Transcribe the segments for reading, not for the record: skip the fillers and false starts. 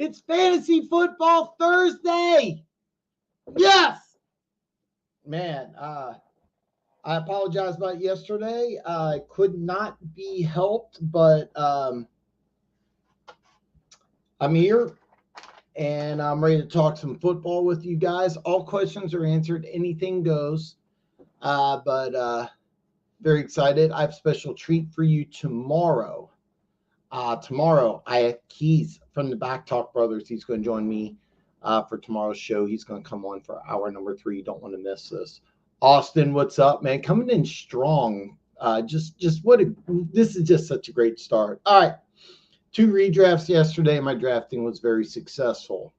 It's Fantasy Football Thursday. Yes. Man, I apologize about yesterday. I could not be helped, but I'm here and I'm ready to talk some football with you guys. All questions are answered. Anything goes. But very excited. I have a special treat for you tomorrow. Tomorrow, I have Keys from the Back Talk Brothers. He's going to join me for tomorrow's show. He's going to come on for hour number 3. You don't want to miss this. Austin, what's up, man? Coming in strong. This is just such a great start. All right. 2 redrafts yesterday. My drafting was very successful.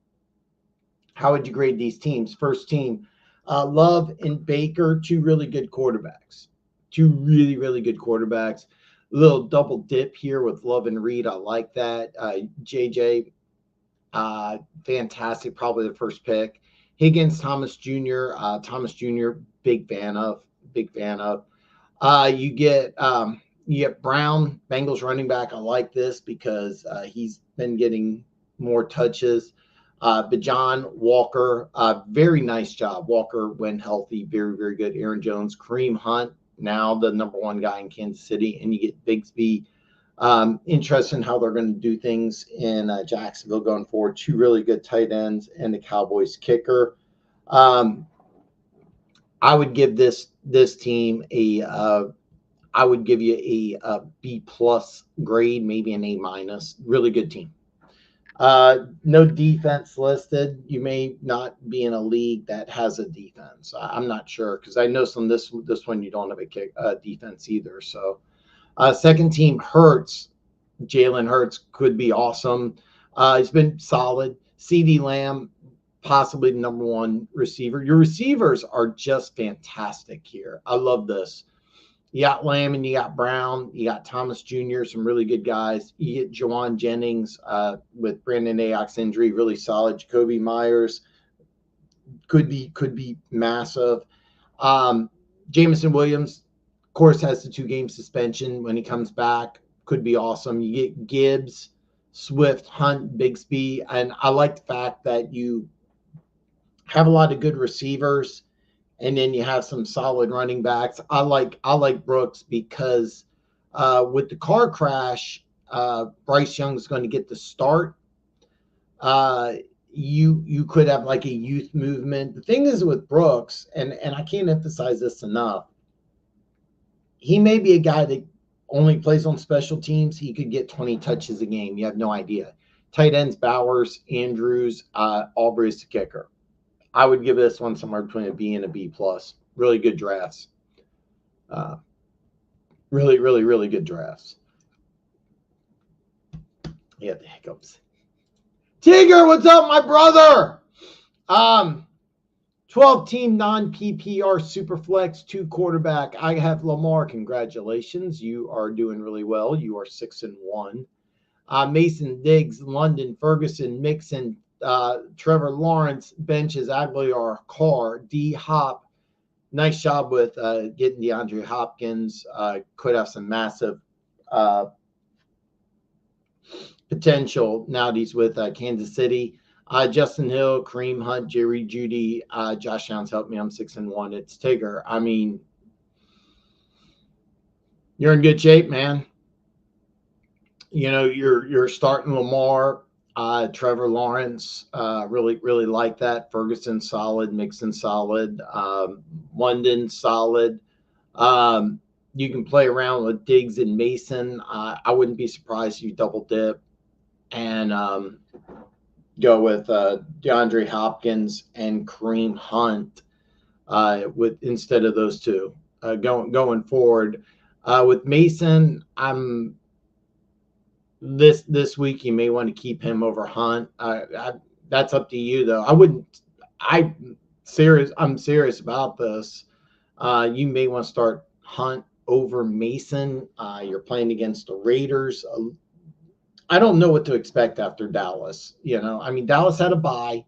How would you grade these teams? First team, Love and Baker, 2 really good quarterbacks. 2 really, really good quarterbacks. Little double dip here with Love and Reed. I like that. JJ, fantastic. Probably the first pick. Higgins, Thomas Jr. Big fan of. You get Brown, Bengals running back. I like this because he's been getting more touches. But John Walker, very nice job. Walker, when healthy, very, very good. Aaron Jones, Kareem Hunt, now the number 1 guy in Kansas City, and you get Bigsby. Interested in how they're going to do things in Jacksonville going forward. 2 really good tight ends and the Cowboys kicker. I would give this team I would give you a B+ grade, maybe an A-. Really good team. No defense listed. You may not be in a league that has a defense. I'm not sure because I know some this one you don't have a defense either. So, second team, Hurts. Jalen Hurts could be awesome. He's been solid. CeeDee Lamb, possibly the number 1 receiver. Your receivers are just fantastic here. I love this. You got Lamb and you got Brown. You got Thomas Jr., some really good guys. You get Jawan Jennings with Brandon Ayuk's injury, really solid. Jacoby Myers could be massive. Jameson Williams, of course, has the 2-game suspension. When he comes back, could be awesome. You get Gibbs, Swift, Hunt, Bigsby, and I like the fact that you have a lot of good receivers. And then you have some solid running backs. I like Brooks because with the car crash, Bryce Young is going to get the start. You could have like a youth movement. The thing is with Brooks, and I can't emphasize this enough, he may be a guy that only plays on special teams. He could get 20 touches a game. You have no idea. Tight ends, Bowers, Andrews, Aubrey's the kicker. I would give this one somewhere between a B and a B+. Really good drafts. Really, really, really good drafts. Yeah, the hiccups. Tigger, what's up, my brother? 12-team non-PPR Superflex 2 quarterback. I have Lamar. Congratulations. You are doing really well. You are 6-1. Mason Diggs, London, Ferguson, Mixon, Trevor Lawrence, benches Aguilar, Carr, D Hop. Nice job with getting DeAndre Hopkins. Could have some massive potential now that he's with Kansas City. Justin Hill, Kareem Hunt, Jerry Jeudy, Josh Downs helped me. I'm 6-1. It's Tigger. I mean, you're in good shape, man. You know, you're starting Lamar. Trevor Lawrence, really, really like that. Ferguson, solid. Mixon, solid. London, solid. You can play around with Diggs and Mason. I wouldn't be surprised if you double dip and go with DeAndre Hopkins and Kareem Hunt instead of those 2 going forward. With Mason, This week, you may want to keep him over Hunt. That's up to you, though. I'm serious about this. You may want to start Hunt over Mason. You're playing against the Raiders. I don't know what to expect after Dallas. Dallas had a bye.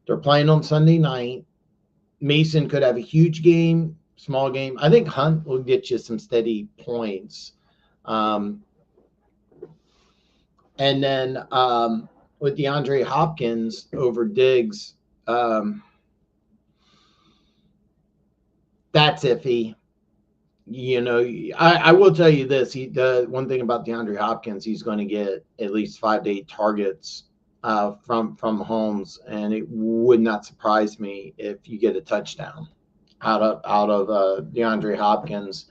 They're playing on Sunday night. Mason could have a huge game, small game. I think Hunt will get you some steady points. And then with DeAndre Hopkins over Diggs, that's iffy. You know, I will tell you this. The one thing about DeAndre Hopkins, he's going to get at least 5 to 8 targets from Mahomes, and it would not surprise me if you get a touchdown out of DeAndre Hopkins.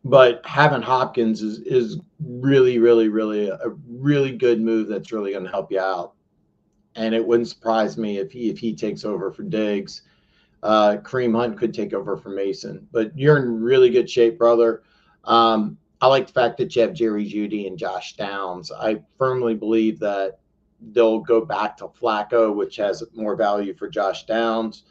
But having Hopkins is really, really, really a really good move that's really going to help you out. And it wouldn't surprise me if he takes over for Diggs. Kareem Hunt could take over for Mason, but you're in really good shape, brother. I like the fact that you have Jerry Jeudy and Josh Downs. I firmly believe that they'll go back to Flacco, which has more value for Josh Downs.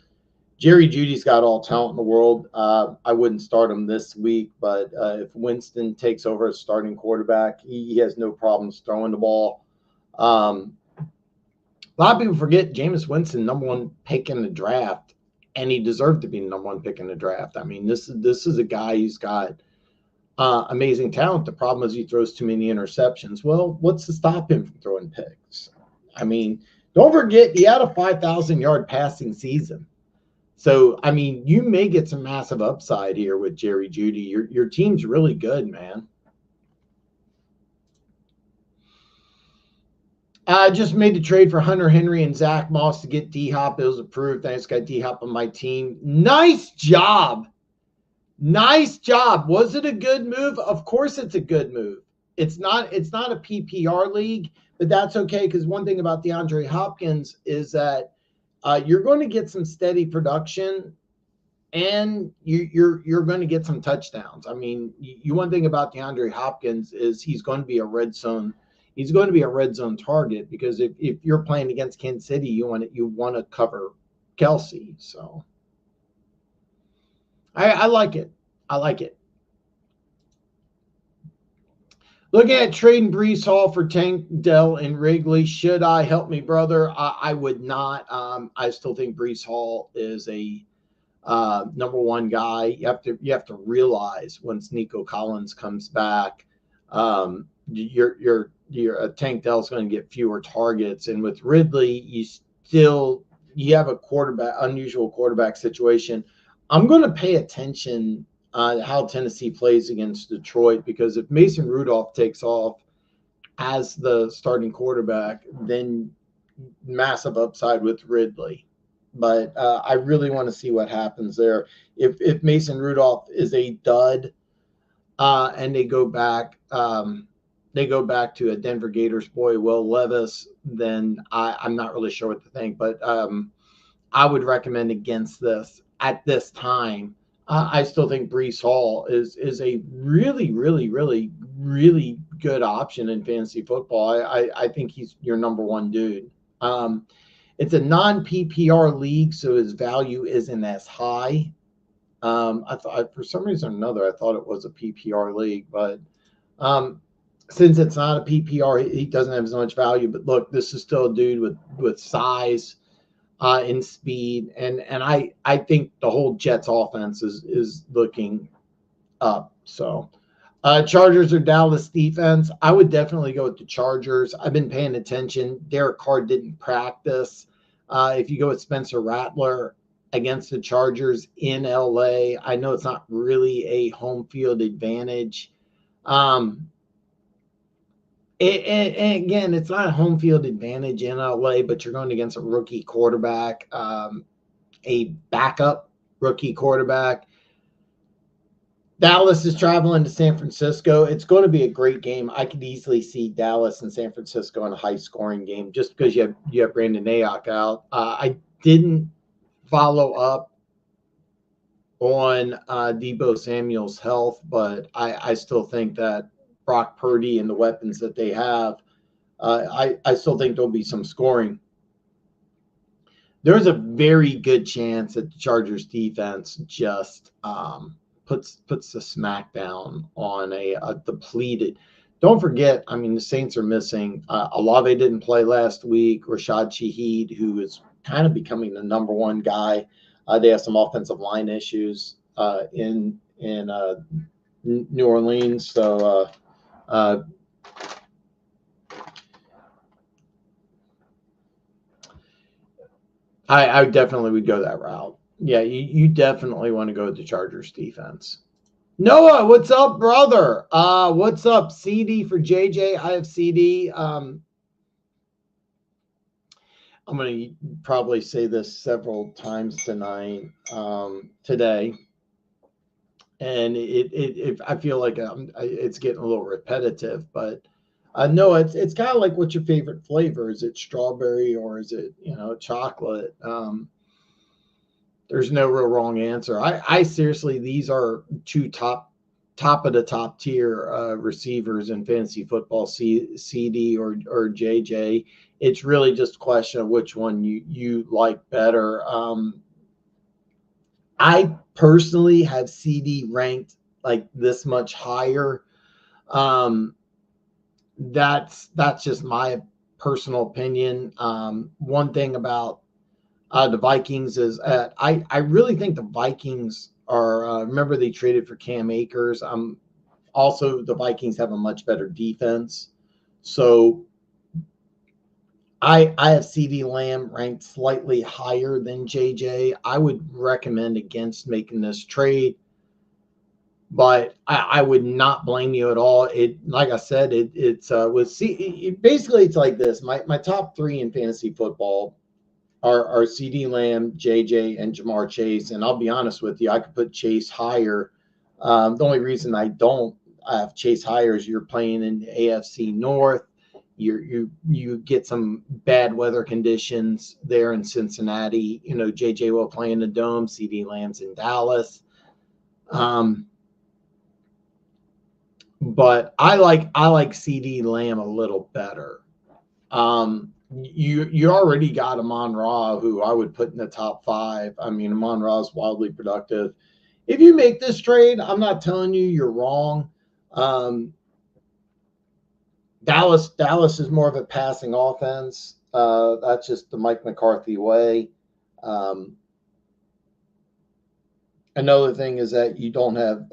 Jerry Jeudy's got all talent in the world. I wouldn't start him this week, but if Winston takes over as starting quarterback, he has no problems throwing the ball. A lot of people forget Jameis Winston, #1 pick in the draft, and he deserved to be the #1 pick in the draft. I mean, this is a guy who's got amazing talent. The problem is he throws too many interceptions. Well, what's to stop him from throwing picks? I mean, don't forget he had a 5,000-yard passing season. So, I mean, you may get some massive upside here with Jerry Jeudy. Your team's really good, man. I just made the trade for Hunter Henry and Zach Moss to get D-Hop. It was approved. I just got D-Hop on my team. Nice job. Nice job. Was it a good move? Of course it's a good move. It's not a PPR league, but that's okay, because one thing about DeAndre Hopkins is that you're going to get some steady production, and you're going to get some touchdowns. I mean, one thing about DeAndre Hopkins is he's going to be a red zone. He's going to be a red zone target, because if you're playing against Kansas City, you want to cover Kelsey. So I like it. I like it. Looking at trading Breece Hall for Tank Dell and Wrigley. Should I? Help me, brother. I would not. I still think Breece Hall is a #1 guy. You have to realize once Nico Collins comes back, your Tank Dell's going to get fewer targets, and with Ridley, you have a unusual quarterback situation. I'm going to pay attention how Tennessee plays against Detroit, because if Mason Rudolph takes off as the starting quarterback, then massive upside with Ridley. But I really want to see what happens there. If Mason Rudolph is a dud, and they go back to a Denver Gators boy, Will Levis, then I'm not really sure what to think. But I would recommend against this at this time. I still think Breece Hall is a really, really, really, really good option in fantasy football. I think he's your #1 dude. It's a non-PPR league, so his value isn't as high. I thought, for some reason or another, I thought it was a PPR league, but since it's not a PPR, he doesn't have as much value. But look, this is still a dude with size and speed, and I think the whole Jets offense is looking up. So Chargers or Dallas defense, I would definitely go with the Chargers. I've been paying attention. Derek Carr didn't practice. If you go with Spencer Rattler against the Chargers in LA, I know it's not really a home field advantage. And again, it's not a home field advantage in LA, but you're going against a rookie quarterback, a backup rookie quarterback. Dallas is traveling to San Francisco. It's going to be a great game. I could easily see Dallas and San Francisco in a high-scoring game just because you have Brandon Ayuk out. I didn't follow up on Deebo Samuel's health, but I still think that Brock Purdy and the weapons that they have, I still think there'll be some scoring. There's a very good chance that the Chargers defense just puts the smack down on a depleted. Don't forget, I mean, the Saints are missing. Olave didn't play last week. Rashad Shaheed, who is kind of becoming the #1 guy. They have some offensive line issues in New Orleans. So I definitely would go that route. Yeah, you definitely want to go with the Chargers defense. Noah, what's up, brother? What's up? CD for JJ. I have CD. I'm going to probably say this several times today, and I feel like it's getting a little repetitive, but no, it's kind of like, what's your favorite flavor? Is it strawberry or is it chocolate? There's no real wrong answer. I seriously, these are two top of the top tier receivers in fantasy football, CD or JJ. It's really just a question of which one you like better. I personally have CD ranked like this much higher. Um, that's just my personal opinion. One thing about the Vikings is I really think the Vikings are. Remember, they traded for Cam Akers. Also, the Vikings have a much better defense. So I have CD Lamb ranked slightly higher than JJ. I would recommend against making this trade, but I would not blame you at all. Like I said, it's basically it's like this. My top three in fantasy football are CD Lamb, JJ, and Jamar Chase. And I'll be honest with you, I could put Chase higher. The only reason I don't have Chase higher is you're playing in the AFC North. You get some bad weather conditions there in Cincinnati. JJ will play in the Dome. CD Lamb's in Dallas. But I like CD Lamb a little better. You already got Amon-Ra, who I would put in the top 5. I mean, Amon-Ra is wildly productive. If you make this trade, I'm not telling you you're wrong. Dallas is more of a passing offense. That's just the Mike McCarthy way. Another thing is that you don't have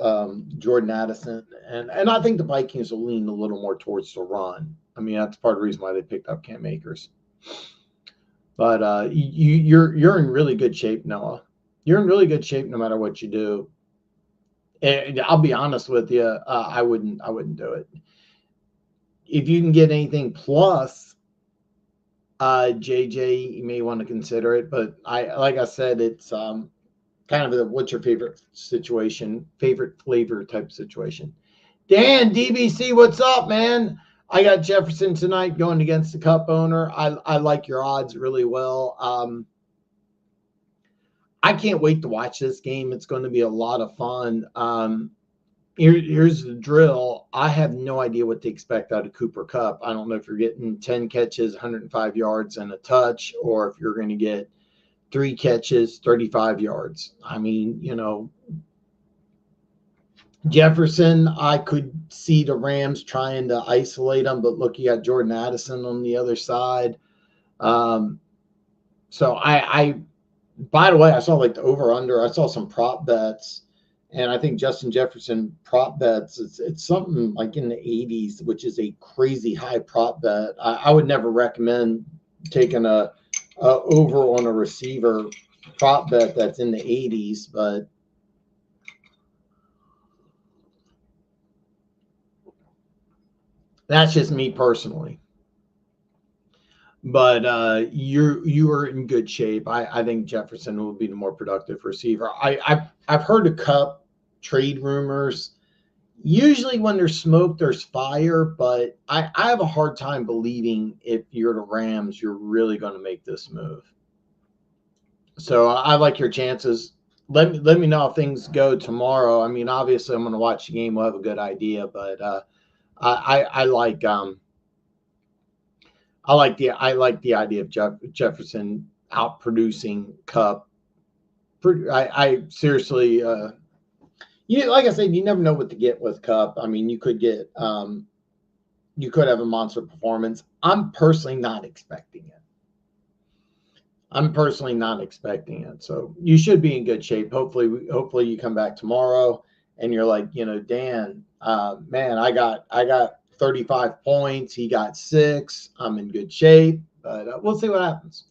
Jordan Addison, and I think the Vikings will lean a little more towards the run. I mean, that's part of the reason why they picked up Cam Akers. But you're in really good shape, Noah. You're in really good shape no matter what you do. And I'll be honest with you, I wouldn't do it. If you can get anything plus JJ, you may want to consider it. But like I said, it's kind of what's your favorite situation, favorite flavor type situation. Dan, DBC, what's up, man? I got Jefferson tonight going against the Cup owner. I like your odds really well. I can't wait to watch this game. It's going to be a lot of fun. Here's the drill. I have no idea what to expect out of Cooper Kupp. I don't know if you're getting 10 catches, 105 yards, and a touch, or if you're going to get 3 catches, 35 yards. I mean, Jefferson, I could see the Rams trying to isolate him, but look, you got Jordan Addison on the other side. So by the way, I saw like the over-under. I saw some prop bets, and I think Justin Jefferson prop bets, it's something like in the 80s, which is a crazy high prop bet. I would never recommend taking a over on a receiver prop bet that's in the 80s, but that's just me personally. But you are in good shape. I think Jefferson will be the more productive receiver. I've heard of Kupp trade rumors. Usually when there's smoke, there's fire, but I have a hard time believing if you're the Rams, you're really going to make this move. So I like your chances. Let me know how things go tomorrow. I mean, obviously, I'm going to watch the game. We'll have a good idea, but I like the idea of Jefferson out producing Kupp. I seriously, like I said, you never know what to get with Kupp. I mean, you could have a monster performance. I'm personally not expecting it. So you should be in good shape. Hopefully you come back tomorrow and you're like, Dan, man, I got 35 points. He got 6. I'm in good shape, but we'll see what happens.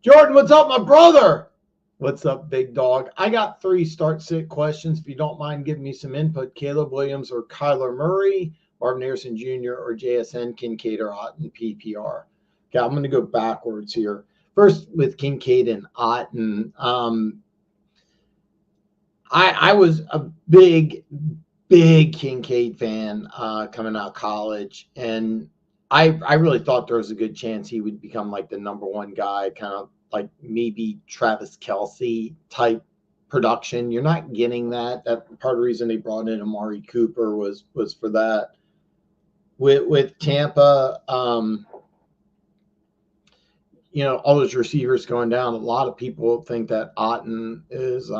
Jordan, what's up, my brother? What's up, big dog? I got 3 start-sit questions. If you don't mind giving me some input, Caleb Williams or Kyler Murray, Marvin Harrison Jr. or JSN, Kincaid or Otten, PPR. Okay, I'm going to go backwards here. First, with Kincaid and Otten, I was a big Kincaid fan coming out of college, and I really thought there was a good chance he would become like the number 1 guy, kind of like maybe Travis Kelce type production. You're not getting that. That part of the reason they brought in Amari Cooper was for that. With Tampa, all those receivers going down, a lot of people think that Otten is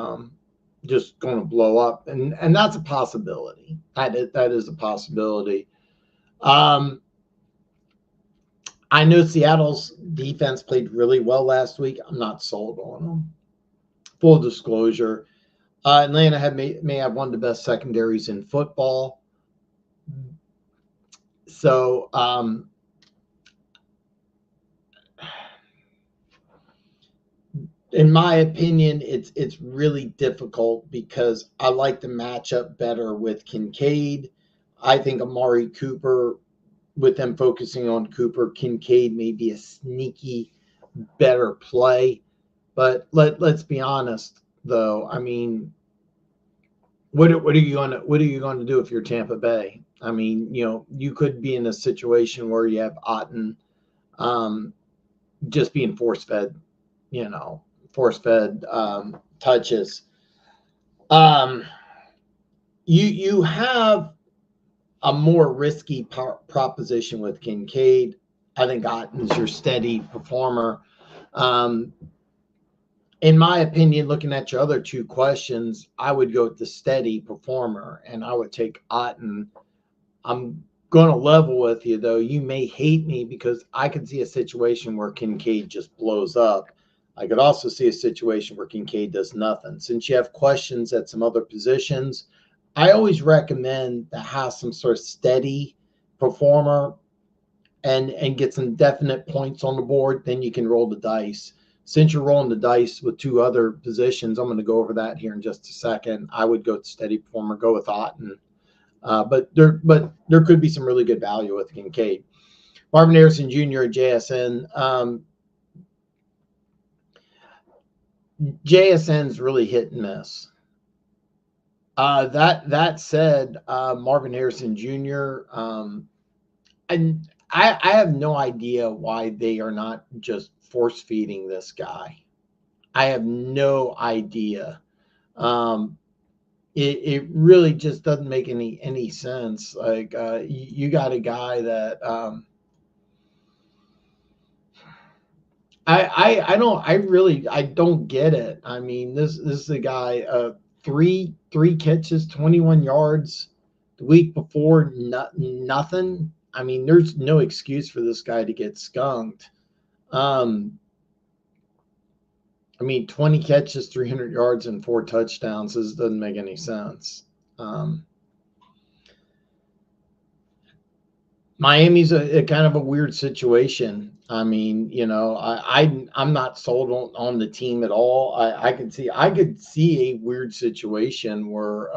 just going to blow up, and that's a possibility. That is a possibility. I know Seattle's defense played really well last week. I'm not sold on them. Full disclosure, Atlanta may have one of the best secondaries in football. So in my opinion, it's really difficult because I like the matchup better with Kincaid. I think Amari Cooper, with them focusing on Cooper, Kincaid may be a sneaky better play. But let's be honest, though. I mean, what are you going to do if you're Tampa Bay? I mean, you could be in a situation where you have Otten just being force fed touches. You have a more risky proposition with Kincaid. I think Otten's your steady performer. In my opinion, looking at your other 2 questions, I would go with the steady performer, and I would take Otten. I'm going to level with you, though. You may hate me because I could see a situation where Kincaid just blows up. I could also see a situation where Kincaid does nothing. Since you have questions at some other positions, I always recommend to have some sort of steady performer and get some definite points on the board. Then you can roll the dice. Since you're rolling the dice with 2 other positions, I'm going to go over that here in just a second. I would go with steady performer, go with Otten. But there could be some really good value with Kincaid. Marvin Harrison Jr. at JSN. JSN's really hit and miss. That said, Marvin Harrison Jr. And I have no idea why they are not just force feeding this guy. I have no idea. It really just doesn't make any sense. Like you got a guy that I don't get it. I mean, this is a guy, 3 catches, 21 yards. The week before, nothing. I mean, there's no excuse for this guy to get skunked. I mean, 20 catches, 300 yards, and 4 touchdowns. This doesn't make any sense. Miami's a kind of a weird situation. I mean, I'm not sold on the team at all. I could see a weird situation where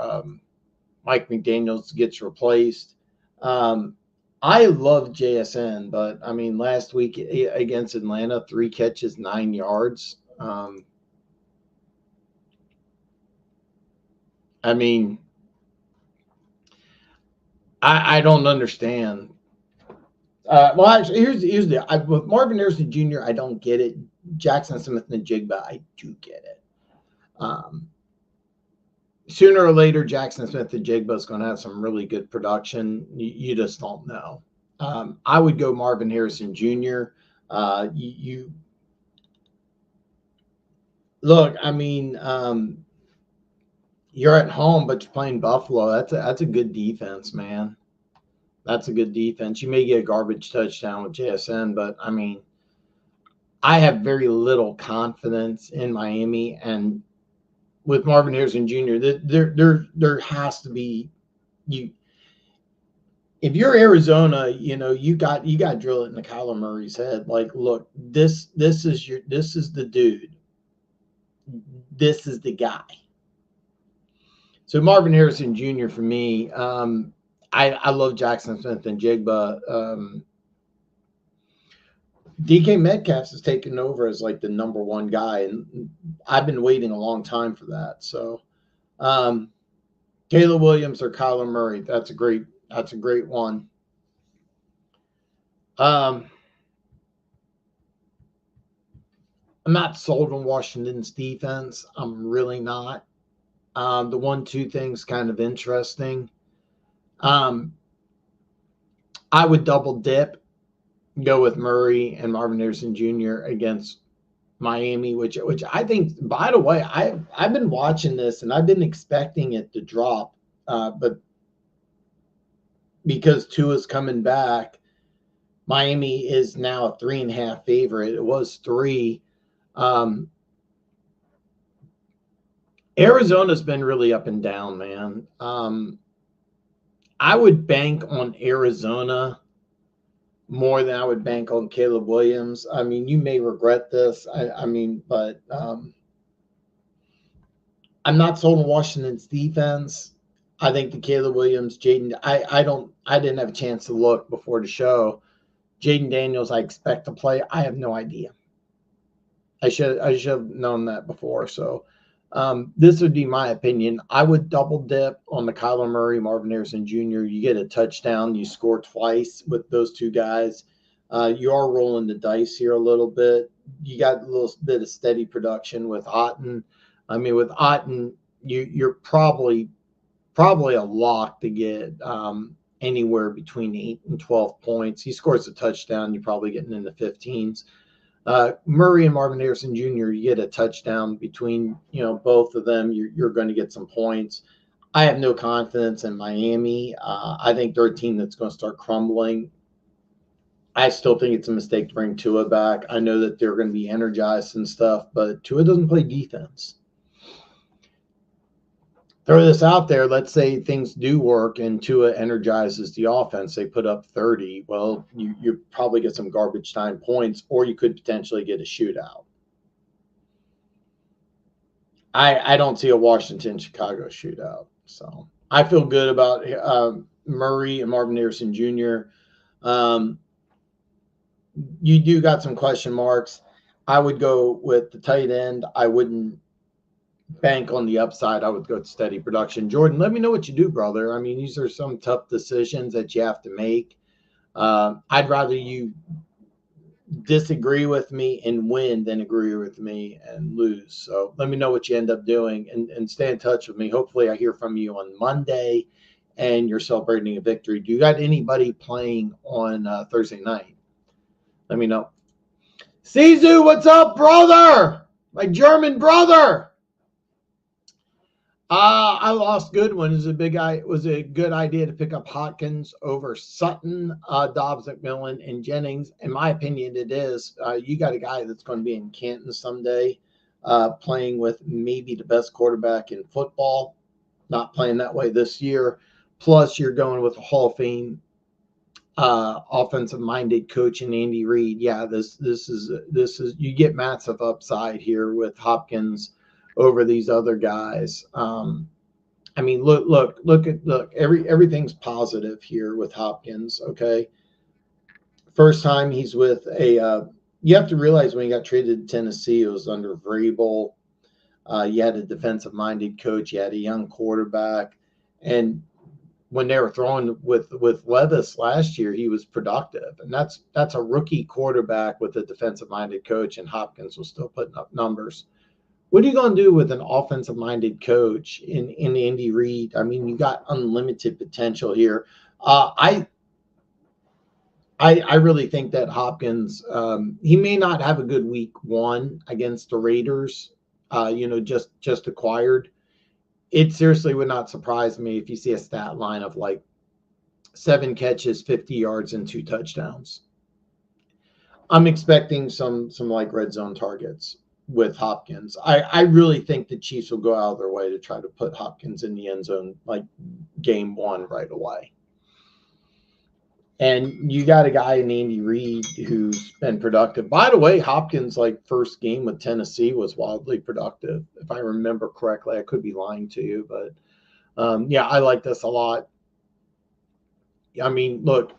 Mike McDaniels gets replaced. I love JSN, but I mean, last week against Atlanta, 3 catches, 9 yards. I mean, I don't understand. Well, actually, here's with Marvin Harrison Jr., I don't get it. Jackson Smith and Jigba, I do get it. Sooner or later, Jackson Smith and Jigba is going to have some really good production. You just don't know. I would go Marvin Harrison Jr. You look. I mean, you're at home, but you're playing Buffalo. That's a good defense, man. That's a good defense. You may get a garbage touchdown with JSN, but I mean, I have very little confidence in Miami, and with Marvin Harrison Jr., there has to be if you're Arizona, you got to drill it into Kyler Murray's head. Like, look, this is the dude. This is the guy. So Marvin Harrison Jr. for me, I love Jackson Smith and Jigba. DK Metcalf has taken over as like the number one guy, and I've been waiting a long time for that. So, Caleb Williams or Kyler Murray, that's a great one. I'm not sold on Washington's defense. I'm really not. The 1-2 thing's kind of interesting. I would double dip, go with Murray and Marvin Harrison Jr. against Miami, which I think, by the way, I've been watching this and I've been expecting it to drop, but because Tua's coming back, Miami is now a 3.5 favorite. It was 3. Arizona's been really up and down, man. I would bank on Arizona more than I would bank on Caleb Williams. I mean, you may regret this. But I'm not sold on Washington's defense. I think the Caleb Williams, Jaden, I didn't have a chance to look before the show. Jaden Daniels, I expect to play. I have no idea. I should have known that before. So this would be my opinion. I would double dip on the Kyler Murray, Marvin Harrison Jr. You get a touchdown, you score twice with those two guys. You are rolling the dice here a little bit. You got a little bit of steady production with Otten. I mean, with Otten, you're probably a lock to get anywhere between 8 and 12 points. He scores a touchdown, you're probably getting in the 15s. Murray and Marvin Harrison Jr., you get a touchdown between, both of them, you're going to get some points. I have no confidence in Miami. I think they're a team that's going to start crumbling. I still think it's a mistake to bring Tua back. I know that they're going to be energized and stuff, but Tua doesn't play defense. Throw this out there. Let's say things do work and Tua energizes the offense. They put up 30. Well, you probably get some garbage time points, or you could potentially get a shootout. I don't see a Washington-Chicago shootout. So I feel good about Murray and Marvin Harrison Jr. You do got some question marks. I would go with the tight end. I wouldn't bank on the upside. I would go to steady production. Jordan, let me know what you do, brother. I mean, these are some tough decisions that you have to make. I'd rather you disagree with me and win than agree with me and lose. So let me know what you end up doing and stay in touch with me. Hopefully I hear from you on Monday and you're celebrating a victory. Do you got anybody playing on Thursday night? Let me know. Sizu, what's up, brother? My German brother. I lost Goodwin. It was a good idea to pick up Hopkins over Sutton, Dobbs, McMillan, and Jennings. In my opinion, it is. You got a guy that's going to be in Canton someday, playing with maybe the best quarterback in football. Not playing that way this year. Plus, you're going with a Hall of Fame offensive-minded coach in Andy Reid. Yeah, this is you get massive upside here with Hopkins over these other guys. I mean, look, everything's positive here with Hopkins. Okay, first time he's with a. You have to realize when he got traded to Tennessee, it was under Vrabel. You had a defensive-minded coach. You had a young quarterback, and when they were throwing with Levis last year, he was productive, and that's a rookie quarterback with a defensive-minded coach, and Hopkins was still putting up numbers. What are you going to do with an offensive-minded coach in Andy Reid? I mean, you got unlimited potential here. I really think that Hopkins, he may not have a good week 1 against the Raiders, just acquired. It seriously would not surprise me if you see a stat line of like 7 catches, 50 yards, and 2 touchdowns. I'm expecting some like red zone targets with Hopkins. I really think the Chiefs will go out of their way to try to put Hopkins in the end zone like game 1 right away. And you got a guy in Andy Reid who's been productive. By the way, Hopkins, like first game with Tennessee, was wildly productive, if I remember correctly. I could be lying to you, but yeah, I like this a lot. I mean, look,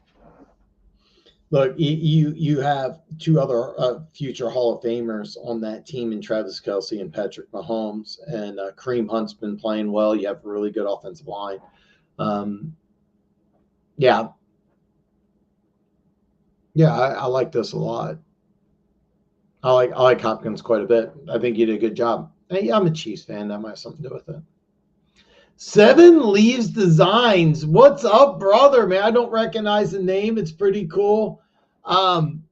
you have two other future Hall of Famers on that team in Travis Kelce and Patrick Mahomes, and Kareem Hunt's been playing well. You have a really good offensive line. Yeah, yeah, I like this a lot. I like Hopkins quite a bit. I think he did a good job. Hey, I'm a Chiefs fan. That might have something to do with it. Seven Leaves Designs. What's up, brother? Man, I don't recognize the name. It's pretty cool. Um,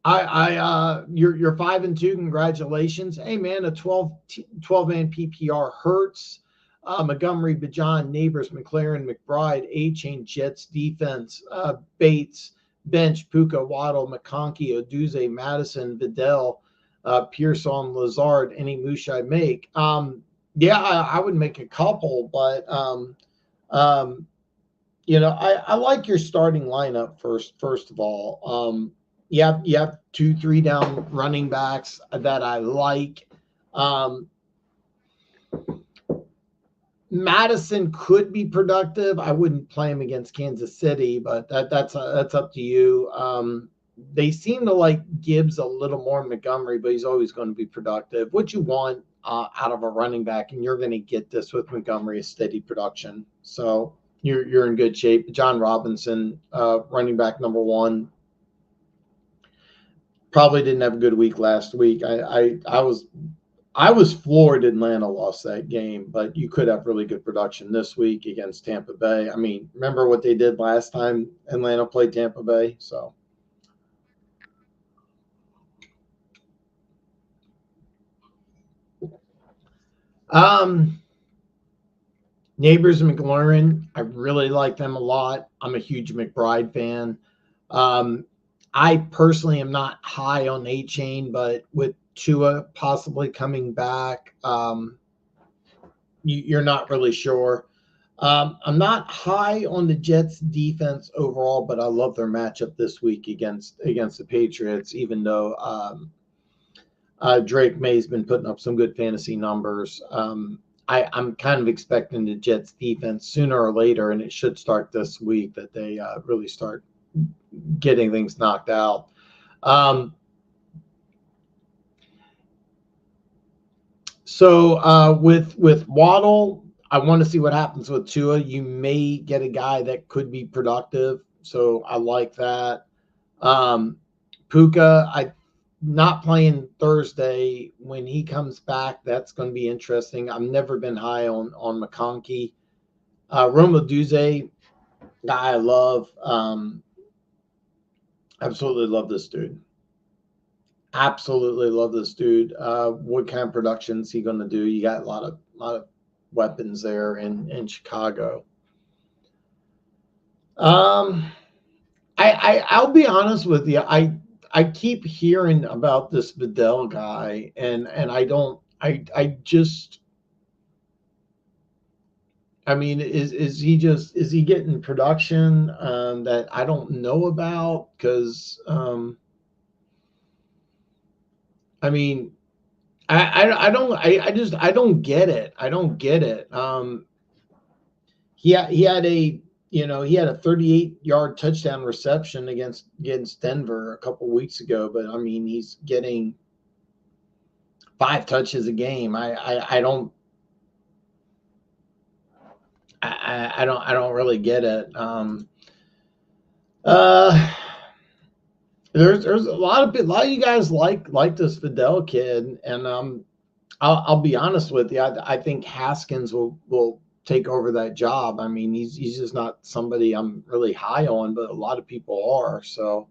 you're 5-2. Congratulations. Hey, man, a 12-man PPR hurts. Montgomery, Bajan, Neighbors, McLaren, McBride, A-Chain, Jets defense, Bates, bench, Puka, Waddle, McConkey, Oduze, Madison, Vidal, Pearson, Lazard. Any moosh I make? Yeah, I would make a couple, but I like your starting lineup first of all. You have 2-3 down running backs that I like. Madison could be productive. I wouldn't play him against Kansas City, but that's up to you. They seem to like Gibbs a little more than Montgomery, but he's always going to be productive. What you want out of a running back, and you're going to get this with Montgomery, is steady production. So you're in good shape. John Robinson, running back number one, probably didn't have a good week last week. I was floored Atlanta lost that game, but you could have really good production this week against Tampa Bay. I mean, remember what they did last time Atlanta played Tampa Bay? So, Neighbors and McLaurin, I really like them a lot. I'm a huge McBride fan. Um, I personally am not high on A-Chain, but with Tua possibly coming back, you're not really sure. I'm not high on the Jets defense overall, but I love their matchup this week against the Patriots, even though Drake May's been putting up some good fantasy numbers. I'm kind of expecting the Jets defense sooner or later, and it should start this week, that they really start getting things knocked out. So with Waddle, I want to see what happens with Tua. You may get a guy that could be productive, so I like that. Puka, I not playing Thursday. When he comes back, that's going to be interesting. I've never been high on McConkey. Roma Duze, guy I love. Absolutely love this dude. Absolutely love this dude. What kind of production is he going to do? You got a lot of weapons there in Chicago. I'll be honest with you. I keep hearing about this Vidal guy, and I just, I mean, is he getting production that I don't know about? Because I mean, I don't get it. I don't get it. He had a he had a 38-yard touchdown reception against Denver a couple weeks ago, but I mean he's getting 5 touches a game. I don't really get it. Uh, there's a lot of you guys like this Fidel kid, and I'll be honest with you. I think Haskins will take over that job. I mean, he's just not somebody I'm really high on, but a lot of people are. So,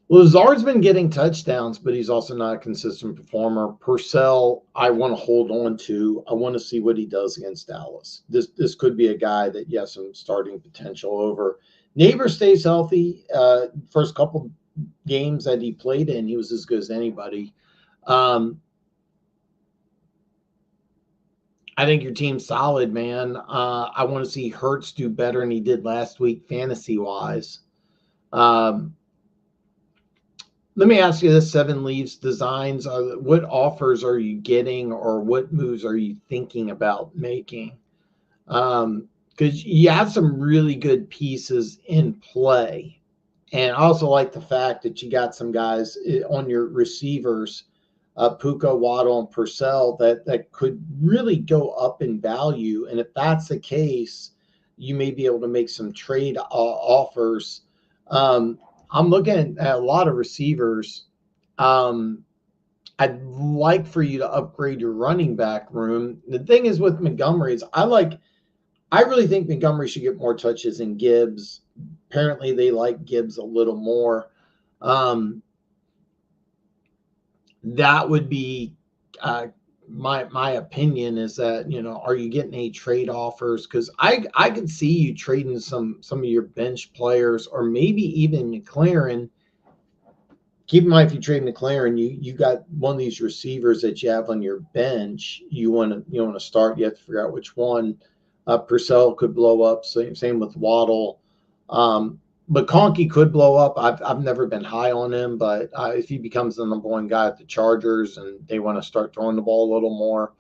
Lazard's been getting touchdowns, but he's also not a consistent performer. Purcell, I want to hold on to. I want to see what he does against Dallas. This could be a guy that, yes, some starting potential over. Neighbor stays healthy. First couple games that he played in, he was as good as anybody. I think your team's solid, man. I want to see Hurts do better than he did last week, fantasy wise. Um, Let me ask you this: Seven Leaves Designs. What offers are you getting, or what moves are you thinking about making? Because you have some really good pieces in play. And I also like the fact that you got some guys on your receivers, Puka, Waddle, and Purcell, that could really go up in value. And if that's the case, you may be able to make some trade offers. Um, I'm looking at a lot of receivers. Um, I'd like for you to upgrade your running back room. The thing is with Montgomery is I really think Montgomery should get more touches than Gibbs. Apparently, they like Gibbs a little more. Um, that would be my opinion is that, are you getting any trade offers? Because I could see you trading some of your bench players, or maybe even McLaren. Keep in mind, if you trade McLaren, you got one of these receivers that you have on your bench. You want to start. You have to figure out which one. Purcell could blow up. Same with Waddle. McConkey could blow up. I've never been high on him, but if he becomes the number one guy at the Chargers and they want to start throwing the ball a little more,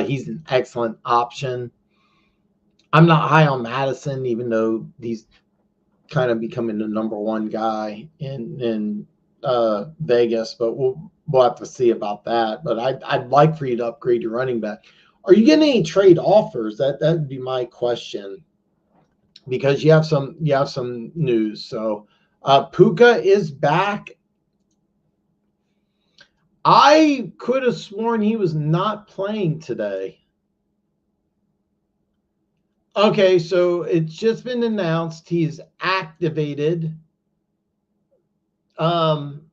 he's an excellent option. I'm not high on Madison, even though he's kind of becoming the number one guy in Vegas, but we'll have to see about that. But I'd like for you to upgrade your running back. Are you getting any trade offers? That would be my question, because you have some news. So Puka is back. I could have sworn he was not playing today. Okay, so it's just been announced he's activated. And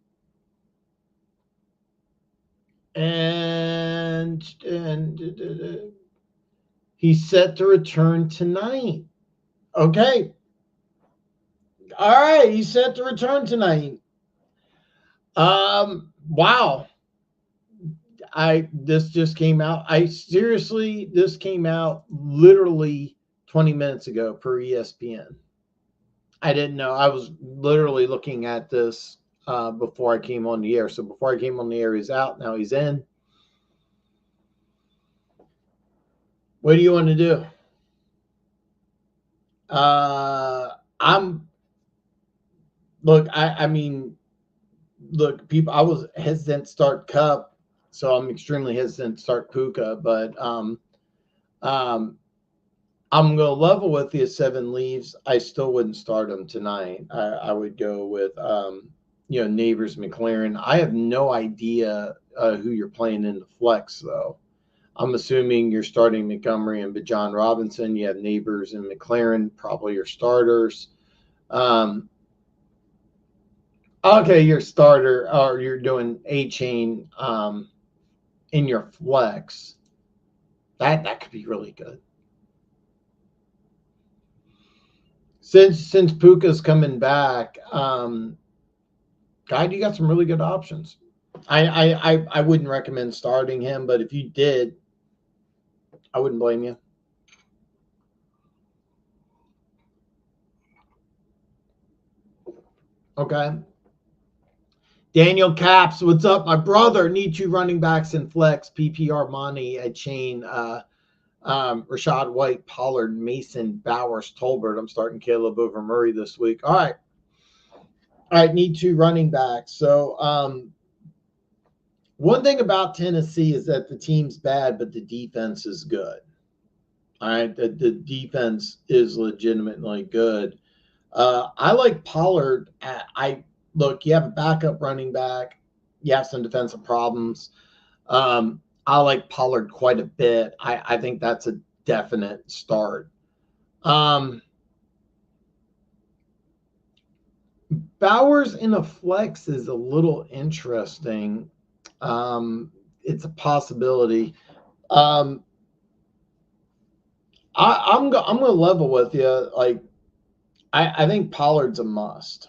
he's set to return tonight. Okay. All right, he's set to return tonight. Wow. This just came out. This came out literally 20 minutes ago per ESPN. I didn't know. I was literally looking at this before I came on the air. So before I came on the air, he's out. Now he's in. What do you want to do? I mean, look, people, I was hesitant to start Cup, so I'm extremely hesitant to start Puka, but I'm going to level with you. Seven Leaves. I still wouldn't start him tonight. I would go with, Neighbors, McLaren. I have no idea who you're playing in the flex, though. I'm assuming you're starting Montgomery and Bijan Robinson. You have Neighbors and McLaren, probably your starters. Okay, your starter, or you're doing A chain in your flex. That could be really good. Since Puka's coming back, guy, you got some really good options. I wouldn't recommend starting him, but if you did, I wouldn't blame you. Okay. Daniel Caps, what's up, my brother? Need two running backs in flex. PPR money at chain. Rashad White, Pollard, Mason, Bowers, Tolbert. I'm starting Caleb over Murray this week. All right. Need two running backs. So one thing about Tennessee is that the team's bad, but the defense is good. All right. The defense is legitimately good. I like Pollard. Look, you have a backup running back. You have some defensive problems. I like Pollard quite a bit. I think that's a definite start. Bowers in a flex is a little interesting. It's a possibility. I'm going to level with you. Like, I think Pollard's a must.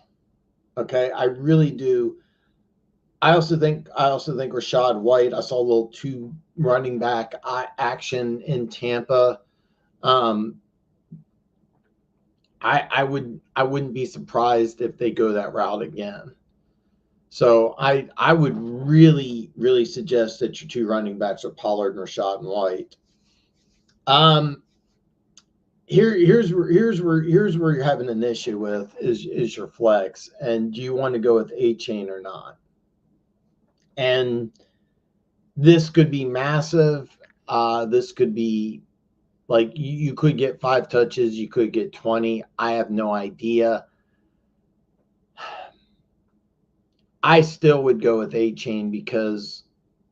Okay, I really do. I also think Rashad White. I saw a little running back action in Tampa. I wouldn't be surprised if they go that route again. So I would really, really suggest that your two running backs are Pollard and Rashad White. Here's where you're having an issue with is your flex, and do you want to go with A-Chain or not? And this could be massive. This could be like you could get 5 touches, you could get 20. I have no idea. I still would go with A-Chain because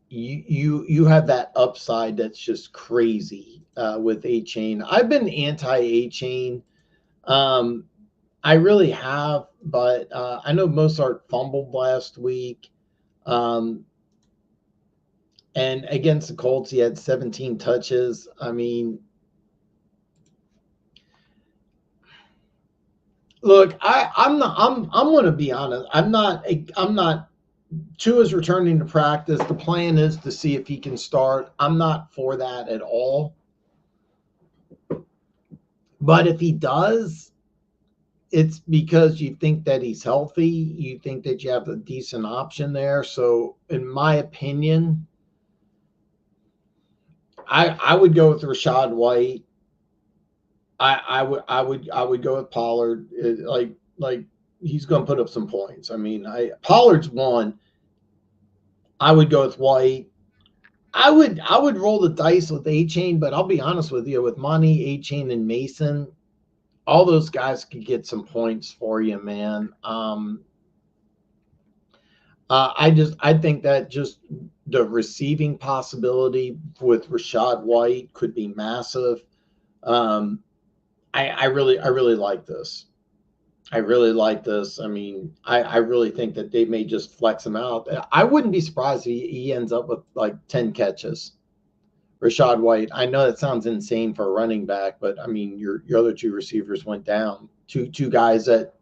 you have that upside that's just crazy with A-Chain. I've been anti-A-Chain. I really have, but I know Mozart fumbled last week. And against the Colts, he had 17 touches. I mean, look, I'm going to be honest. I'm not. Tua's returning to practice. The plan is to see if he can start. I'm not for that at all. But if he does, it's because you think that he's healthy. You think that you have a decent option there. So, in my opinion, I would go with Rashad White. I would go with Pollard. Like he's going to put up some points. I mean, Pollard's one. I would go with White. I would roll the dice with A-Chain, but I'll be honest with you, with Monty, A-Chain, and Mason, all those guys could get some points for you, man. I think that just the receiving possibility with Rashad White could be massive. I really like this. I really like this. I mean, I really think that they may just flex him out. I wouldn't be surprised if he ends up with like 10 catches. Rashad White. I know that sounds insane for a running back, but I mean, your other two receivers went down. Two guys that,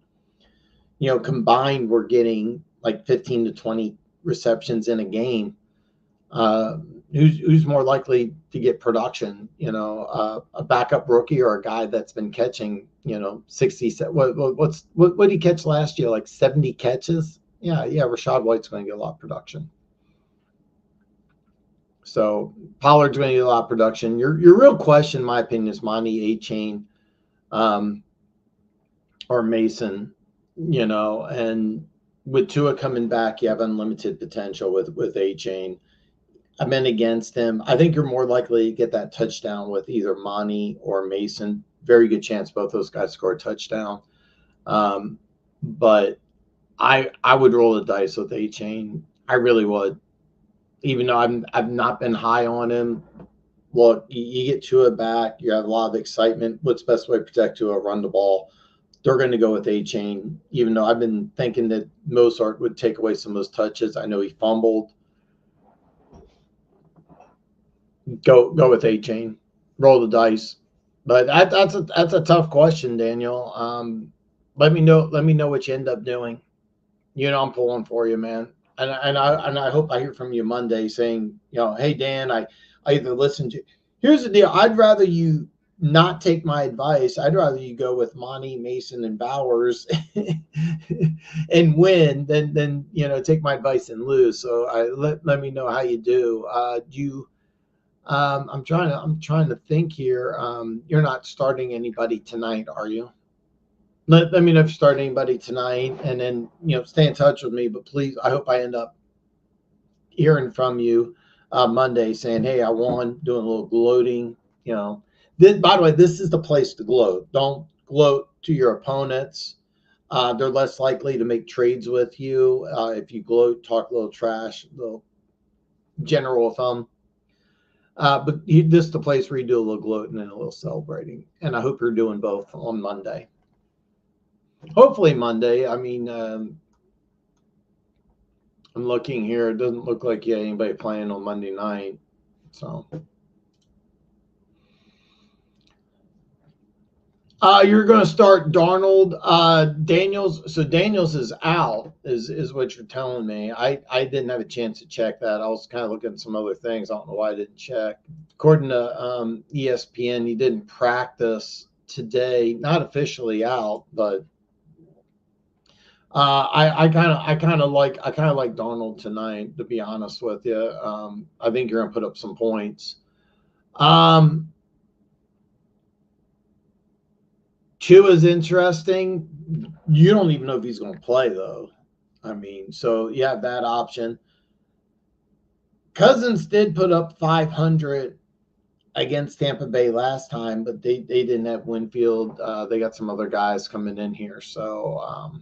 combined were getting like 15 to 20 receptions in a game. Who's more likely to get production? A backup rookie or a guy that's been catching, 60. What did he catch last year? Like 70 catches? Yeah. Rashad White's going to get a lot of production. So Pollard's going to get a lot of production. Your real question, in my opinion, is Monty, A-Chain, or Mason. And with Tua coming back, you have unlimited potential with A-Chain. I've been against him. I think you're more likely to get that touchdown with either Monty or Mason. Very good chance both those guys score a touchdown. But I would roll the dice with A-Chain. I really would. Even though I've not been high on him. Look, you get Tua back. You have a lot of excitement. What's the best way to protect Tua? Run the ball. They're going to go with A-Chain, even though I've been thinking that Mozart would take away some of those touches. I know he fumbled. Go with A-Chain. Roll the dice. But that's a tough question, Daniel. Let me know what you end up doing. I'm pulling for you, man. And I hope I hear from you Monday saying, hey Dan, I either listened to. Here's the deal. I'd rather you not take my advice. I'd rather you go with Monty, Mason, and Bowers and win than take my advice and lose. So let me know how you do. I'm trying to think here. You're not starting anybody tonight, are you? Let me know if you start anybody tonight, and then stay in touch with me. But please, I hope I end up hearing from you Monday saying, "Hey, I won." Doing a little gloating. By the way, this is the place to gloat. Don't gloat to your opponents. They're less likely to make trades with you if you gloat, talk a little trash, little general thumb. But this is the place where you do a little gloating and a little celebrating. And I hope you're doing both on Monday. Hopefully Monday. I mean, I'm looking here. It doesn't look like you had anybody playing on Monday night. So You're going to start Darnold, Daniels. So Daniels is out, is what you're telling me. I didn't have a chance to check that. I was kind of looking at some other things. I don't know why I didn't check. According to ESPN, he didn't practice today. Not officially out, but I kind of like Darnold tonight. To be honest with you, I think you're going to put up some points. Tua is interesting. You don't even know if he's going to play, though. I mean, so you have that option. Cousins did put up 500 against Tampa Bay last time, but they didn't have Winfield. They got some other guys coming in here. So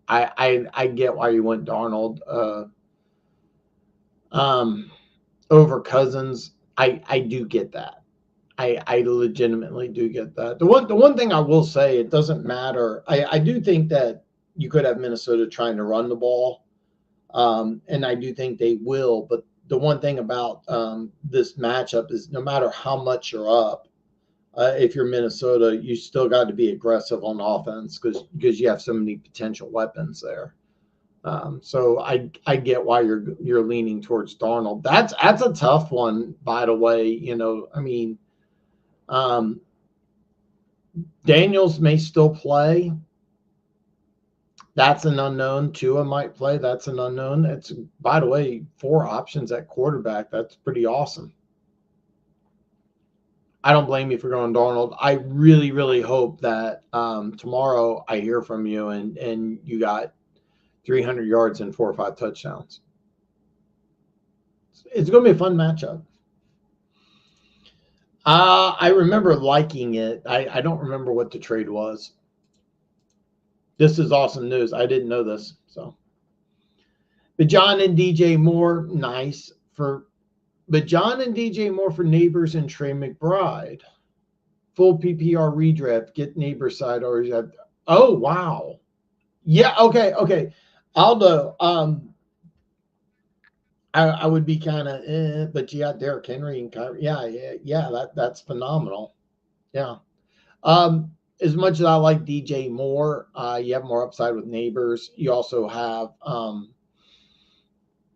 I get why you went Darnold over Cousins. I do get that. I legitimately do get that. The one thing I will say, it doesn't matter. I do think that you could have Minnesota trying to run the ball, and I do think they will. But the one thing about this matchup is no matter how much you're up, if you're Minnesota, you still got to be aggressive on offense because you have so many potential weapons there. So I get why you're leaning towards Darnold. That's a tough one, by the way. You know, I mean. Daniels may still play. That's an unknown. Tua might play. That's an unknown. It's, by the way, 4 options at quarterback. That's pretty awesome. I don't blame you for going Darnold. I really, really hope that tomorrow I hear from you and you got 300 yards and 4 or 5 touchdowns. It's going to be a fun matchup. I remember liking it. I don't remember what the trade was. This is awesome news. I didn't know this. So, but John and DJ Moore, nice for. But John and DJ Moore for Neighbors and Trey McBride. Full PPR redraft. Get Neighbors side or is that? Oh wow. Yeah. Okay. Aldo. I would be kind of, but you got Derrick Henry and Kyrie. Yeah. That's phenomenal. Yeah. As much as I like DJ Moore, you have more upside with Neighbors. You also have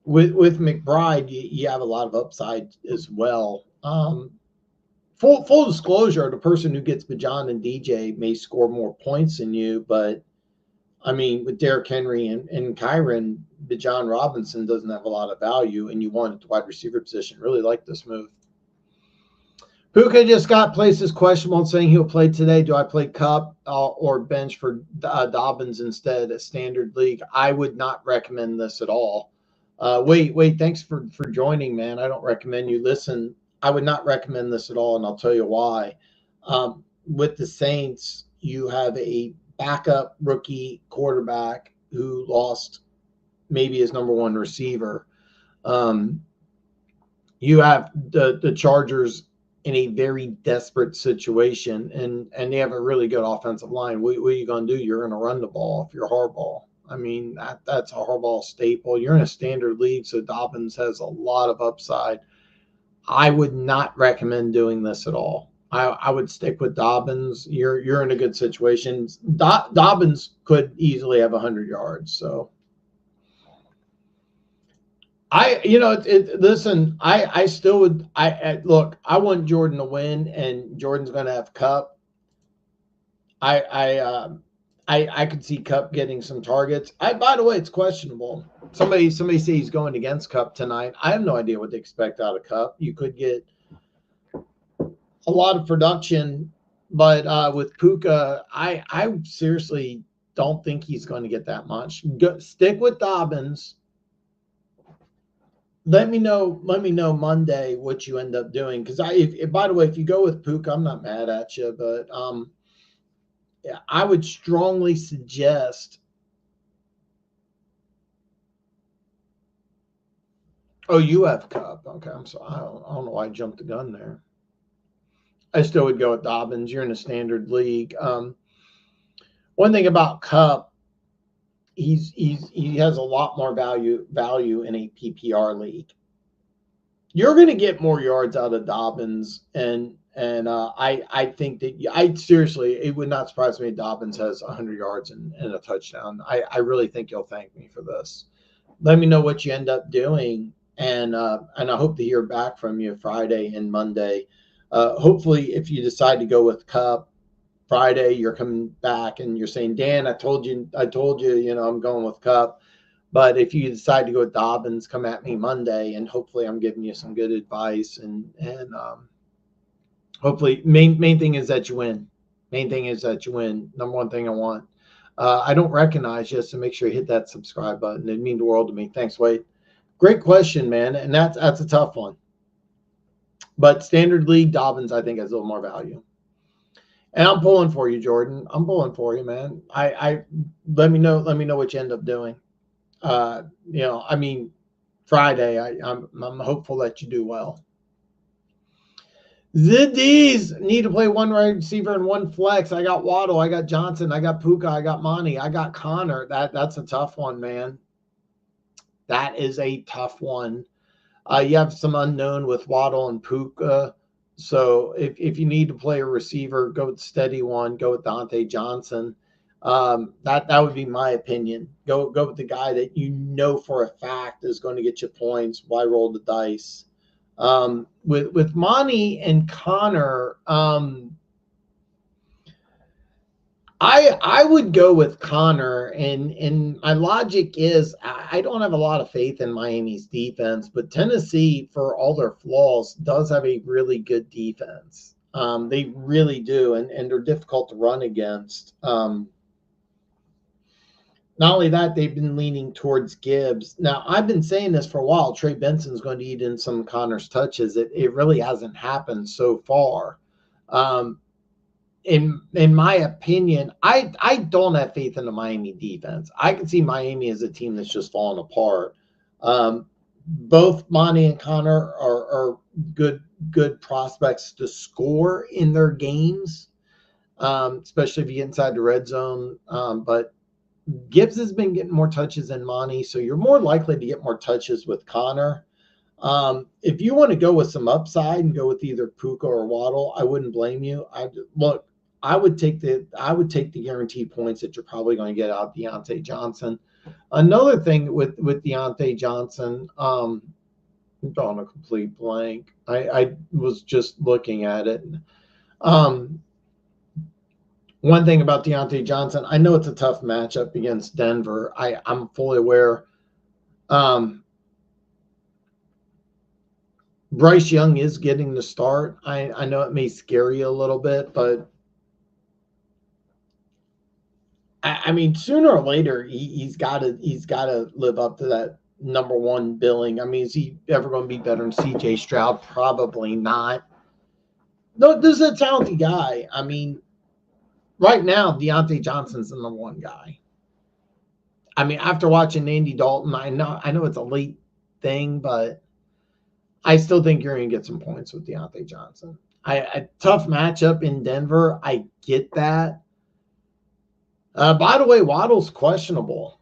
with McBride, you have a lot of upside as well. Full disclosure, the person who gets Bajan and DJ may score more points than you, but I mean, with Derrick Henry and Kyron, Bijan Robinson doesn't have a lot of value, and you want at the wide receiver position. Really like this move. Puka just got placed as questionable, saying he'll play today. Do I play Cup or bench for Dobbins instead? A standard league. I would not recommend this at all. Wait. Thanks for joining, man. I don't recommend you. Listen, I would not recommend this at all, and I'll tell you why. With the Saints, you have a backup rookie quarterback who lost maybe his number 1 receiver. You have the Chargers in a very desperate situation, and they have a really good offensive line. What are you going to do? You're going to run the ball if you're Harbaugh. I mean, that's a Harbaugh staple. You're in a standard league, so Dobbins has a lot of upside. I would not recommend doing this at all. I would stick with Dobbins. You're in a good situation. Dobbins could easily have 100 yards. So listen, I still would. Look, I want Jordan to win, and Jordan's going to have Cup. I could see Cup getting some targets. By the way, it's questionable. Somebody say he's going against Cup tonight. I have no idea what they expect out of Cup. You could get a lot of production, but with Puka, I seriously don't think he's going to get that much. Stick with Dobbins. Let me know Monday what you end up doing, because by the way, if you go with Puka, I'm not mad at you, but I would strongly suggest. Oh, you have Cup. Okay, I'm sorry. I don't know why I jumped the gun there. I still would go with Dobbins. You're in a standard league. One thing about Cup, he has a lot more value in a PPR league. You're going to get more yards out of Dobbins, and And I think that I seriously, it would not surprise me if Dobbins has 100 yards and a touchdown. I really think you'll thank me for this. Let me know what you end up doing, and I hope to hear back from you Friday and Monday. Hopefully, if you decide to go with Cup Friday, you're coming back and you're saying, Dan, I told you, I'm going with Cup. But if you decide to go with Dobbins, come at me Monday, and hopefully I'm giving you some good advice, and hopefully main thing is that you win. Main thing is that you win. Number one thing I want. I don't recognize you, so make sure you hit that subscribe button. It'd mean the world to me. Thanks, Wade. Great question, man, and that's a tough one. But standard league, Dobbins, I think, has a little more value. And I'm pulling for you, Jordan. I'm pulling for you, man. I let me know what you end up doing. Friday, I'm hopeful that you do well. Ziddies need to play one wide receiver and one flex. I got Waddle, I got Johnson, I got Puka, I got Monty, I got Connor. That's a tough one, man. That is a tough one. You have some unknown with Waddle and Puka. So if you need to play a receiver, go with the steady one. Go with Dante Johnson. That would be my opinion. Go with the guy that you know for a fact is going to get you points. Why roll the dice? With Monty and Connor, I would go with Connor, and my logic is I don't have a lot of faith in Miami's defense, but Tennessee, for all their flaws, does have a really good defense. They really do, and they're difficult to run against. Not only that, they've been leaning towards Gibbs. Now, I've been saying this for a while. Trey Benson's going to eat in some Connor's touches. It really hasn't happened so far. In my opinion, I don't have faith in the Miami defense. I can see Miami as a team that's just falling apart. Both Monty and Connor are good prospects to score in their games, especially if you get inside the red zone. But Gibbs has been getting more touches than Monty, so you're more likely to get more touches with Connor. If you want to go with some upside and go with either Puka or Waddle, I wouldn't blame you. I would take the guaranteed points that you're probably going to get out of Deontay Johnson. Another thing with Deontay Johnson, I'm drawing a complete blank. I was just looking at it. One thing about Deontay Johnson, I know it's a tough matchup against Denver. I'm fully aware. Bryce Young is getting the start. I know it may scare you a little bit, but I mean, sooner or later, he's got to live up to that number one billing. I mean, is he ever going to be better than C.J. Stroud? Probably not. No, this is a talented guy. I mean, right now, Deontay Johnson's the number one guy. I mean, after watching Andy Dalton, I know it's a late thing, but I still think you're going to get some points with Deontay Johnson. A tough matchup in Denver. I get that. By the way, Waddle's questionable.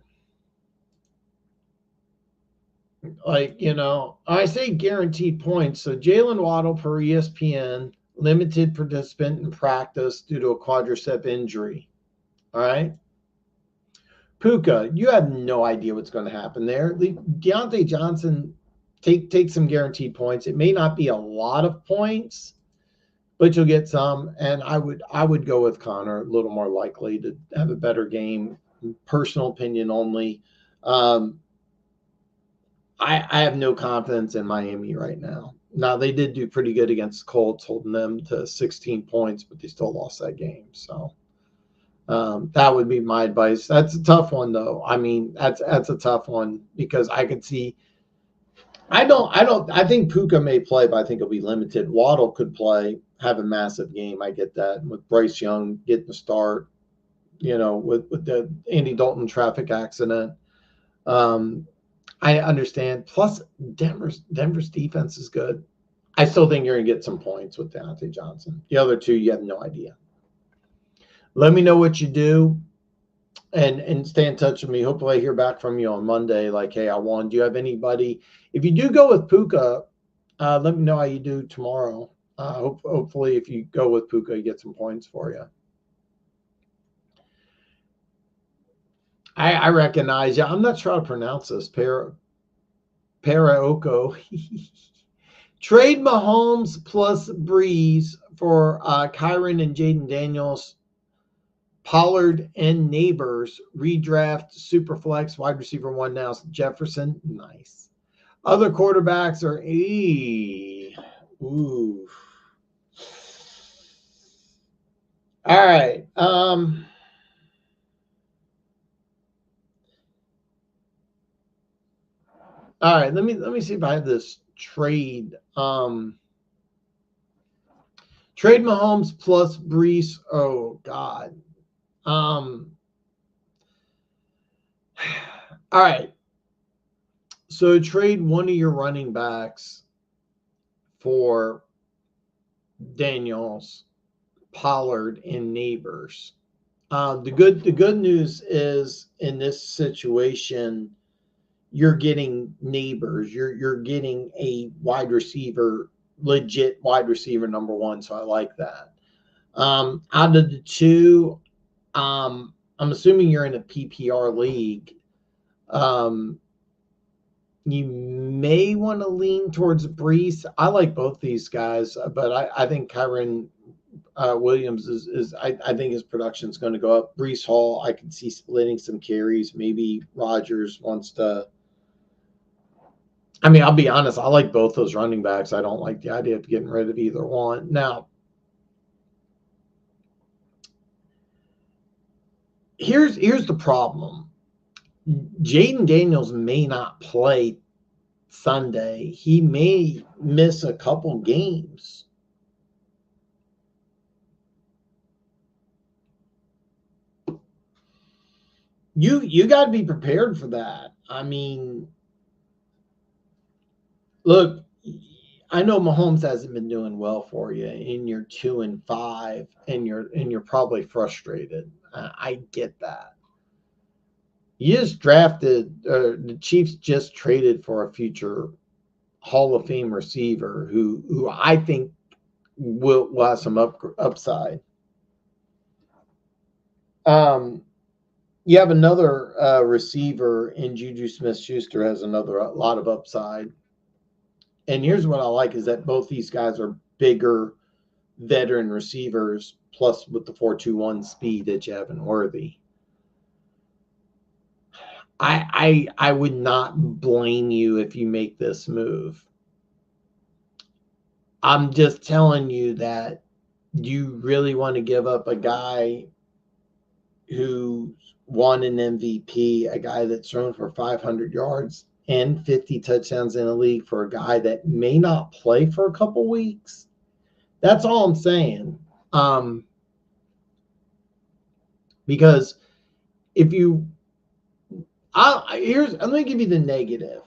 I say guaranteed points. So Jalen Waddle per ESPN, limited participant in practice due to a quadricep injury. All right. Puka, you have no idea what's going to happen there. Deontay Johnson, take some guaranteed points. It may not be a lot of points, but you'll get some. And I would go with Connor, a little more likely to have a better game. Personal opinion only. I have no confidence in Miami right now. Now, they did do pretty good against the Colts, holding them to 16 points, but they still lost that game. So that would be my advice. That's a tough one, though. I mean, that's a tough one because I could see. I think Puka may play, but I think it'll be limited. Waddle could play, have a massive game. I get that. With Bryce Young getting the start, with the Andy Dalton traffic accident. I understand. Plus, Denver's defense is good. I still think you're going to get some points with Deontay Johnson. The other two, you have no idea. Let me know what you do and stay in touch with me. Hopefully I hear back from you on Monday like, hey, I won. Do you have anybody? If you do go with Puka, let me know how you do tomorrow. Hopefully, if you go with Puka, you get some points for you. I recognize you. I'm not sure how to pronounce this. Paraoko. Trade Mahomes plus Breeze for Kyron and Jaden Daniels, Pollard and Neighbors. Redraft Superflex wide receiver 1 now. Jefferson. Nice. Other quarterbacks are ooh. All right. All right. Let me see if I have this trade. Trade Mahomes plus Brees. Oh God. All right. So trade one of your running backs for Daniels, Pollard, and Neighbors. The good news is in this situation, you're getting Neighbors. You're getting a wide receiver, legit wide receiver number 1. So I like that. Out of the two, I'm assuming you're in a PPR league. You may want to lean towards Brees. I like both these guys, but I think Kyron Williams I think his production is going to go up. Brees Hall, I can see splitting some carries. Maybe Rodgers wants to. I mean, I'll be honest. I like both those running backs. I don't like the idea of getting rid of either one. Now, here's the problem. Jaden Daniels may not play Sunday. He may miss a couple games. You got to be prepared for that. I mean, look, I know Mahomes hasn't been doing well for you, and you're 2-5, and you're probably frustrated. I get that. You just drafted, the Chiefs just traded for a future Hall of Fame receiver who I think will have some upside. You have another receiver in Juju Smith-Schuster has a lot of upside. And here's what I like is that both these guys are bigger veteran receivers, plus with the 4.21 speed that you have in Worthy. I would not blame you if you make this move. I'm just telling you that you really want to give up a guy who won an MVP, a guy that's thrown for 500 yards and 50 touchdowns in a league for a guy that may not play for a couple weeks. That's all I'm saying. Because if you, I'm going to give you the negative.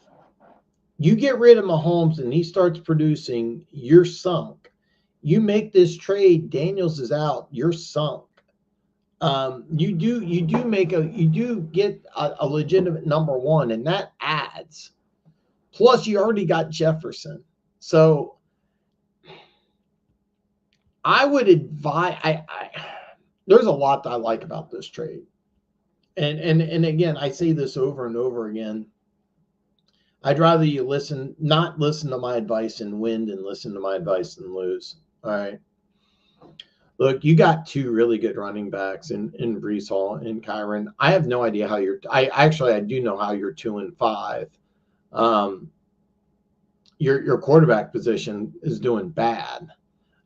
You get rid of Mahomes and he starts producing, you're sunk. You make this trade, Daniels is out, you're sunk. You do get a legitimate number 1, and that adds. Plus, you already got Jefferson. So I would advise. There's a lot that I like about this trade, and again, I say this over and over again. I'd rather you not listen to my advice and win than listen to my advice and lose. All right. Look, you got 2 really good running backs in Brees Hall and Kyron. I have no idea how I do know how you're 2-5. Your quarterback position is doing bad.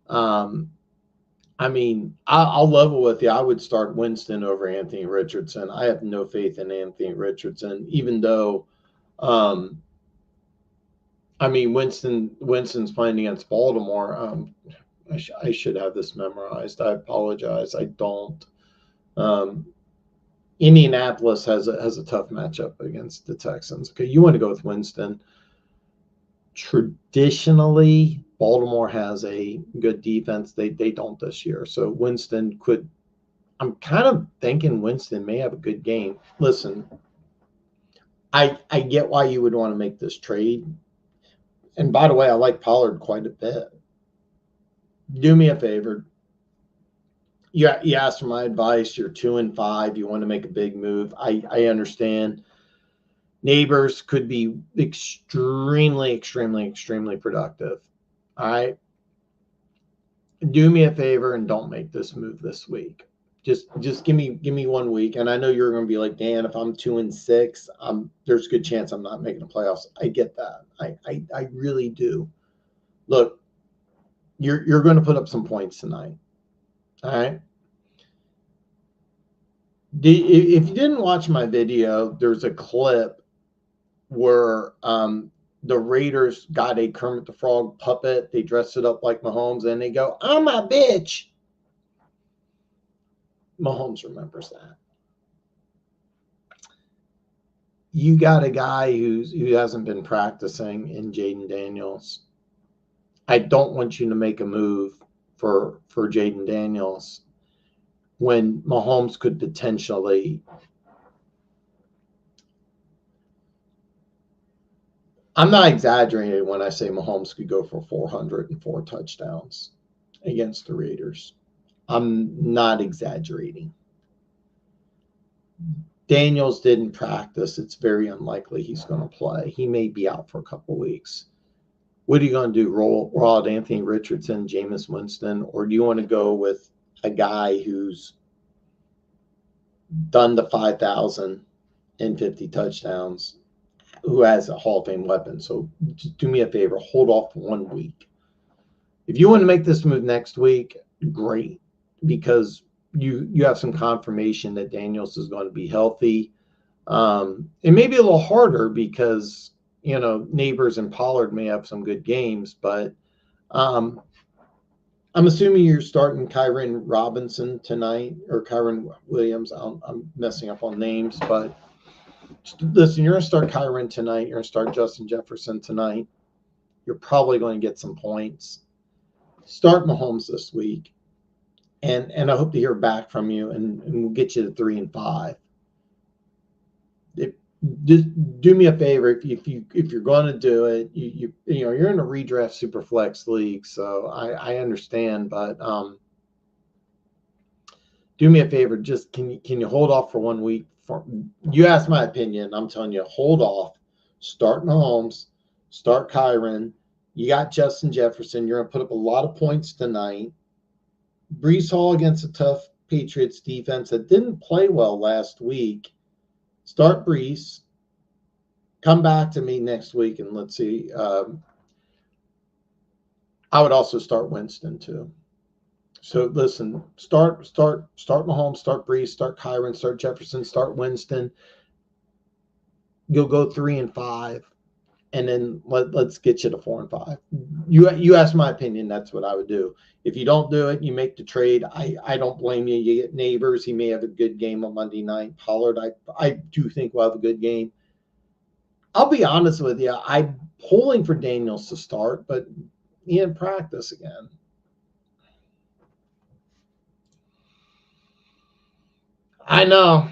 I mean, I'll level with you. I would start Winston over Anthony Richardson. I have no faith in Anthony Richardson, even though, I mean, Winston's playing against Baltimore. I should have this memorized. I apologize. I don't. Indianapolis has a tough matchup against the Texans. Okay, you want to go with Winston. Traditionally, Baltimore has a good defense. They don't this year. So Winston could. I'm kind of thinking Winston may have a good game. Listen, I get why you would want to make this trade. And by the way, I like Pollard quite a bit. Do me a favor. You asked for my advice. You're 2-5. You want to make a big move. I understand. Neighbors could be extremely productive. All right. Do me a favor and don't make this move this week. Just give me 1 week. And I know you're going to be like, Dan, if I'm 2-6, there's a good chance I'm not making the playoffs. I get that. I really do. Look, you're going to put up some points tonight. All right. If you didn't watch my video, there's a clip where the Raiders got a Kermit the Frog puppet. They dressed it up like Mahomes, and they go, "I'm a bitch." Mahomes remembers that. You got a guy who hasn't been practicing in Jaden Daniels. I don't want you to make a move for Jaden Daniels when Mahomes could potentially. I'm not exaggerating when I say Mahomes could go for 404 touchdowns against the Raiders. I'm not exaggerating. Daniels didn't practice. It's very unlikely he's going to play. He may be out for a couple weeks. What are you going to do? Roll out Anthony Richardson, Jameis Winston, or do you want to go with a guy who's done the 5,050 touchdowns, who has a Hall of Fame weapon? So just do me a favor, hold off for 1 week. If you want to make this move next week, great, because you have some confirmation that Daniels is going to be healthy. It may be a little harder because, Neighbors and Pollard may have some good games, but I'm assuming you're starting Kyron Robinson tonight, or Kyron Williams. I'm messing up on names, but listen, you're going to start Kyron tonight. You're going to start Justin Jefferson tonight. You're probably going to get some points. Start Mahomes this week. And I hope to hear back from you, and we'll get you to 3-5. Just do me a favor, if you're going to do it, you're in a redraft Superflex league, so I understand, but do me a favor. Just can you hold off for 1 week? You asked my opinion. I'm telling you, hold off. Start Mahomes. Start Kyron. You got Justin Jefferson. You're going to put up a lot of points tonight. Breece Hall against a tough Patriots defense that didn't play well last week. Start Breece. Come back to me next week and let's see. I would also start Winston too. So listen, start Mahomes, start Breece, start Kyron, start Jefferson, start Winston. You'll go 3-5, and then let's get you to 4-5. You asked my opinion. That's what I would do. If you don't do it, you make the trade. I don't blame you. You get Neighbors. He may have a good game on Monday night. Pollard, I do think will have a good game. I'll be honest with you. I'm pulling for Daniels to start, but he didn't practice again. I know.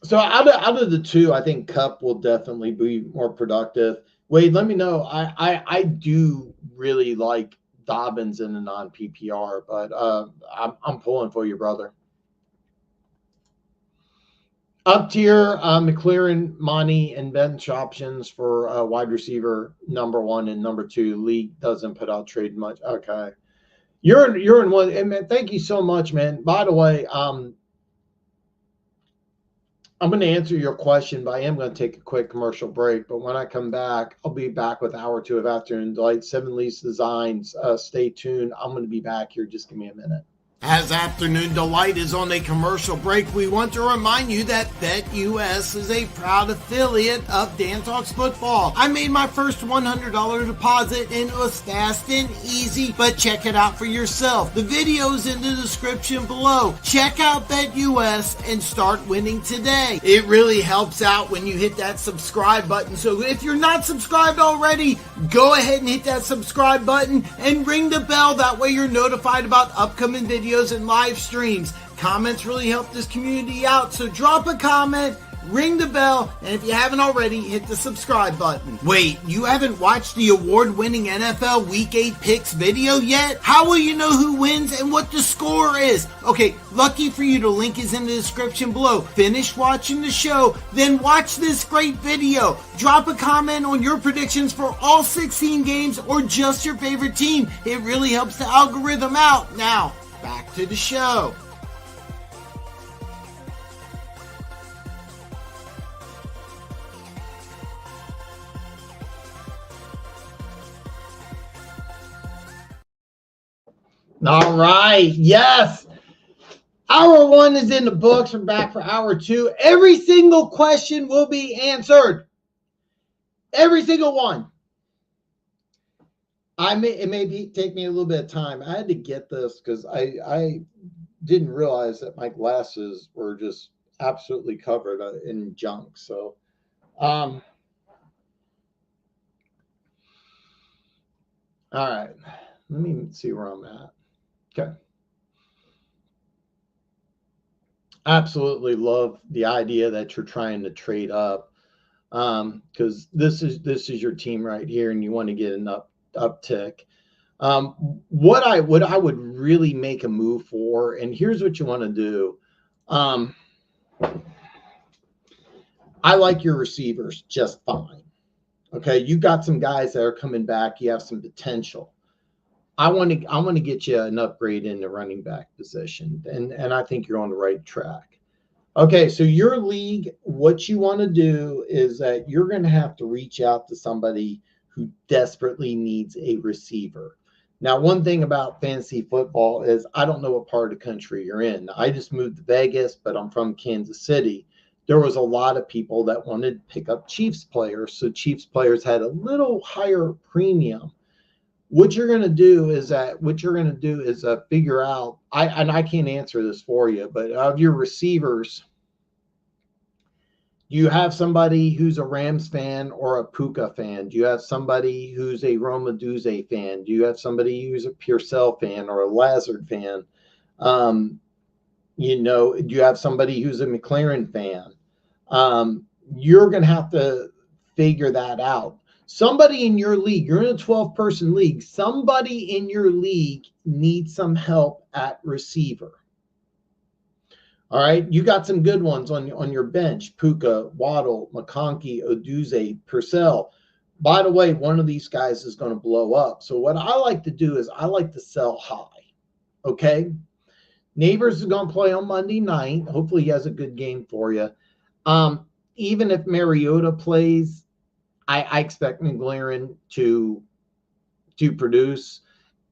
So out of the two, I think Kupp will definitely be more productive. Wade, let me know. I do really like Dobbins in a non-PPR, but I'm pulling for you, brother. Up tier, McLaren, Monty, and bench options for wide receiver number 1 and number 2. League doesn't put out trade much. Okay. You're in one. And man, thank you so much, man. By the way, I'm going to answer your question, but I am going to take a quick commercial break. But when I come back, I'll be back with hour 2 of Afternoon Delight, 7 Lease Designs. Stay tuned. I'm going to be back here. Just give me a minute. As Afternoon Delight is on a commercial break, we want to remind you that BetUS is a proud affiliate of Dan Talks Football. I made my first $100 deposit and it was fast and easy, but check it out for yourself. The video is in the description below. Check out BetUS and start winning today. It really helps out when you hit that subscribe button. So if you're not subscribed already, go ahead and hit that subscribe button and ring the bell. That way you're notified about upcoming videos and live streams. Comments really help this community out, so drop a comment, ring the bell, and if you haven't already, hit the subscribe button. Wait, you haven't watched the award-winning NFL Week 8 picks video yet? How will you know who wins and what the score is? Okay, lucky for you, the link is in the description below. Finish watching the show, then watch this great video. Drop a comment on your predictions for all 16 games or just your favorite team. It really helps the algorithm out. Now, back to the show. All right. Yes. Hour 1 is in the books. We're back for hour 2. Every single question will be answered. Every single one. It may take me a little bit of time. I had to get this because I didn't realize that my glasses were just absolutely covered in junk. So, all right. Let me see where I'm at. Okay. Absolutely love the idea that you're trying to trade up, because this is your team right here, and you want to get an uptick. What I would really make a move for, and here's what you want to do. I like your receivers just fine. Okay, you got some guys that are coming back. You have some potential. I want to get you an upgrade in the running back position, and I think you're on the right track. Okay, so your league, what you want to do is that you're going to have to reach out to somebody who desperately needs a receiver. Now, one thing about fantasy football is I don't know what part of the country you're in. I just moved to Vegas, but I'm from Kansas City. There was a lot of people that wanted to pick up Chiefs players, so Chiefs players had a little higher premium. What you're going to do is figure out, I can't answer this for you, but of your receivers, do you have somebody who's a Rams fan or a Puka fan? Do you have somebody who's a Roma Duze fan? Do you have somebody who's a Purcell fan or a Lazard fan? Do you have somebody who's a McLaren fan? You're going to have to figure that out. Somebody in your league, you're in a 12-person league, somebody in your league needs some help at receiver. All right, you got some good ones on your bench: Puka, Waddle, McConkey, Oduze, Purcell. By the way, one of these guys is going to blow up. So what I like to do is I like to sell high. Okay, Neighbors is going to play on Monday night. Hopefully he has a good game for you. Even if Mariota plays, I expect McLaren to produce,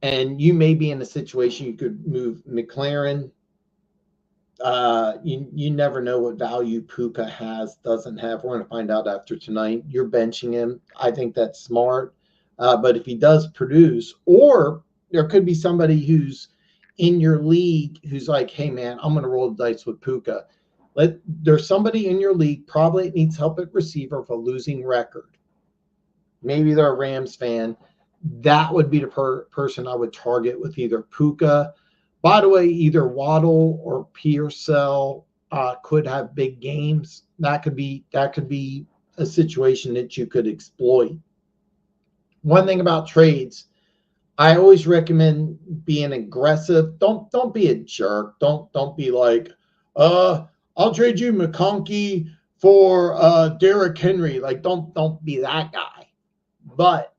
and you may be in a situation you could move McLaren. You never know what value Puka doesn't have. We're going to find out after tonight. You're benching him. I think that's smart. But if he does produce, or there could be somebody who's in your league who's like, hey man, I'm going to roll the dice with Puka. There's somebody in your league probably needs help at receiver for a losing record. Maybe they're a Rams fan. That would be the person I would target with either Puka. By the way, either Waddle or Purcell could have big games. That could be a situation that you could exploit. One thing about trades, I always recommend being aggressive. Don't be a jerk. Don't be like, I'll trade you McConkey for Derrick Henry. Like, don't be that guy. But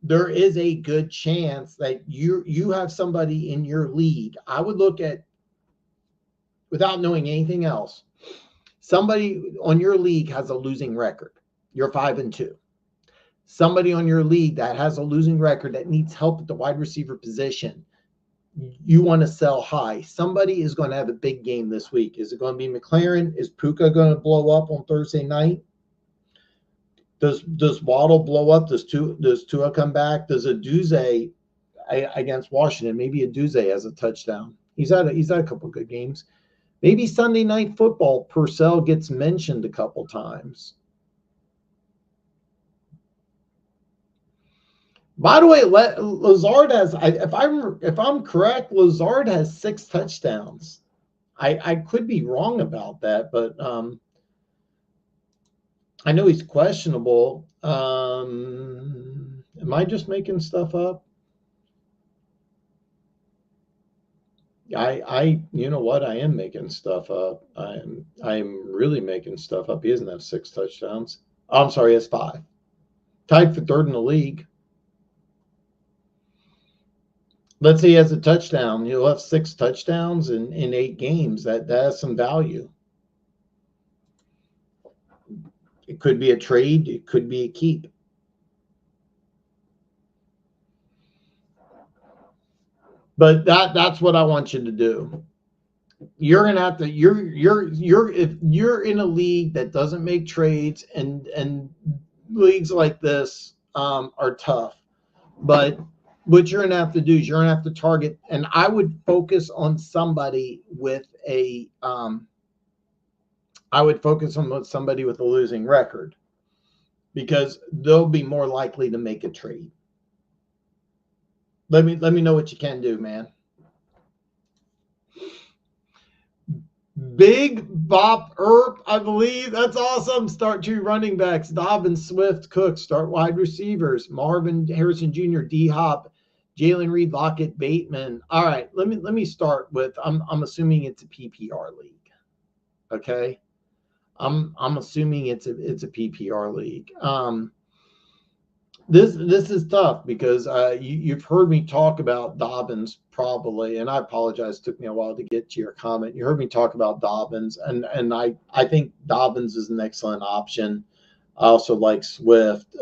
there is a good chance that you have somebody in your league. I would look at, without knowing anything else, somebody on your league has a losing record. You're 5-2. Somebody on your league that has a losing record that needs help at the wide receiver position. You want to sell high. Somebody is going to have a big game this week. Is it going to be McLaren? Is Puka going to blow up on Thursday night? Does Waddle blow up? Does Tua come back? Does Oduze against Washington? Maybe Oduze has a touchdown. He's had a couple good games. Maybe Sunday Night Football, Purcell gets mentioned a couple times. By the way, Lazard has, if I'm correct, Lazard has 6 touchdowns. I could be wrong about that, but I know he's questionable. Am I just making stuff up? you know what? I am making stuff up. I'm really making stuff up. He doesn't have 6 touchdowns. Oh, I'm sorry, he has 5. Tied for third in the league. Let's say he has a touchdown. He'll have 6 touchdowns in 8 games. That has some value. It could be a trade. It could be a keep. But that's what I want you to do. You're gonna have to. If you're in a league that doesn't make trades, and leagues like this are tough. But what you're gonna have to do is you're gonna have to target. And I would focus on somebody with a. I would focus on somebody with a losing record, because they'll be more likely to make a trade. Let me know what you can do, man. Big Bop Earp, I believe. That's awesome. Start 2 running backs: Dobbins, Swift, Cook. Start wide receivers: Marvin Harrison Jr., D Hop, Jalen Reed, Lockett, Bateman. All right, let me start with. I'm assuming it's a PPR league. Okay, I'm assuming it's a PPR league. This is tough because you've heard me talk about Dobbins probably, and I apologize. It took me a while to get to your comment. You heard me talk about Dobbins, and I think Dobbins is an excellent option. I also like Swift.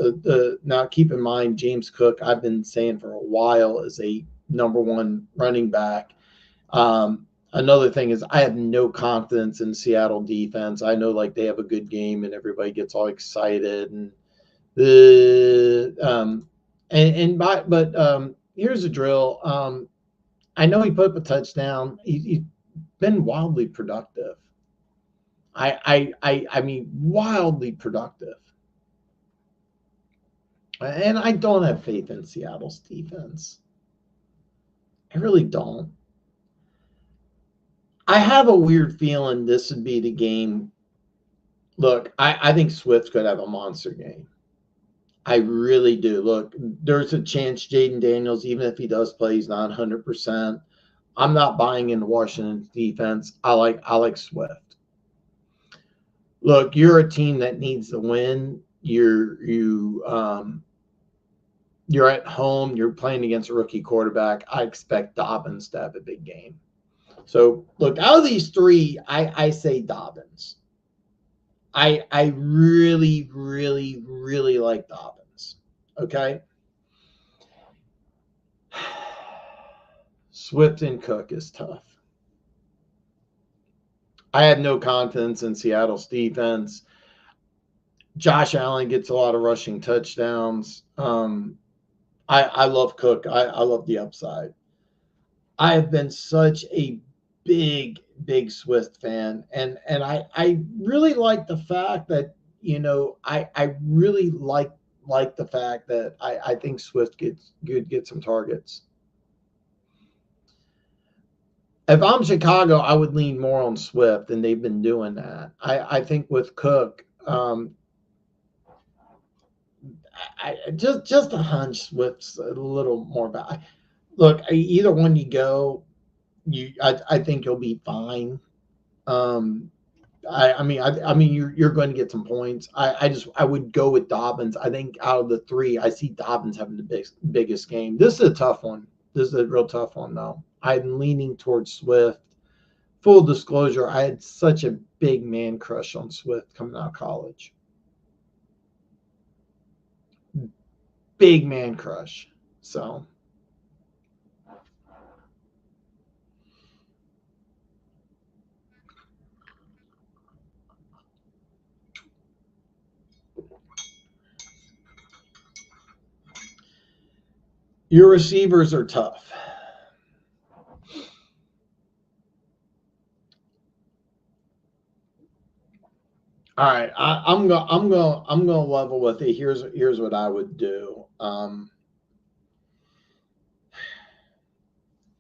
Now, keep in mind, James Cook, I've been saying for a while, is a #1 running back. Another thing is I have no confidence in Seattle defense. I know like they have a good game and everybody gets all excited and here's the drill. I know he put up a touchdown. He's been wildly productive. I mean, wildly productive. And I don't have faith in Seattle's defense. I really don't. I have a weird feeling this would be the game. Look, I think Swift could have a monster game. I really do. Look, there's a chance Jaden Daniels, even if he does play, he's not 100%. I'm not buying into Washington's defense. I like Swift. Look, you're a team that needs to win. You're at home. You're playing against a rookie quarterback. I expect Dobbins to have a big game. So, look, out of these 3, I say Dobbins. I really, really, really like Dobbins. Okay. Swift and Cook is tough. I have no confidence in Seattle's defense. Josh Allen gets a lot of rushing touchdowns. I love Cook. I love the upside. I have been such a big Swift fan, and I really like the fact that I really like the fact that I think Swift get some targets. If I'm Chicago, I would lean more on Swift, and they've been doing that. I think with Cook, I just a hunch Swift's a little more back. Look, either one you go, I think you'll be fine. I mean, you're going to get some points. I would go with Dobbins. I think out of the 3, I see Dobbins having the biggest game. This is a tough one. This is a real tough one, though. I'm leaning towards Swift. Full disclosure, I had such a big man crush on Swift coming out of college. Big man crush. So. Your receivers are tough. All right, I'm gonna level with it. Here's what I would do.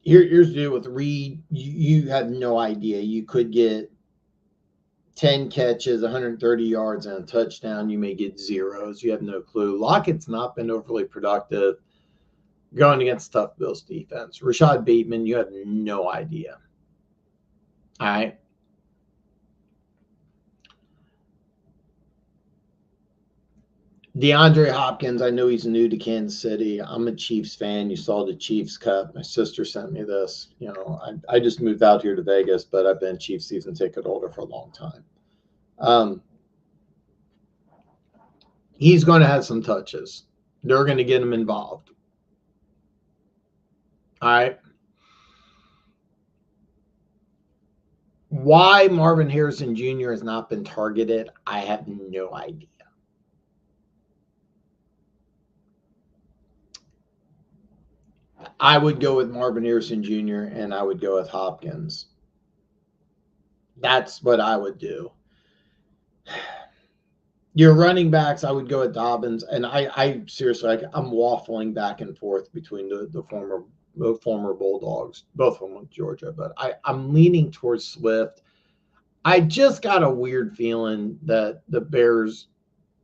Here's the deal with Reed. You have no idea. You could get 10 catches, 130 yards, and a touchdown. You may get zeros. You have no clue. Lockett's not been overly productive going against tough Bills defense. Rashad Bateman, you have no idea. All right. DeAndre Hopkins, I know he's new to Kansas City. I'm a Chiefs fan. You saw the Chiefs cut. My sister sent me this. You know, I just moved out here to Vegas, but I've been Chiefs season ticket holder for a long time. He's going to have some touches. They're going to get him involved. All right. Why Marvin Harrison Jr. has not been targeted, I have no idea. I would go with Marvin Harrison Jr. and I would go with Hopkins. That's what I would do. Your running backs, I would go with Dobbins. And I seriously, I'm waffling back and forth between the former Bulldogs, both of them with Georgia. But I'm leaning towards Swift. I just got a weird feeling that the Bears,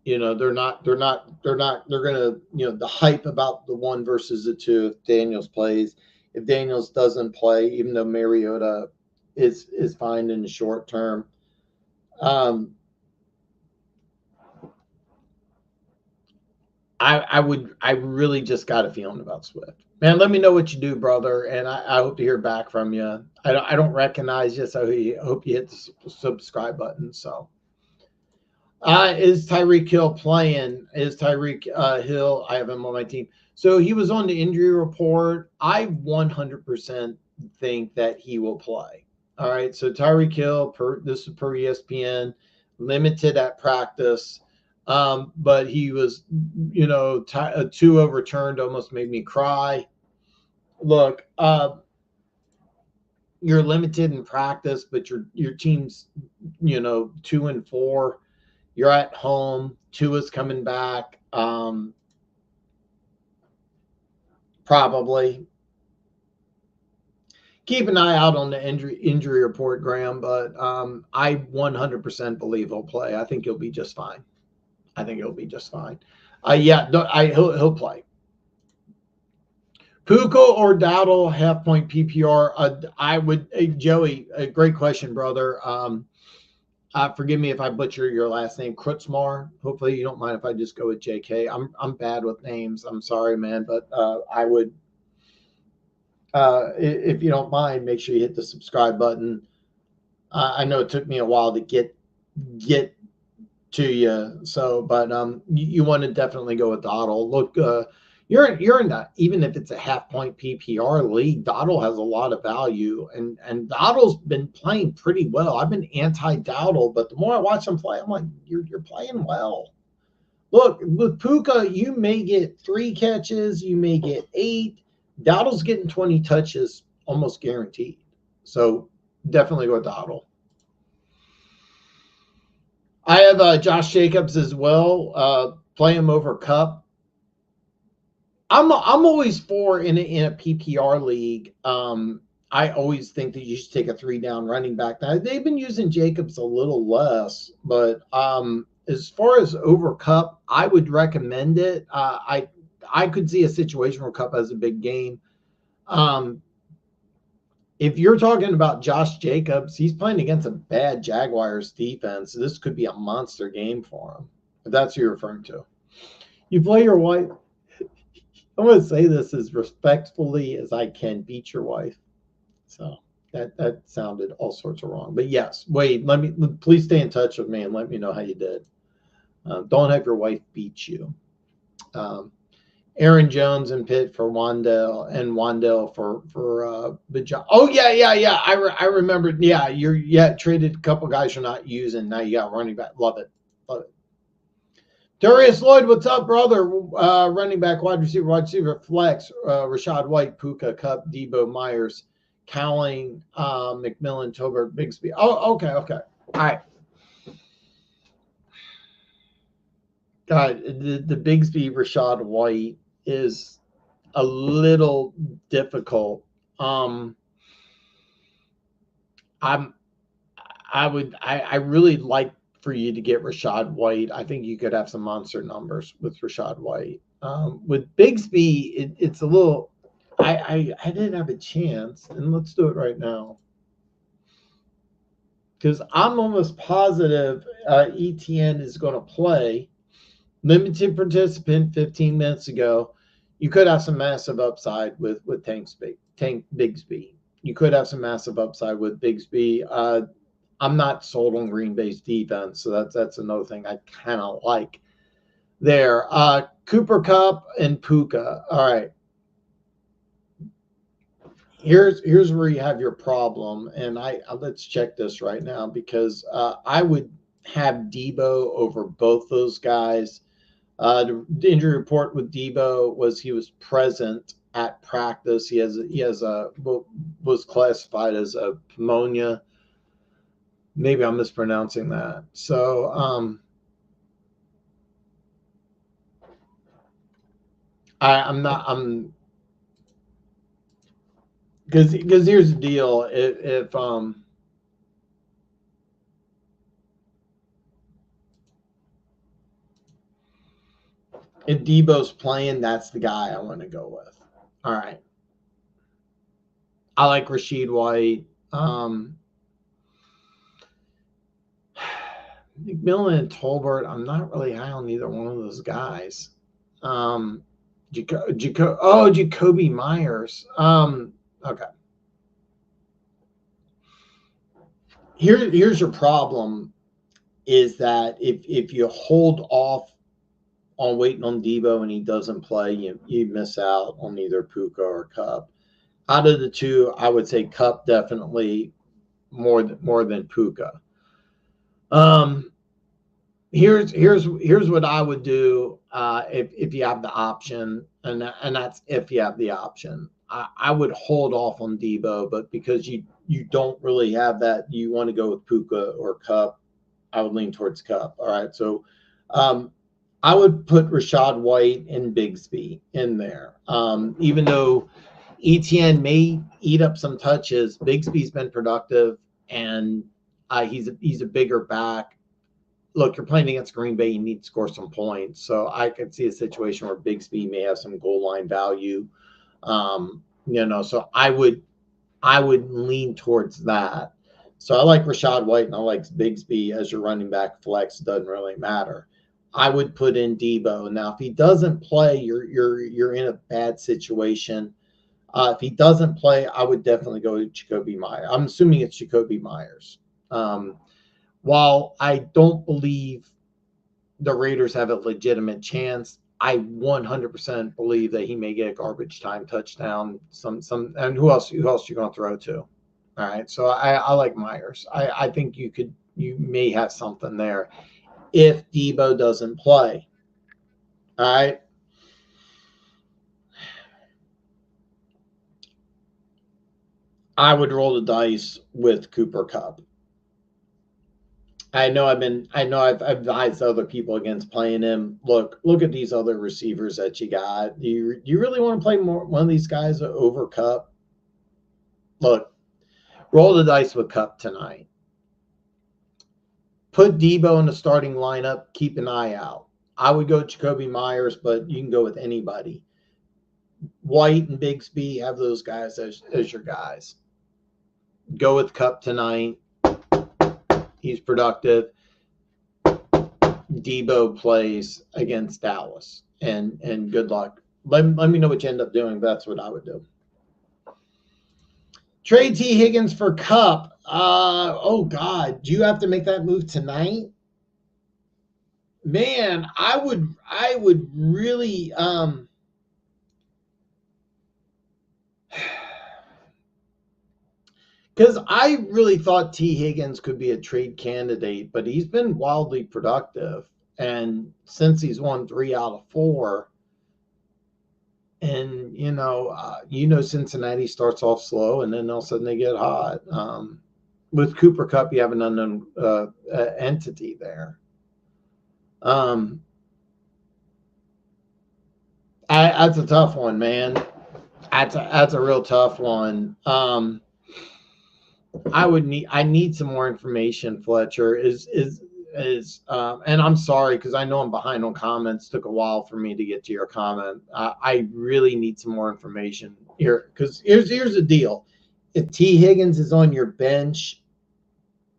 you know, they're going to, you know, the hype about the 1 versus the 2 if Daniels plays. If Daniels doesn't play, even though Mariota is fine in the short term. I really just got a feeling about Swift. Man, let me know what you do, brother, and I hope to hear back from you. I don't recognize you, so I hope you hit the subscribe button. So, is Tyreek Hill playing? Is Tyreek Hill? I have him on my team. So he was on the injury report. I 100% think that he will play. All right. So Tyreek Hill, this is per ESPN, limited at practice. But he was, you know, 2 overturned, almost made me cry. Look, you're limited in practice, but your team's, you know, 2-4. You're at home. Tua's coming back. Probably. Keep an eye out on the injury report, Graham, but I 100% believe he'll play. I think he'll be just fine. He'll play. Puka or Dowdle, half-point PPR. I would, Joey, a great question, brother. Forgive me if I butcher your last name, Krutzmar. Hopefully you don't mind if I just go with JK. I'm bad with names. I'm sorry, man, but I would, if you don't mind, make sure you hit the subscribe button. I know it took me a while to get to you. So, but you want to definitely go with Dottle. Look, you're in that, even if it's a half-point PPR league, Dottle has a lot of value, and Dottle's been playing pretty well. I've been anti-Dowdle, but the more I watch him play, I'm like, you're playing well. Look, with Puka, you may get 3 catches, you may get 8. Dowdle's getting 20 touches almost guaranteed. So definitely go with Dowdle. I have Josh Jacobs as well. Play him over Kupp. I'm always for in a PPR league. I always think that you should take a 3-down running back. Now they've been using Jacobs a little less, but as far as over Kupp, I would recommend it. I could see a situation where Kupp has a big game. If you're talking about Josh Jacobs, he's playing against a bad Jaguars defense. This could be a monster game for him, if that's who you're referring to. You play your wife. I'm going to say this as respectfully as I can. Beat your wife. So that sounded all sorts of wrong. But yes, Wade, please stay in touch with me and let me know how you did. Don't have your wife beat you. Aaron Jones and Pitt for Wandell, and Wandell for Bijan. Oh yeah. I remember. Yeah, you traded a couple guys you're not using. Now you got running back. Love it. Darius Lloyd, what's up, brother? Running back, wide receiver, flex. Rashad White, Puka, Kupp, Debo, Myers, Cowling, McMillan, Tolbert, Bigsby. Oh, okay. All right. God, the Bigsby Rashad White is a little difficult. I I really like for you to get Rachaad White. I think you could have some monster numbers with Rachaad White. With Bigsby, it's a little. I didn't have a chance, and let's do it right now because I'm almost positive ETN is going to play. Limited participant 15 minutes ago. You could have some massive upside with Tank Bigsby. You could have some massive upside with Bigsby. I'm not sold on Green Bay's defense, so that's another thing I kind of like there. Cooper Kupp and Puka. All right. Here's where you have your problem, and let's check this right now because I would have Debo over both those guys. The injury report with Debo was he was present at practice. He was classified as a pneumonia. Maybe I'm mispronouncing that. So I'm because here's the deal. If Debo's playing, that's the guy I want to go with. All right. I like Rachaad White. McMillan and Tolbert, I'm not really high on either one of those guys. Jacoby Myers. Okay. Here's your problem is that if you hold off on waiting on Debo and he doesn't play, you miss out on either Puka or Kupp. Out of the two, I would say Kupp definitely more than Puka. Here's what I would do if you have the option, and that's if you have the option. I would hold off on Debo, but because you don't really have that, you want to go with Puka or Kupp, I would lean towards Kupp. All right, so I would put Rachaad White and Bigsby in there. Even though ETN may eat up some touches, Bigsby's been productive, and he's a bigger back. Look, you're playing against Green Bay. You need to score some points. So I could see a situation where Bigsby may have some goal line value. So I would lean towards that. So I like Rachaad White and I like Bigsby as your running back flex. Doesn't really matter. I would put in Debo. Now, if he doesn't play, you're in a bad situation. If he doesn't play, I would definitely go to Jacoby Myers. I'm assuming it's Jacoby Myers. While I don't believe the Raiders have a legitimate chance, I 100% believe that he may get a garbage time touchdown. And who else are you going to throw to? All right, so I like Myers. I think you may have something there if Debo doesn't play. All right. I would roll the dice with Cooper Kupp. I've advised other people against playing him. Look at these other receivers that you got. Do you really want to play one of these guys over Kupp? Look, roll the dice with Kupp tonight. Put Debo in the starting lineup. Keep an eye out. I would go Jacoby Myers, but you can go with anybody. White and Bigsby, have those guys as your guys. Go with Kupp tonight. He's productive. Debo plays against Dallas, and good luck. Let me know what you end up doing. That's what I would do. Trade T. Higgins for Kupp. Oh God, do you have to make that move tonight? Man, I would really because I really thought T. Higgins could be a trade candidate, but he's been wildly productive. And since he's won 3 out of 4, and Cincinnati starts off slow, and then all of a sudden they get hot. With Cooper Kupp, you have an unknown entity there. That's a tough one, man. That's a real tough one. I need some more information, Fletcher. And I'm sorry because I know I'm behind on comments. Took a while for me to get to your comment. I really need some more information here because here's the deal. If T. Higgins is on your bench,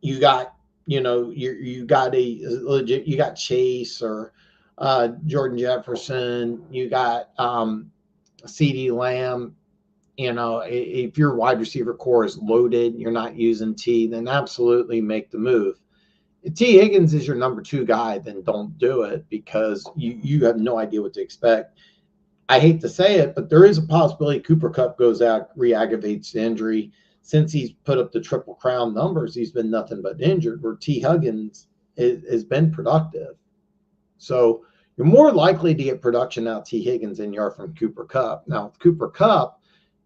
you got you got a legit, you got Chase or Jordan Jefferson, you got CD Lamb. If your wide receiver core is loaded, you're not using T, then absolutely make the move. If T. Higgins is your number 2 guy, then don't do it because you have no idea what to expect. I hate to say it, but there is a possibility Cooper Kupp goes out, re-aggravates the injury. Since he's put up the Triple Crown numbers, he's been nothing but injured, where T. Higgins has been productive. So you're more likely to get production out of T. Higgins than you are from Cooper Kupp. Now, with Cooper Kupp,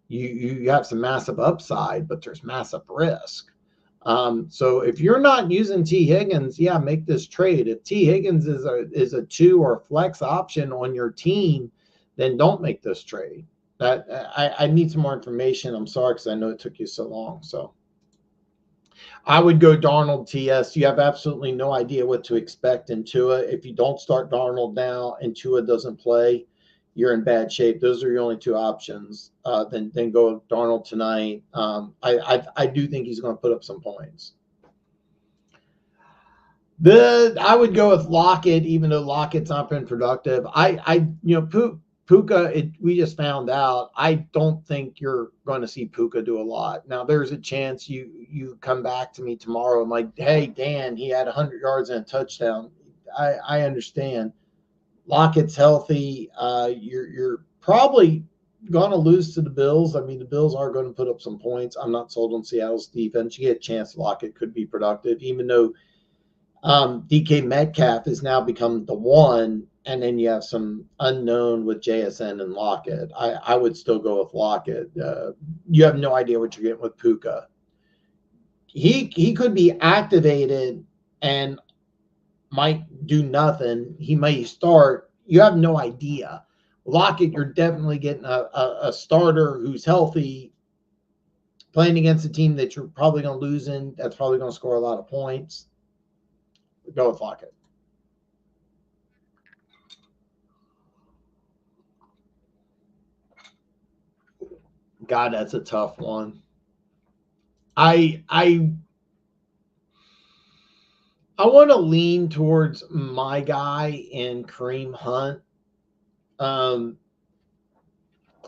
you have some massive upside, but there's massive risk. So if you're not using T. Higgins, yeah, make this trade. If T. Higgins is a 2 or a flex option on your team, then don't make this trade. I need some more information. I'm sorry because I know it took you so long. So I would go Darnold TS. You have absolutely no idea what to expect in Tua. If you don't start Darnold now and Tua doesn't play, you're in bad shape. Those are your only 2 options. Then go Darnold tonight. I do think he's going to put up some points. I would go with Lockett, even though Lockett's not been productive. Puka, we just found out. I don't think you're going to see Puka do a lot. Now, there's a chance you come back to me tomorrow and like, hey, Dan, he had 100 yards and a touchdown. I understand. Lockett's healthy. You're probably going to lose to the Bills. I mean, the Bills are going to put up some points. I'm not sold on Seattle's defense. You get a chance Lockett could be productive, even though DK Metcalf has now become the one, and then you have some unknown with JSN and Lockett. I would still go with Lockett. You have no idea what you're getting with Puka. He could be activated and might do nothing. He may start. You have no idea. Lockett, you're definitely getting a starter who's healthy, playing against a team that you're probably going to lose in. That's probably going to score a lot of points. Go with Lockett. God, that's a tough one. I want to lean towards my guy in Kareem Hunt,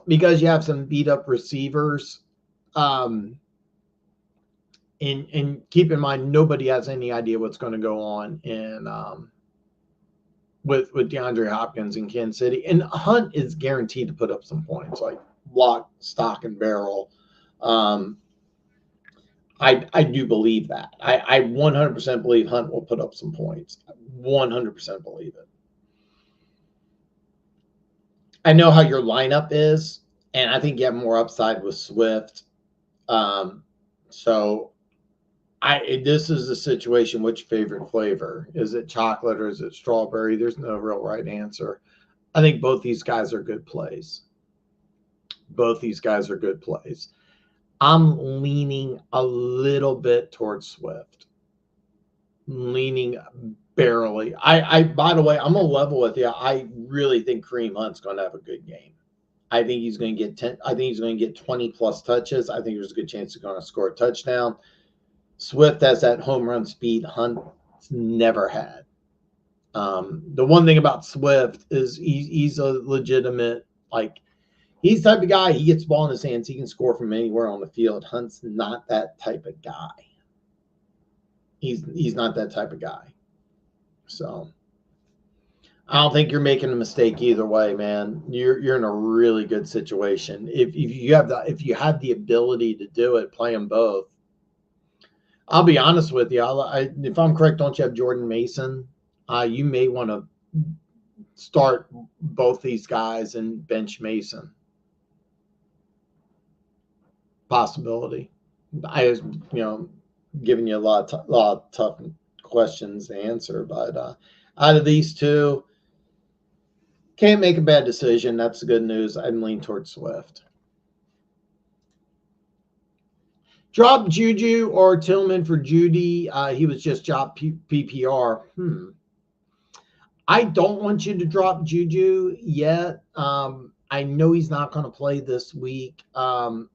because you have some beat up receivers. And keep in mind, nobody has any idea what's going to go on in with DeAndre Hopkins in Kansas City. And Hunt is guaranteed to put up some points, like lock, stock, and barrel. I do believe that. I 100% believe Hunt will put up some points. 100% believe it. I know how your lineup is, and I think you have more upside with Swift. So this is a situation, which favorite flavor? Is it chocolate or is it strawberry? There's no real right answer. I think both these guys are good plays. Both these guys are good plays. I'm leaning a little bit towards Swift. Leaning barely. By the way, I'm gonna level with you. I really think Kareem Hunt's gonna have a good game. I think he's going to get 10. I think he's going to get 20 plus touches. I think there's a good chance he's going to score a touchdown. Swift has that home run speed Hunt's never had. The one thing about Swift is he's a legitimate, like, he's the type of guy, he gets the ball in his hands, he can score from anywhere on the field. Hunt's not that type of guy. He's not that type of guy. So I don't think you're making a mistake either way, man. You're in a really good situation. If you have the ability to do it, play them both. I'll be honest with you. If I'm correct, don't you have Jordan Mason? You may want to start both these guys and bench Mason. Possibility. I was, giving you a lot of tough questions to answer, but out of these two, can't make a bad decision. That's the good news. I'd lean towards Swift. Drop Juju or Tillman for Judy. He was just dropped PPR. I don't want you to drop Juju yet. I know he's not going to play this week. I'll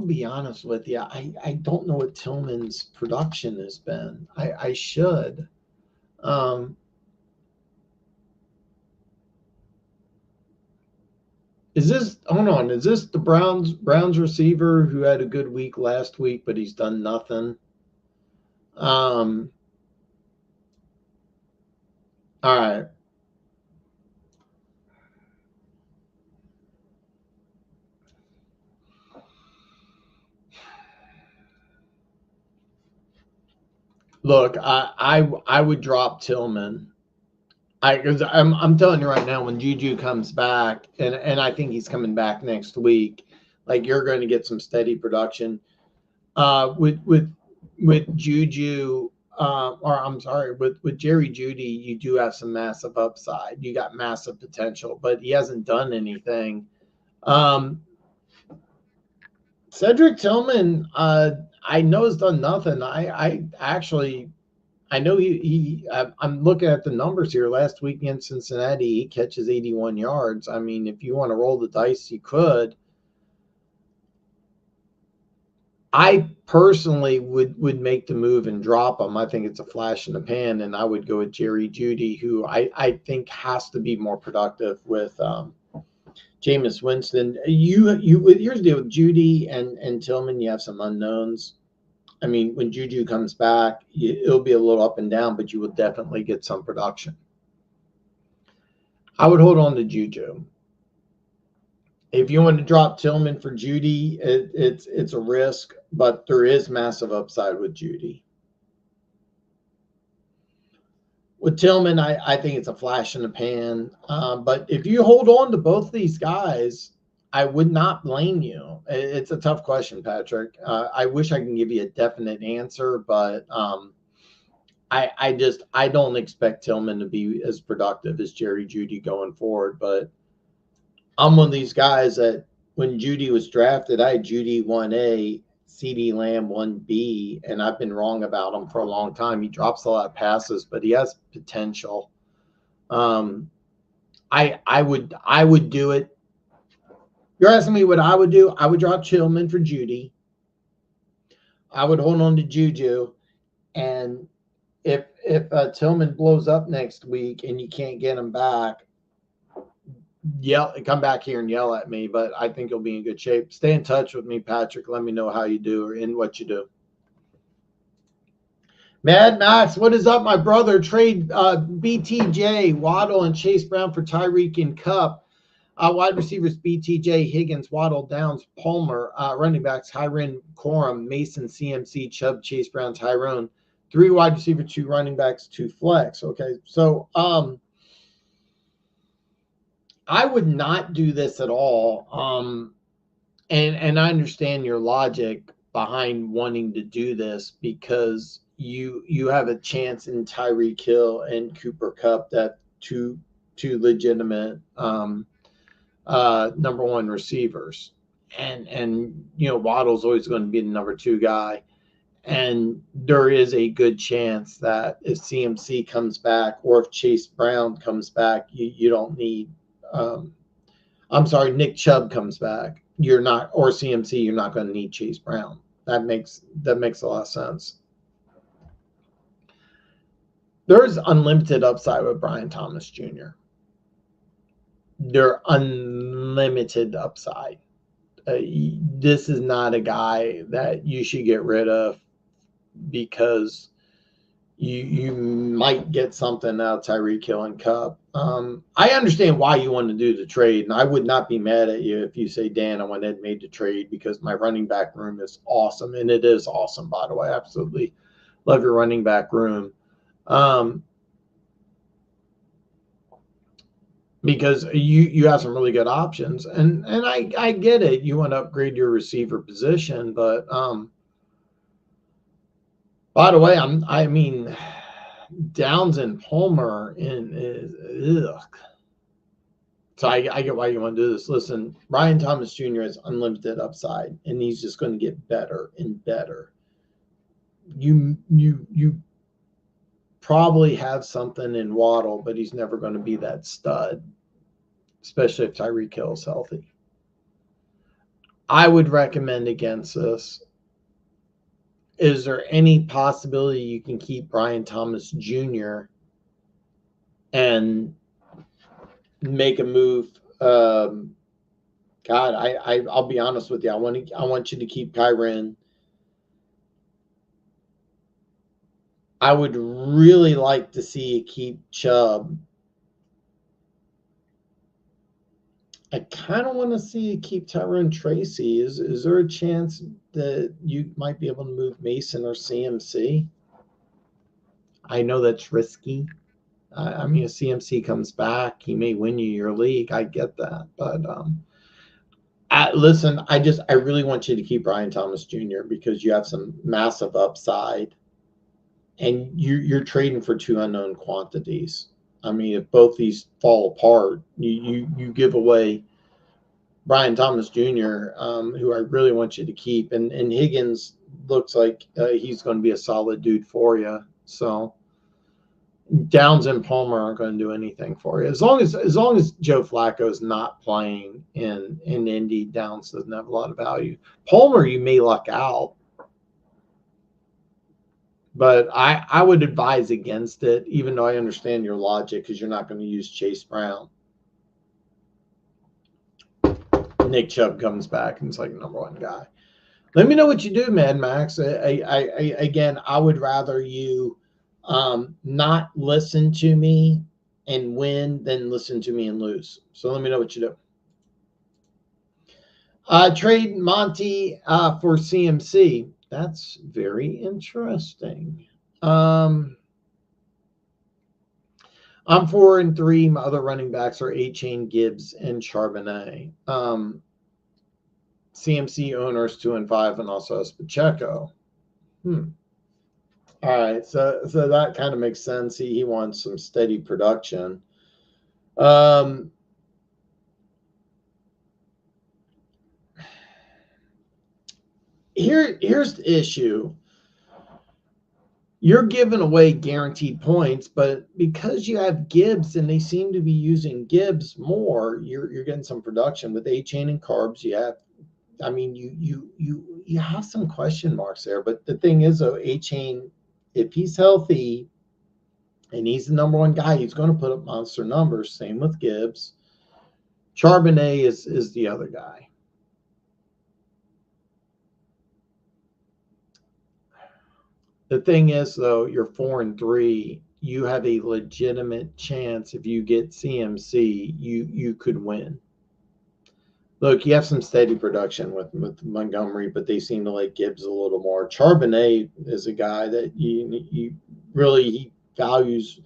be honest with you. I don't know what Tillman's production has been. I should. Is this the Browns receiver who had a good week last week, but he's done nothing? All right. Look, I would drop Tillman. Because I'm telling you right now, when Juju comes back, and I think he's coming back next week, like you're going to get some steady production. With Juju, with Jerry Jeudy, you do have some massive upside. You got massive potential, but he hasn't done anything. Cedric Tillman, I know has done nothing. I know I'm looking at the numbers here. Last week in Cincinnati, he catches 81 yards. I mean, if you want to roll the dice, you could. I personally would make the move and drop him. I think it's a flash in the pan, and I would go with Jerry Jeudy, who I think has to be more productive with Jameis Winston. Here's the deal with Jeudy and Tillman. You have some unknowns. I mean, when Juju comes back, it'll be a little up and down, but you will definitely get some production. I would hold on to Juju. If you want to drop Tillman for Jeudy, it's a risk, but there is massive upside with Jeudy. With Tillman, I think it's a flash in the pan. But if you hold on to both these guys, I would not blame you. It's a tough question, Patrick. I wish I can give you a definite answer, but I don't expect Tillman to be as productive as Jerry Jeudy going forward. But I'm one of these guys that when Jeudy was drafted, I had Jeudy 1A, CeeDee Lamb 1B, and I've been wrong about him for a long time. He drops a lot of passes, but he has potential. I would do it. You're asking me what I would do? I would drop Tillman for Jeudy. I would hold on to Juju. And if Tillman blows up next week and you can't get him back, come back here and yell at me. But I think you'll be in good shape. Stay in touch with me, Patrick. Let me know how you do and what you do. Mad Max, what is up, my brother? Trade BTJ, Waddle, and Chase Brown for Tyreek and Kupp. Wide receivers, BTJ, Higgins, Waddle, Downs, Palmer. Running backs, Hiron, Corum, Mason, CMC, Chubb, Chase Brown, Tyrone. 3 wide receiver, 2 running backs, 2 flex. Okay, so I would not do this at all. And I understand your logic behind wanting to do this because you have a chance in Tyreek Hill and Cooper Kupp, that two legitimate number 1 receivers, and Waddle's always going to be the number 2 guy, and there is a good chance that if CMC comes back or if Chase Brown comes back, you don't need Nick Chubb comes back, or CMC, you're not going to need Chase Brown. That makes a lot of sense. There's unlimited upside with Brian Thomas Jr. They're unlimited upside. This is not a guy that you should get rid of because you might get something out of Tyreek Hill and Kupp. I understand why you want to do the trade, and I would not be mad at you if you say, Dan, I went ahead and made the trade because my running back room is awesome, and it is awesome, by the way. I absolutely love your running back room. Because you have some really good options, and I get it. You want to upgrade your receiver position, but by the way, I mean Downs and Palmer So I get why you want to do this. Listen, Brian Thomas Jr. has unlimited upside, and he's just going to get better and better. You probably have something in Waddle, but he's never going to be that stud, especially if Tyreek Hill's healthy. I would recommend against this. Is there any possibility you can keep Brian Thomas Jr. and make a move? God, I'll be honest with you. I want you to keep Kyren. I would really like to see you keep Chubb. I kind of want to see you keep Tyrone Tracy. Is there a chance that you might be able to move Mason or CMC? I know that's risky. I mean, if CMC comes back, he may win you your league. I get that, but listen, I really want you to keep Brian Thomas Jr. because you have some massive upside, and you're trading for two unknown quantities. I mean, if both these fall apart, you give away Brian Thomas Jr., who I really want you to keep, and Higgins looks like he's going to be a solid dude for you. So Downs and Palmer aren't going to do anything for you. As long as Joe Flacco is not playing in Indy, Downs doesn't have a lot of value. Palmer, you may luck out. But I would advise against it, even though I understand your logic, because you're not going to use Chase Brown. Nick Chubb comes back and it's like number one guy. Let me know what you do, Mad Max. Again, I would rather you not listen to me and win than listen to me and lose. So let me know what you do. Trade Monty for CMC. That's very interesting. I'm 4-3. My other running backs are A-Chain, Gibbs, and Charbonnet. CMC owners 2-5, and also has Pacheco. All right, so that kind of makes sense. He wants some steady production. Here's the issue. You're giving away guaranteed points, but because you have Gibbs and they seem to be using Gibbs more, you're getting some production with A-Chain and Carbs. You have, I mean, you have some question marks there. But the thing is, though, A-Chain, if he's healthy and he's the number one guy, he's going to put up monster numbers. Same with Gibbs. Charbonnet is the other guy. The thing is, though, you're 4-3. You have a legitimate chance if you get CMC, you could win. Look, you have some steady production with Montgomery, but they seem to like Gibbs a little more. Charbonnet is a guy that you really he values.